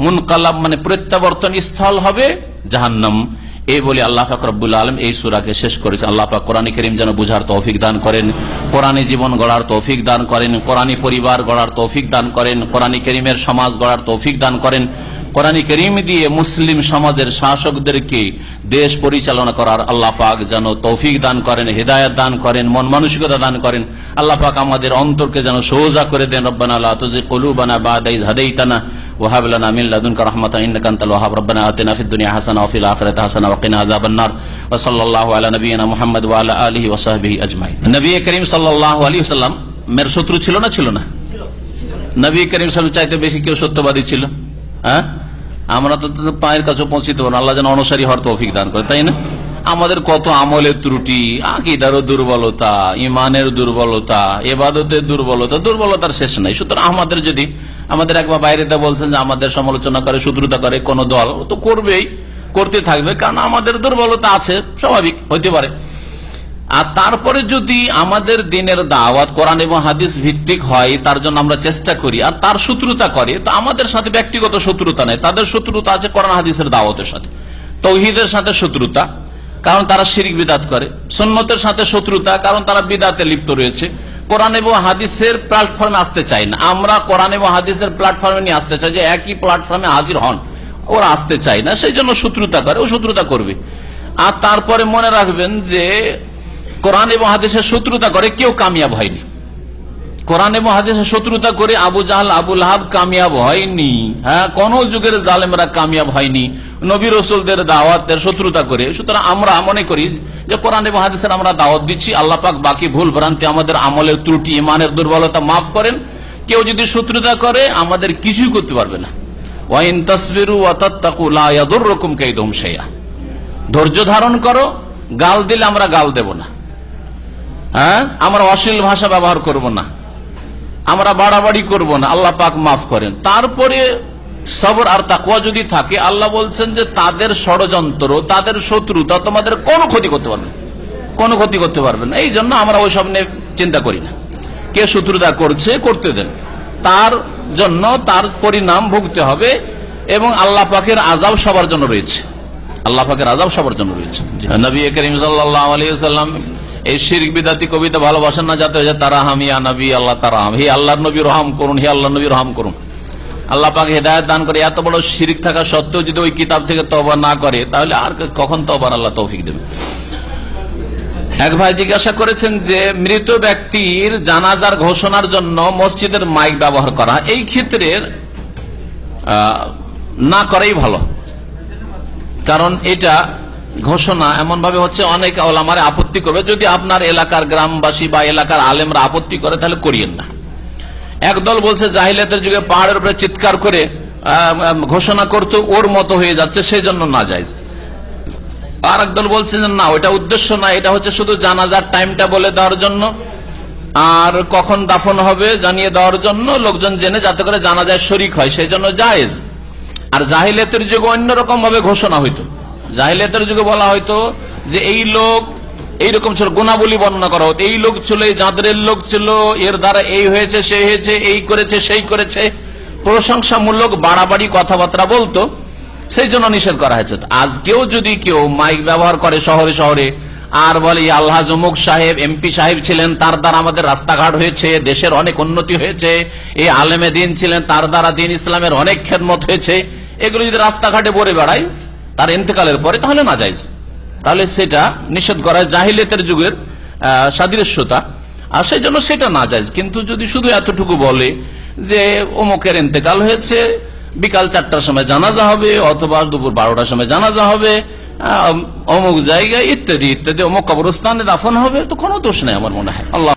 মুনকালাব মানে প্রত্যাবর্তন স্থল হবে জাহান্নাম। এই বলে আল্লাহ পাক রব্বুল আলামিন এই সূরাকে শেষ করেছেন। আল্লাহ পাক কোরআন কারীম যেন বুঝার তৌফিক দান করেন, কোরআনী জীবন গড়ার তৌফিক দান করেন, কোরআনী পরিবার গড়ার তৌফিক দান করেন, কোরআন কারীমের সমাজ গড়ার তৌফিক দান করেন। কোরআন কারীম দিয়ে মুসলিম সমাজের শাসকদেরকে দেশ পরিচালনা করার আল্লাহ পাক যেন তৌফিক দান করেন, হিদায়াত দান করেন, মন মানসিকতা দান করেন। আল্লাহ পাক আমাদের অন্তরকে যেন সোজা করে দেন। রব্বানা লা তুযিগ কুলুবানা বা'দা ইয হাদাইতানা ওয়া হাব লানা মিন লাদুনকা রাহমাতান ইন্নাকা আনতাল ওয়াহ্হাব। রব্বানা আতিনা ফিদ দুনিয়া হাসানাহ ওয়া ফিল আখিরাতি হাসানাহ وقنا عذاب النار وصلى الله على نبينا محمد وعلى آله وصحبه أجمعين। নবী করিম সাল্লাল্লাহু আলাইহি ওয়াসাল্লাম মের শত্রু ছিল না ছিল না? নবী করিম সাল্লাল্লাহু চাইতে বেশি কেউ সত্যবাদী ছিল? হ্যাঁ, আমরা তো পায়ের কাছে পৌঁছিতে পারবো না, আল্লাহ যেন অনুসারী হওয়ার তৌফিক দান করে, তাই না? আমাদের কত আমলের ত্রুটি, আকীদারও দুর্বলতা, ইমানের দুর্বলতা, ইবাদতের দুর্বলতা, দুর্বলতার শেষ নাই। সুতরাং আমাদের যদি আমাদের একবার বাইরেতে বলছেন যে আমাদের সমালোচনা করে, শত্রুতা করে কোন দল, তো করবেই, করতে থাকবে, কারণ আমাদের দুর্বলতা আছে, স্বাভাবিক হইতে পারে। আর তারপরে যদি আমাদের দিনের দাওয়াত কোরআন এবং হাদিস ভিত্তিক হয়, তার জন্য আমরা চেষ্টা করি, আর তার শত্রুতা করে, তো আমাদের সাথে ব্যক্তিগত শত্রুতা নেই, তাদের শত্রুতা আছে কোরআন হাদিসের দাওয়াতের সাথে। তাওহীদের সাথে শত্রুতা, কারণ তারা শিরক বিদআত করে। সুন্নতের সাথে শত্রুতা, কারণ তারা বিদআতে লিপ্ত রয়েছে। কোরআন এবং হাদিসের প্ল্যাটফর্মে আসতে চাই না, আমরা কোরআন এবং হাদিসের প্ল্যাটফর্মে নিয়ে আসতে চাই, যে একই প্ল্যাটফর্মে হাজির হন, ওরা আসতে চায় না, সেই জন্য শত্রুতা করে, ও শত্রুতা করবে। আর তারপরে মনে রাখবেন যে কোরআন এবং হাদিসের শত্রুতা করে কেউ কামিয়াব হয়নি। কোরআন এবং হাদিসের শত্রুতা করে আবু জাহল, আবু লাহাব কামিয়াব হয়নি। হ্যাঁ, কোন যুগের জালেমরা কামিয়াব হয়নি নবী রাসূলদের দাওয়াতের শত্রুতা করে। সুতরাং আমরা মনে করি যে কোরআন এবং হাদিসের আমরা দাওয়াত দিচ্ছি, আল্লাহ পাক বাকি ভুল ভ্রান্তি, আমাদের আমলের ত্রুটি, ইমানের দুর্বলতা মাফ করেন। কেউ যদি শত্রুতা করে আমাদের কিছুই করতে পারবে না। ওয়া ইন তাসবিরু ওয়া তাত্তাকু লা ইয়াদুররুকুম কাইদুহুম শাইআ। ধৈর্য ধারণ করো, গাল দিলে আমরা গাল দেব না, হ্যাঁ, আমরা অশ্লীল ভাষা ব্যবহার করব না, আমরা বাড়াবাড়ি করব না, আল্লাহ পাক মাফ করেন। তারপরে সবর আর তাকওয়া যদি থাকে, আল্লাহ বলছেন যে তাদের ষড়যন্ত্র, তাদের শত্রুতা তোমাদের কোনো ক্ষতি করতে পারবে না, কোনো ক্ষতি করতে পারবে না। এই জন্য আমরা ওইসব নিয়ে চিন্তা করি না। কে শত্রুতা করছে, করতে দেন, তার জন্য তার পরিণাম ভুগতে হবে, এবং আল্লাহ পাকের আযাব সবার জন্য রয়েছে, আল্লাহ পাকের আযাব সবার জন্য রয়েছে। নবী করিম সাল্লাল্লাহু আলাইহি ওয়াসাল্লাম এই শিরক বিদআতি কবিতা ভালোবাসেন না, যাতে তারাহাম ইয়া নবী আল্লাহ তারাহাম, হে আল্লাহর নবী রহম করুন, হে আল্লাহর নবী রহম করুন। আল্লাহ পাক হেদায়েত দান করে। এত বড় শিরক থাকা সত্ত্বেও যদি ওই কিতাব থেকে তওবা না করে, তাহলে আর কখন তওবার আল্লাহ তৌফিক দেবে? এক ভাই জিজ্ঞাসা করেছেন যে মৃত ব্যক্তির জানাজার ঘোষণার জন্য মসজিদের মাইক ব্যবহার করা, এই ক্ষেত্রে না করাই ভালো, কারণ এটা ঘোষণা এমন ভাবে হচ্ছে অনেক ওলামারা আপত্তি করবে। যদি আপনার এলাকার গ্রামবাসী বা এলাকার আলেমরা আপত্তি করে, তাহলে করিয়েন না। একদল বলছে জাহিলিয়াতের যুগে পাহাড়ের উপরে চিৎকার করে ঘোষণা করতো, ওর মতো হয়ে যাচ্ছে, সেই জন্য না জায়েজ। আর একদল বলছে যে না, ওইটা উদ্দেশ্য না, এটা হচ্ছে শুধু জানাজার টাইমটা বলে দেওয়ার জন্য, আর কখন দাফন হবে জানিয়ে দেওয়ার জন্য, লোকজন জেনে যাতে করে জানাজায় শরীক হয়, সেই জন্য জায়েজ। আর জাহিলিয়াতের যুগে অন্যরকম ভাবে ঘোষণা হইতো। জাহিলিয়াতের যুগে বলা হয়তো যে এই লোক এইরকম ছিল, গুণাবলী বর্ণনা করা হতো, এই লোক ছিল, এই জাদরের লোক ছিল, এর দ্বারা এই হয়েছে, সেই হয়েছে, এই করেছে, সেই করেছে, প্রশংসামূলক বাড়াবাড়ি কথাবার্তা বলতো, সেই জন্য নিষেধ করা হয়েছে। আজকেও যদি কেউ মাইক ব্যবহার করে শহরে শহরে আর বলে আল্লাহ অমুক সাহেব এমপি সাহেব ছিলেন, তার দ্বারা আমাদের রাস্তাঘাট হয়েছে, দেশের অনেক উন্নতি হয়েছে, এই আলেমে দিন ছিলেন, তার দ্বারা দিন ইসলামের অনেক খেদমত হয়েছে, এগুলো যদি রাস্তাঘাটে বলে বেড়ায় তার ইন্তেকালের পরে, তাহলে না জায়েজ, তাহলে সেটা নিষেধ করা জাহিলিয়াতের যুগের সাদৃশ্যতা, আর সেই জন্য সেটা না জায়েজ। কিন্তু যদি শুধু এতটুকু বলে যে অমুকের ইন্তেকাল হয়েছে, বিকাল 4টার সময় জানাজা হবে, অথবা দুপুর 12টার সময় জানাজা হবে, অমুক জায়গায় ইত্যাদি ইত্যাদি, অমুক কবরস্থানে দাফন হবে, তো কোনো দোষ নেই আমার মনে হয়। আল্লাহ